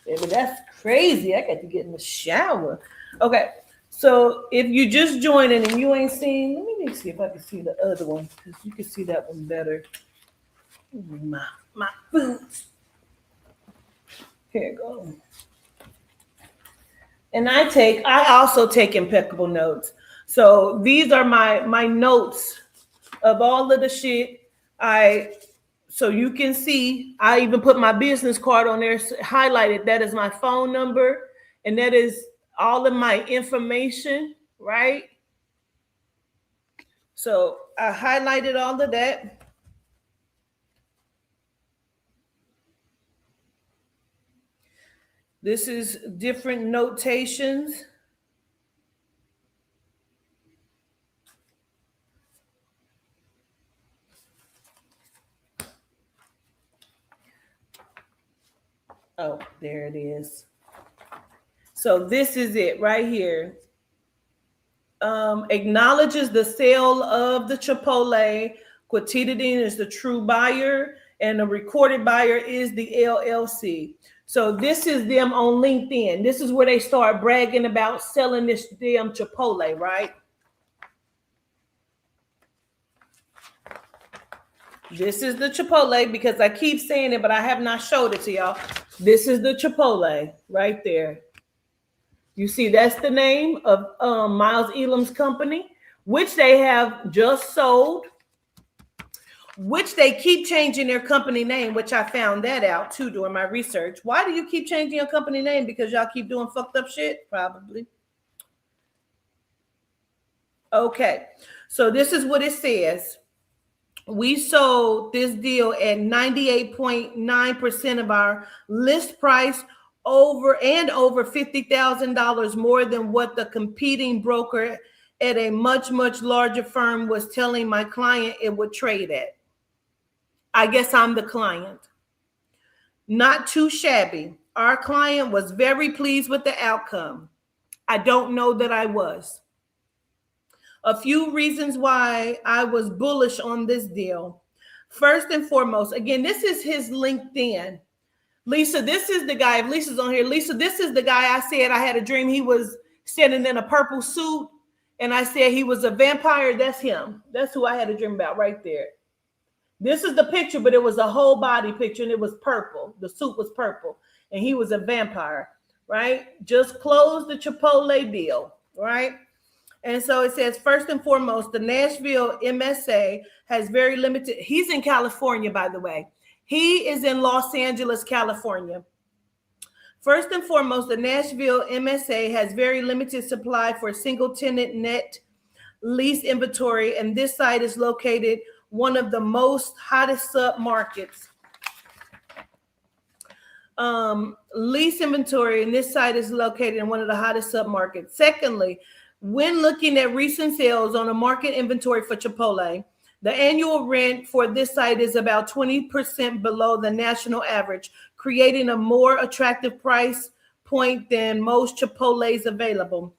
Baby, that's crazy. I got to get in the shower. Okay, so if you just joining and you ain't seen, let me see if I can see the other one, because you can see that one better. My boots. Here you go. And I also take impeccable notes. So these are my notes of all of the shit. So you can see, I even put my business card on there, highlighted. That is my phone number, and that is all of my information, right? So I highlighted all of that. This is different notations. Oh, there it is. So this is it right here. Acknowledges the sale of the Chipotle. Quotidien is the true buyer, and the recorded buyer is the LLC. So this is them on LinkedIn. This is where they start bragging about selling this damn Chipotle, right? This is the Chipotle because I keep saying it, but I have not showed it to y'all. This is the Chipotle right there. You see, that's the name of Miles Elam's company, which they have just sold, which they keep changing their company name, which I found that out too during my research. Why do you keep changing your company name? Because y'all keep doing fucked up shit? Probably. Okay, so this is what it says. We sold this deal at 98.9% of our list price, over $50,000 more than what the competing broker at a much larger firm was telling my client it would trade at. I guess I'm the client. Not too shabby. Our client was very pleased with the outcome. I don't know that I was. A few reasons why I was bullish on this deal. First and foremost, again, this is his LinkedIn. Lisa, this is the guy. If Lisa's on here, Lisa, this is the guy I said I had a dream he was standing in a purple suit, and I said he was a vampire. That's him. That's who I had a dream about right there. This is the picture, but it was a whole body picture, and it was purple. The suit was purple, and he was a vampire, right? Just closed the Chipotle deal, right? And so it says, first and foremost, the Nashville MSA has very limited. He's in California, by the way. He is in Los Angeles, California. First and foremost, the Nashville MSA has very limited supply for single tenant net lease inventory, and this site is located one of the most hottest sub-markets. Lease inventory, and this site is located in one of the hottest submarkets. Secondly, when looking at recent sales on a market inventory for Chipotle, the annual rent for this site is about 20% below the national average, creating a more attractive price point than most Chipotles available.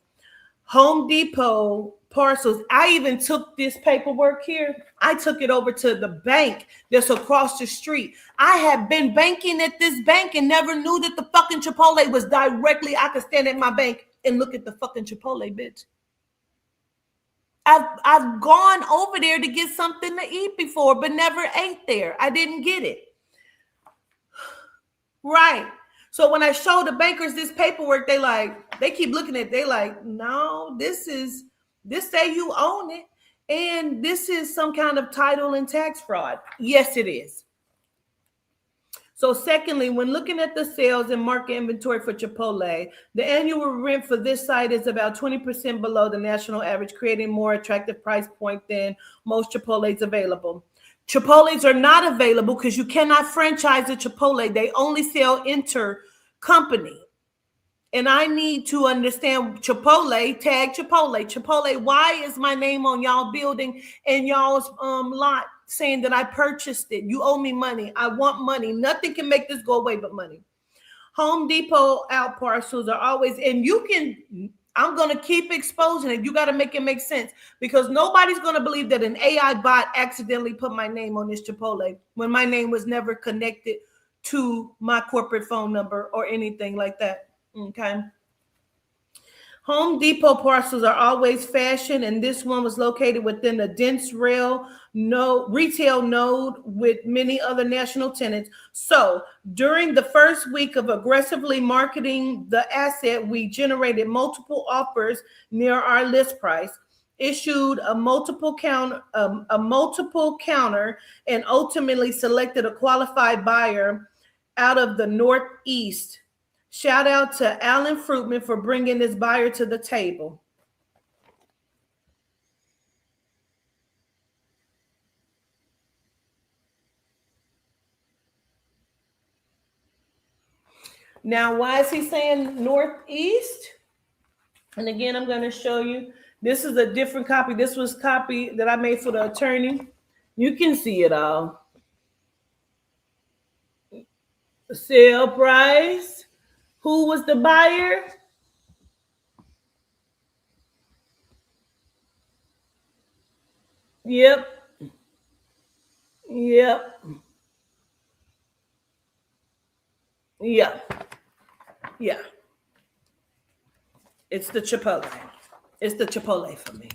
Home Depot parcels. I even took this paperwork here. I took it over to the bank that's across the street. I have been banking at this bank and never knew that the fucking Chipotle was directly. I could stand at my bank and look at the fucking Chipotle, bitch. I've gone over there to get something to eat before, but never ate there. I didn't get it. Right. So when I show the bankers this paperwork, they keep looking at it. They like, no, this say you own it. And this is some kind of title and tax fraud. Yes, it is. So secondly, when looking at the sales and market inventory for Chipotle, the annual rent for this site is about 20% below the national average, creating more attractive price point than most Chipotles available. Chipotles are not available because you cannot franchise a Chipotle. They only sell inter-company. And I need to understand Chipotle, tag Chipotle. Chipotle, why is my name on y'all building and y'all's lot saying that I purchased it? You owe me money. I want money. Nothing can make this go away but money. Home Depot out parcels are always, and I'm going to keep exposing it. You got to make it make sense because nobody's going to believe that an AI bot accidentally put my name on this Chipotle when my name was never connected to my corporate phone number or anything like that. Okay. Home Depot parcels are always fashion, and this one was located within a dense retail node with many other national tenants. So during the first week of aggressively marketing the asset, we generated multiple offers near our list price, issued a multiple counter, and ultimately selected a qualified buyer out of the Northeast. Shout out to Alan Fruitman for bringing this buyer to the table. Now, why is he saying Northeast? And again, I'm going to show you. This is a different copy. This was copy that I made for the attorney. You can see it all. Sale price. Who was the buyer? Yep. Yeah. It's the Chipotle. It's the Chipotle for me.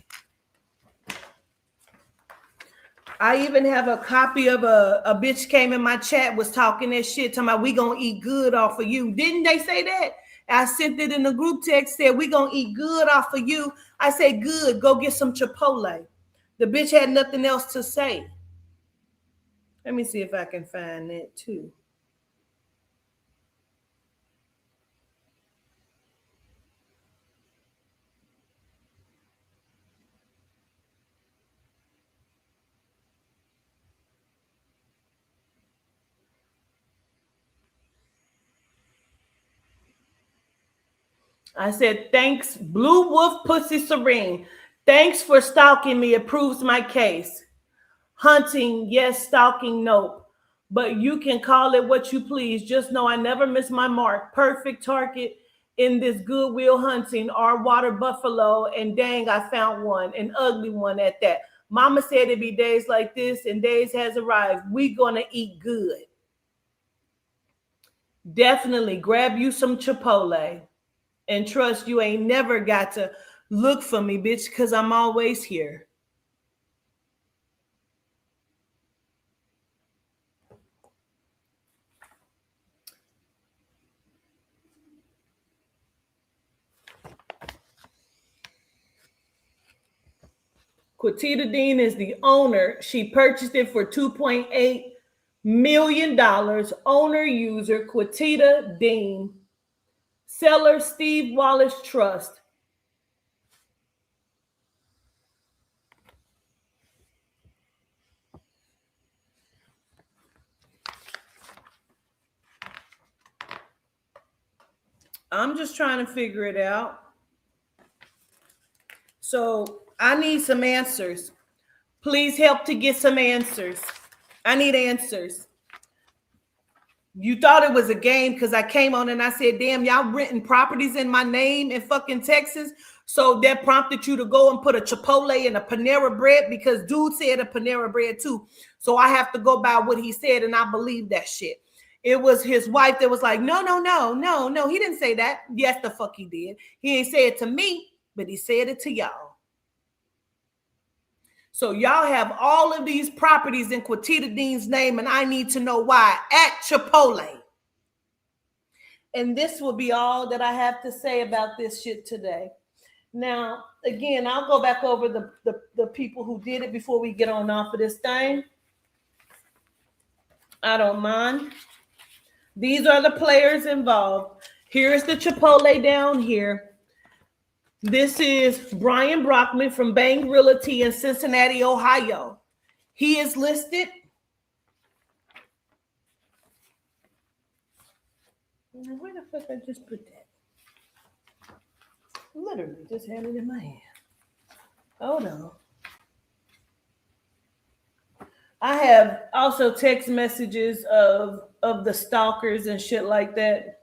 I even have a copy of a bitch came in my chat, was talking that shit, talking about we gonna eat good off of you. Didn't they say that? I sent it in the group text, said we gonna eat good off of you. I said, good, go get some Chipotle. The bitch had nothing else to say. Let me see if I can find that too. I said, thanks, Blue Wolf Pussy Serene. Thanks for stalking me. It proves my case. Hunting, yes. Stalking, nope. But you can call it what you please. Just know I never miss my mark. Perfect target in this Goodwill Hunting, our water buffalo. And dang, I found one, an ugly one at that. Mama said it'd be days like this, and days has arrived. We gonna eat good. Definitely grab you some Chipotle. And trust you ain't never got to look for me, bitch, because I'm always here. Quatita Dean is the owner. She purchased it for $2.8 million. Owner user Quatita Dean. Seller Steve Wallace Trust. I'm just trying to figure it out. So I need some answers. Please help to get some answers. I need answers. You thought it was a game because I came on and I said, damn, y'all renting properties in my name in fucking Texas. So that prompted you to go and put a Chipotle and a Panera Bread because dude said a Panera Bread too. So I have to go by what he said and I believe that shit. It was his wife that was like, no. He didn't say that. Yes, the fuck he did. He ain't say it to me, but he said it to y'all. So y'all have all of these properties in Quatita Dean's name, and I need to know why at Chipotle. And this will be all that I have to say about this shit today. Now, again, I'll go back over the people who did it before we get on off of this thing. I don't mind. These are the players involved. Here's the Chipotle down here. This is Brian Brockman from Bang Realty in Cincinnati, Ohio. He is listed. Where the fuck I just put that? Literally just had it in my hand. Hold on. I have also text messages of the stalkers and shit like that.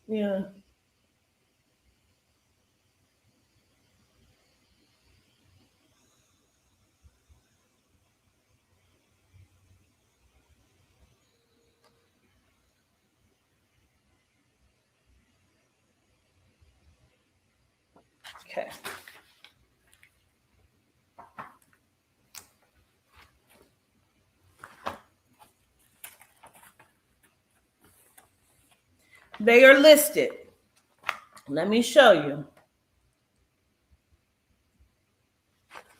Yeah. Okay. They are listed. Let me show you.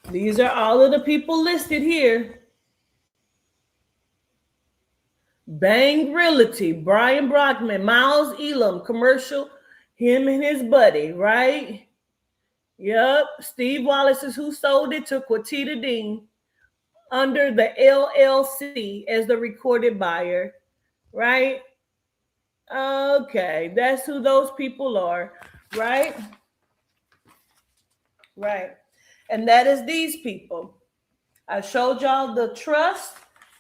These are all of the people listed here. Bang Realty, Brian Brockman, Miles Elam, commercial, him and his buddy, right? Yep. Steve Wallace is who sold it to Quatita Dean under the LLC as the recorded buyer, right? Okay, that's who those people are, right? Right. And that is these people. I showed y'all the trust.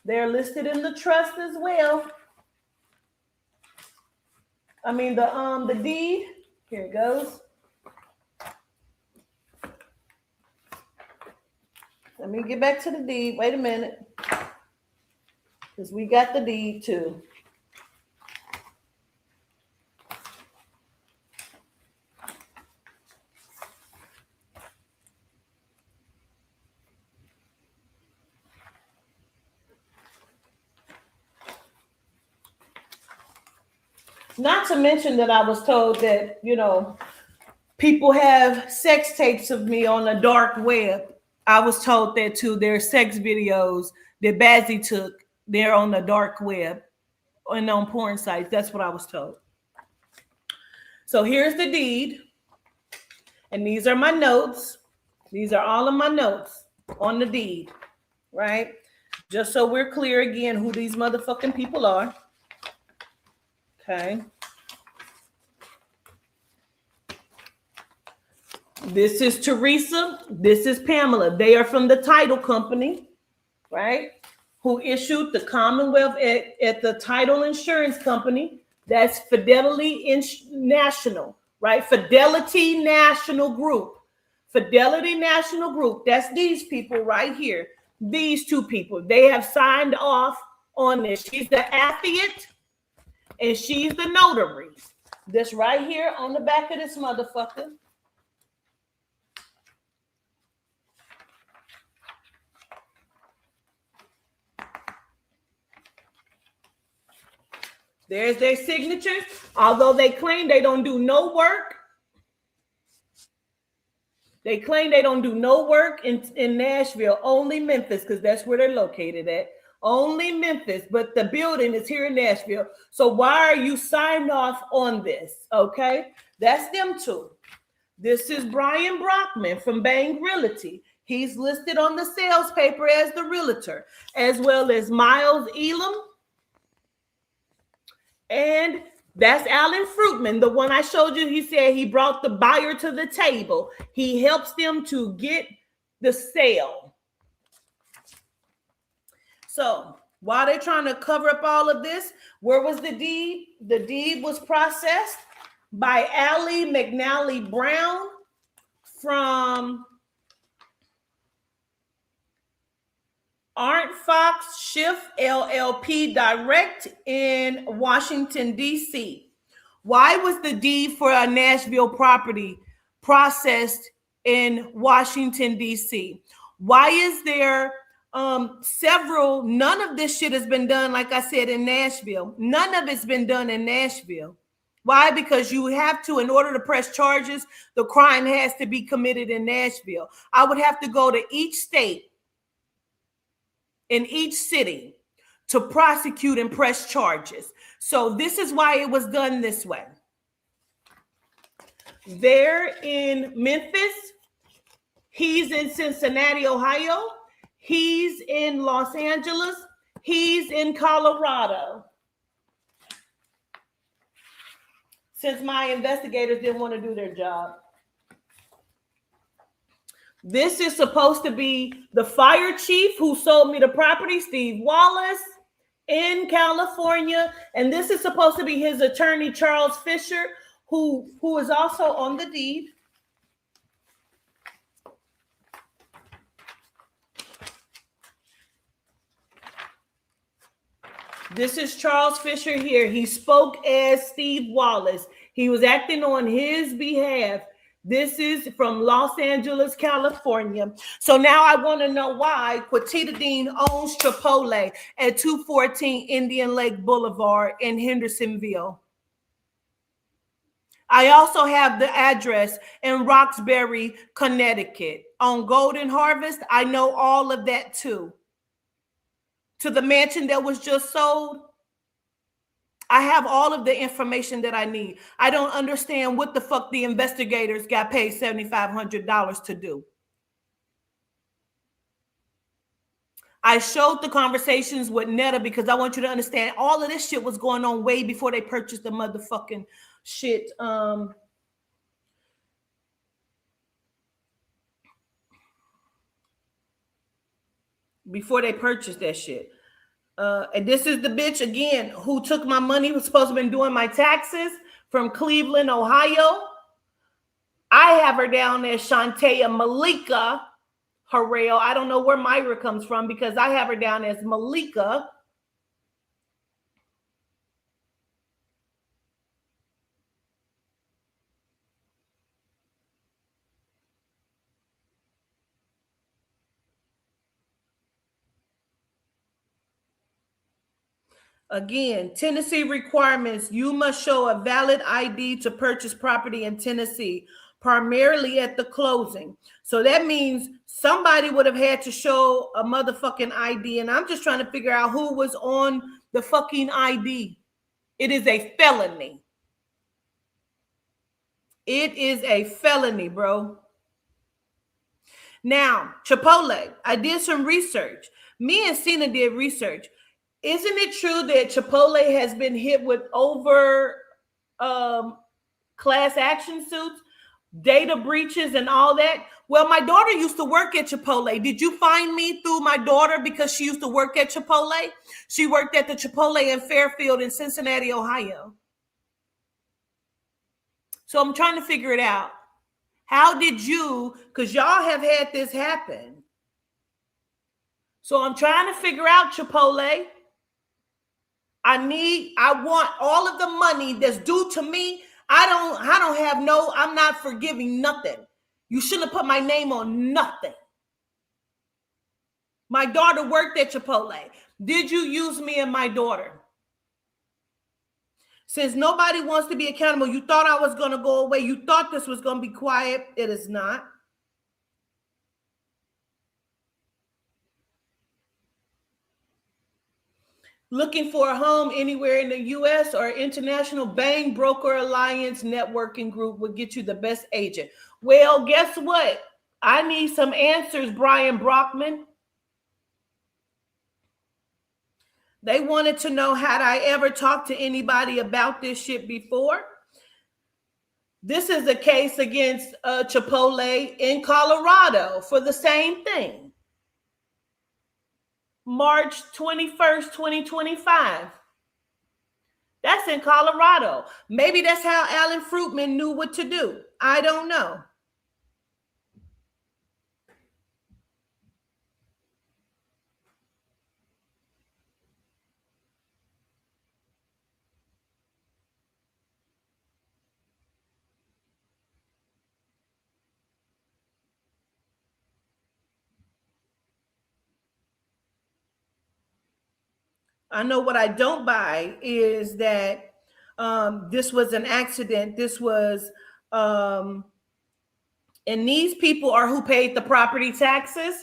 They're listed in the trust as well. I mean the deed. Here it goes. Let me get back to the deed. Wait a minute. Because we got the deed too. Not to mention that I was told that, people have sex tapes of me on the dark web. I was told that too. There's sex videos that Bazzi took. They're on the dark web and on porn sites. That's what I was told. So here's the deed. And these are my notes. These are all of my notes on the deed, right? Just so we're clear again who these motherfucking people are. Okay. This is Teresa. This is Pamela. They are from the title company, right? Who issued the Commonwealth at the title insurance company. That's Fidelity National, right? Fidelity National Group. Fidelity National Group. That's these people right here. These two people. They have signed off on this. She's the affiant and she's the notary. This right here on the back of this motherfucker. There's their signatures. Although they claim they don't do no work. They claim they don't do no work in Nashville, only Memphis, because that's where they're located at. Only Memphis, but the building is here in Nashville. So why are you signed off on this? Okay, that's them two. This is Brian Brockman from Bang Realty. He's listed on the sales paper as the realtor, as well as Miles Elam. And that's Alan Fruitman, the one I showed you. He said he brought the buyer to the table. He helps them to get the sale. So while they're trying to cover up all of this, where was the deed? The deed was processed by Allie McNally Brown from Arndt Fox Schiff LLP Direct in Washington, D.C. Why was the deed for a Nashville property processed in Washington, D.C.? Why is there several? None of this shit has been done, like I said, in Nashville. None of it's been done in Nashville. Why? Because you have to, in order to press charges, the crime has to be committed in Nashville. I would have to go to each state, in each city, to prosecute and press charges. So this is why it was done this way. They're in Memphis. He's in Cincinnati, Ohio. He's in Los Angeles. He's in Colorado. Since my investigators didn't want to do their job. This is supposed to be the fire chief who sold me the property, Steve Wallace, in California. And this is supposed to be his attorney, Charles Fisher, who is also on the deed. This is Charles Fisher here. He spoke as Steve Wallace. He was acting on his behalf. This is from Los Angeles, California. So now I want to know why Quatita Dean owns Chipotle at 214 Indian Lake Boulevard in Hendersonville. I also have the address in Roxbury, Connecticut. On Golden Harvest, I know all of that too. To the mansion that was just sold, I have all of the information that I need. I don't understand what the fuck the investigators got paid $7,500 to do. I showed the conversations with Netta because I want you to understand all of this shit was going on way before they purchased the motherfucking shit. Before they purchased that shit. And this is the bitch again who took my money, who's supposed to have been doing my taxes, from Cleveland, Ohio. I have her down there, Shantea Malika Harrell. I don't know where Myra comes from because I have her down as Malika. Again, Tennessee requirements. You must show a valid ID to purchase property in Tennessee, primarily at the closing. So that means somebody would have had to show a motherfucking ID. And I'm just trying to figure out who was on the fucking ID. It is a felony. It is a felony, bro. Now, Chipotle, I did some research. Me and Cena did research. Isn't it true that Chipotle has been hit with over class action suits, data breaches, and all that? Well, my daughter used to work at Chipotle. Did you find me through my daughter because she used to work at Chipotle? She worked at the Chipotle in Fairfield in Cincinnati, Ohio. So I'm trying to figure it out. How did you, because y'all have had this happen. So I'm trying to figure out, Chipotle. I want all of the money that's due to me. I'm not forgiving nothing. You shouldn't have put my name on nothing. My daughter worked at Chipotle. Did you use me and my daughter? Since nobody wants to be accountable, you thought I was going to go away. You thought this was going to be quiet. It is not. Looking for a home anywhere in the U.S. or international, Bang Broker Alliance networking group would get you the best agent. Well, guess what? I need some answers, Brian Brockman. They wanted to know, had I ever talked to anybody about this shit before? This is a case against Chipotle in Colorado for the same thing. March 21st, 2025. That's in Colorado. Maybe that's how Alan Fruitman knew what to do. I don't know. I know what I don't buy is that this was an accident. This was, and these people are who paid the property taxes.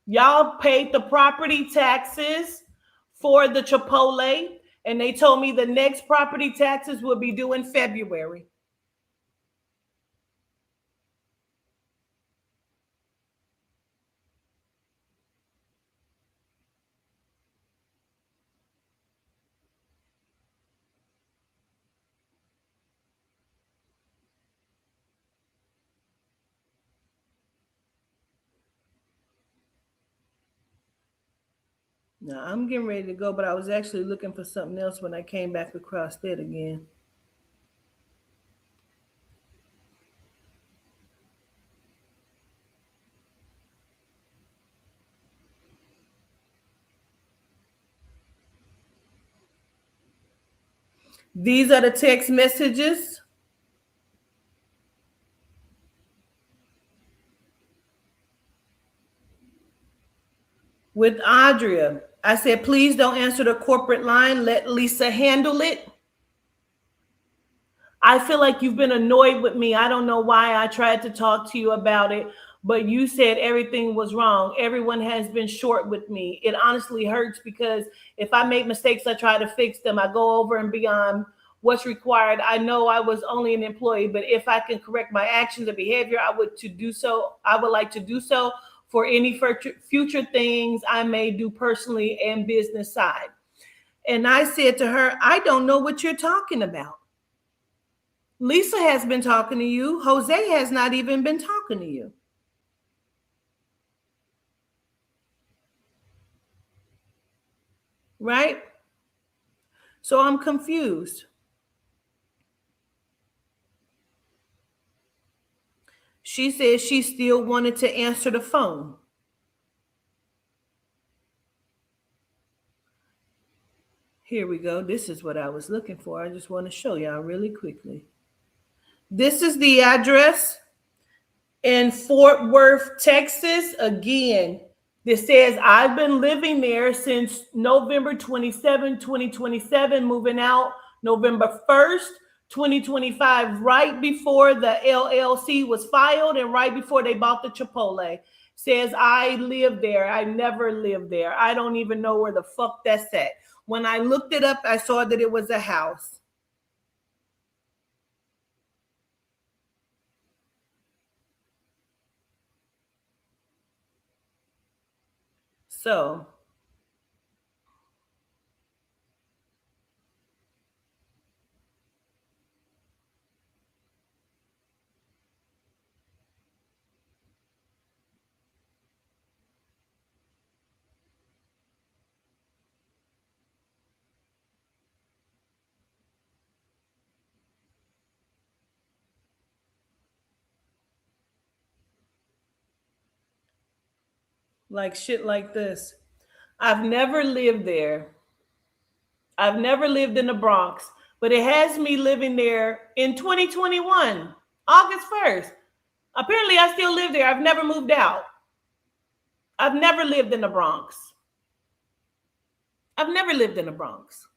Y'all paid the property taxes for the Chipotle, and they told me the next property taxes will be due in February. Now, I'm getting ready to go, but I was actually looking for something else when I came back across that again. These are the text messages. With Adria. I said, please don't answer the corporate line. Let Lisa handle it. I feel like you've been annoyed with me. I don't know why I tried to talk to you about it, but you said everything was wrong. Everyone has been short with me. It honestly hurts because if I make mistakes, I try to fix them. I go over and beyond what's required. I know I was only an employee, but if I can correct my actions and behavior, I would like to do so for any future things I may do personally and business side. And I said to her, I don't know what you're talking about. Lisa has been talking to you. Jose has not even been talking to you. Right? So I'm confused. She said she still wanted to answer the phone. Here we go. This is what I was looking for. I just want to show y'all really quickly. This is the address in Fort Worth, Texas. Again, This says, I've been living there since November 27, 2027, moving out November 1st, 2025, right before the LLC was filed and right before they bought the Chipotle. Says, I live there. I never lived there. I don't even know where the fuck that's at. When I looked it up, I saw that it was a house. So, like shit like this. I've never lived there. I've never lived in the Bronx, but it has me living there in 2021, August 1st. Apparently, I still live there. I've never moved out. I've never lived in the Bronx. I've never lived in the Bronx.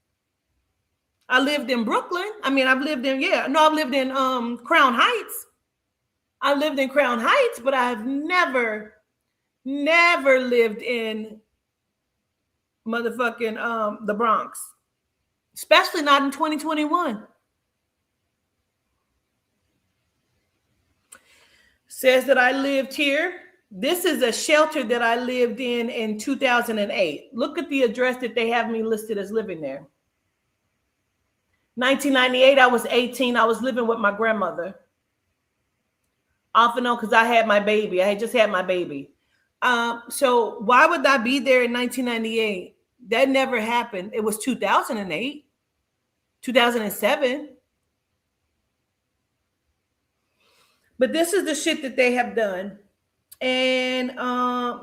I lived in Brooklyn. I mean, I've lived in Crown Heights. I lived in Crown Heights, but I've never lived in motherfucking the Bronx, especially not in 2021. Says that I lived here. This is a shelter that I lived in 2008. Look at the address that they have me listed as living there. 1998, I was 18. I was living with my grandmother. Off and on, because I had my baby. I had just had my baby. So why would I be there in 1998? That never happened. It was 2008, 2007. But this is the shit that they have done. And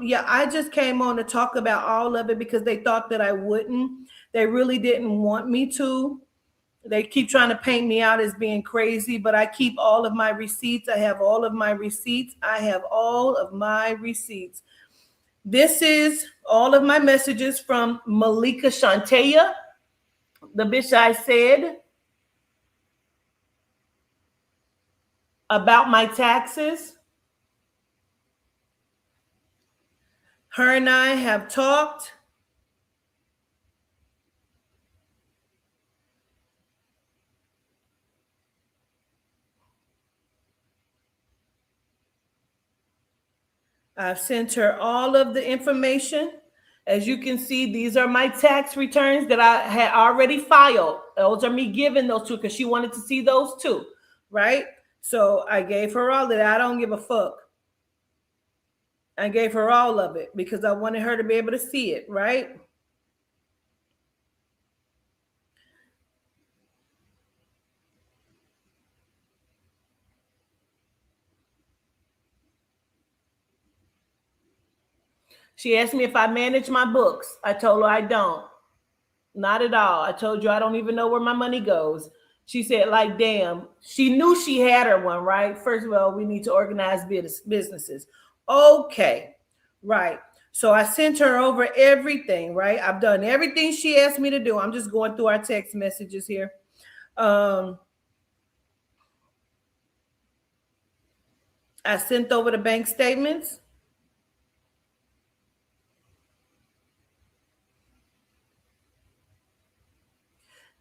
yeah, I just came on to talk about all of it because they thought that I wouldn't. They really didn't want me to. They keep trying to paint me out as being crazy, but I keep all of my receipts. I have all of my receipts. I have all of my receipts. This is all of my messages from Malika Shanteya, the bitch I said about my taxes. Her and I have talked. I've sent her all of the information. As you can see, these are my tax returns that I had already filed. Those are me giving those to because she wanted to see those too, right? So I gave her all of that. I don't give a fuck. I gave her all of it because I wanted her to be able to see it, right? She asked me if I manage my books. I told her I don't. Not at all. I told you I don't even know where my money goes. She said, like, damn. She knew she had her one, right? First of all, we need to organize businesses. Okay, right. So I sent her over everything, right? I've done everything she asked me to do. I'm just going through our text messages here. I sent over the bank statements.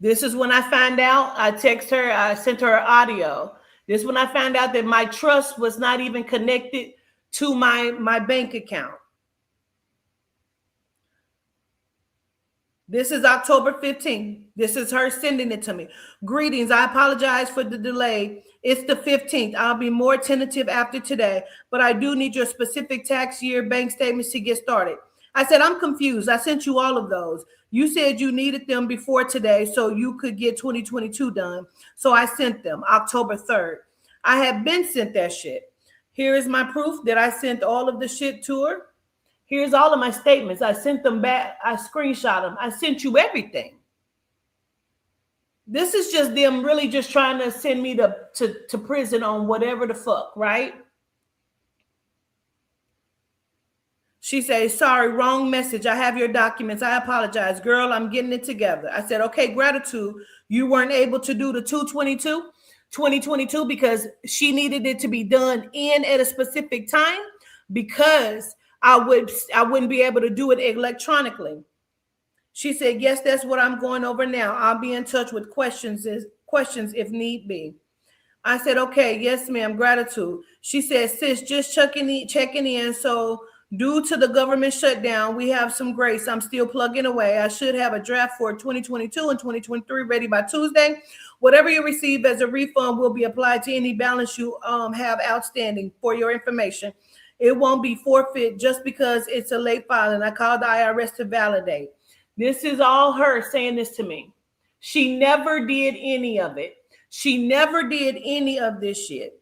This is when I found out. I text her. I sent her audio. This is when I found out that my trust was not even connected to my bank account. This is October 15th. This is her sending it to me. Greetings. I apologize for the delay. It's the 15th. I'll be more tentative after today, but I do need your specific tax year bank statements to get started. I said, I'm confused. I sent you all of those. You said you needed them before today so you could get 2022 done. So I sent them October 3rd. I have been sent that shit. Here is my proof that I sent all of the shit to her. Here's all of my statements. I sent them back. I screenshot them. I sent you everything. This is just them really just trying to send me to prison on whatever the fuck, right? She says, sorry, wrong message. I have your documents. I apologize. Girl, I'm getting it together. I said, okay, gratitude. You weren't able to do the 2022 because she needed it to be done in at a specific time because I wouldn't be able to do it electronically. She said, yes, that's what I'm going over now. I'll be in touch with questions if need be. I said, okay, yes, ma'am, gratitude. She said, sis, just checking in. So due to the government shutdown, we have some grace. I'm still plugging away. I should have a draft for 2022 and 2023 ready by Tuesday. Whatever you receive as a refund will be applied to any balance you have outstanding. For your information, it won't be forfeit just because it's a late filing. I called the IRS to validate. This is all her saying this to me. She never did any of it. She never did any of this shit.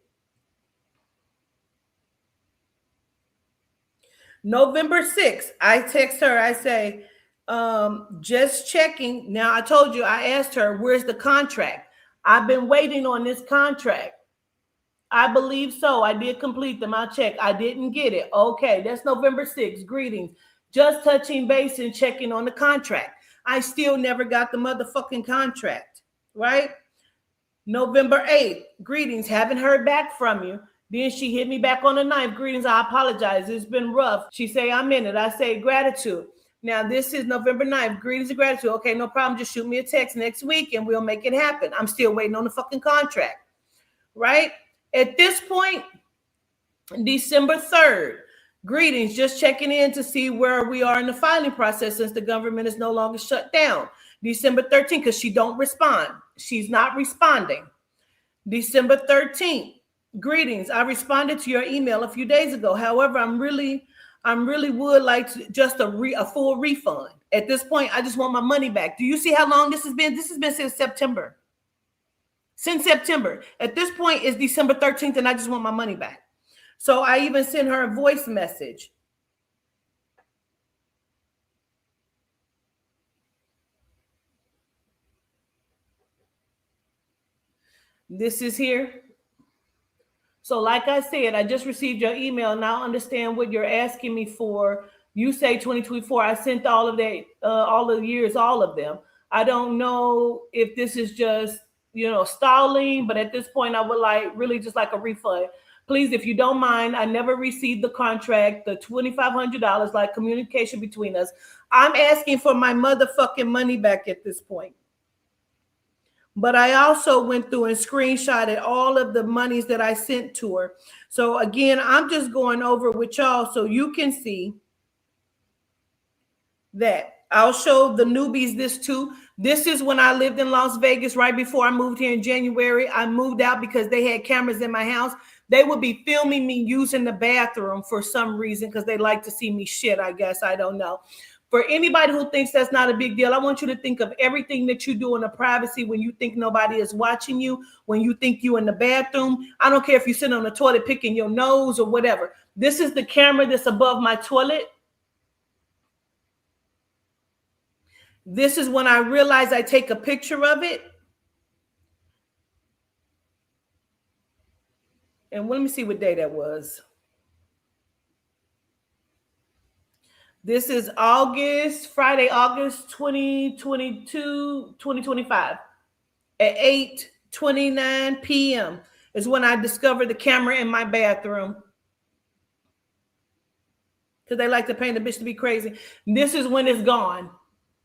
November 6th, I text her. I say, just checking. Now, I told you, I asked her, where's the contract? I've been waiting on this contract. I believe so. I did complete them. I'll check. I didn't get it. Okay, that's November 6th. Greetings. Just touching base and checking on the contract. I still never got the motherfucking contract, right? November 8th, greetings. Haven't heard back from you. Then she hit me back on the 9th. Greetings. I apologize. It's been rough. She say, I'm in it. I say, gratitude. Now, this is November 9th. Greetings and gratitude. Okay, no problem. Just shoot me a text next week and we'll make it happen. I'm still waiting on the fucking contract, right? At this point, December 3rd, greetings. Just checking in to see where we are in the filing process since the government is no longer shut down. December 13th, because she don't respond. She's not responding. December 13th, greetings. I responded to your email a few days ago. However, I'm really would like to just a full refund. At this point, I just want my money back. Do you see how long this has been? This has been since September. Since September. At this point, it's December 13th, and I just want my money back. So I even sent her a voice message. This is here. So like I said, I just received your email. Now I understand what you're asking me for. You say 2024. I sent all of that, all the years, all of them. I don't know if this is just, stalling, but at this point I would really just like a refund. Please, if you don't mind, I never received the contract, the $2,500, like communication between us. I'm asking for my motherfucking money back at this point. But I also went through and screenshotted all of the monies that I sent to her. So again, I'm just going over with y'all so you can see that. I'll show the newbies this too. This is when I lived in Las Vegas right before I moved here in January. I moved out because they had cameras in my house. They would be filming me using the bathroom for some reason because they like to see me shit, I guess. I don't know. For anybody who thinks that's not a big deal, I want you to think of everything that you do in the privacy when you think nobody is watching you, when you think you in the bathroom. I don't care if you sit on the toilet picking your nose or whatever. This is the camera that's above my toilet. This is when I realize I take a picture of it. And let me see what day that was. This is Friday, August 2025 at 8:29 p.m. is when I discovered the camera in my bathroom. Because they like to paint the bitch to be crazy. This is when it's gone.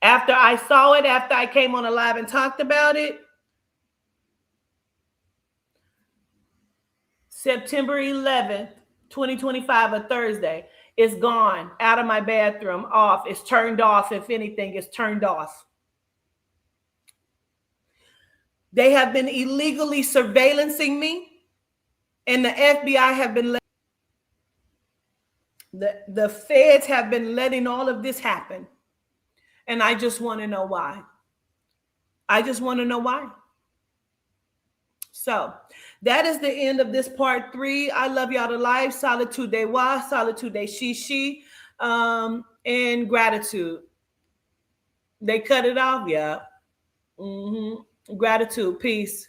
After I saw it, after I came on a live and talked about it, September 11th, 2025, a Thursday. It's gone out of my bathroom, off. It's turned off. If anything, it's turned off. They have been illegally surveillancing me, and the FBI have been the feds have been letting all of this happen. And I just want to know why. I just want to know why. So that is the end of this part 3. I love y'all to life. Solitude de wa, solitude de she, and gratitude. They cut it off, yeah. Gratitude, peace.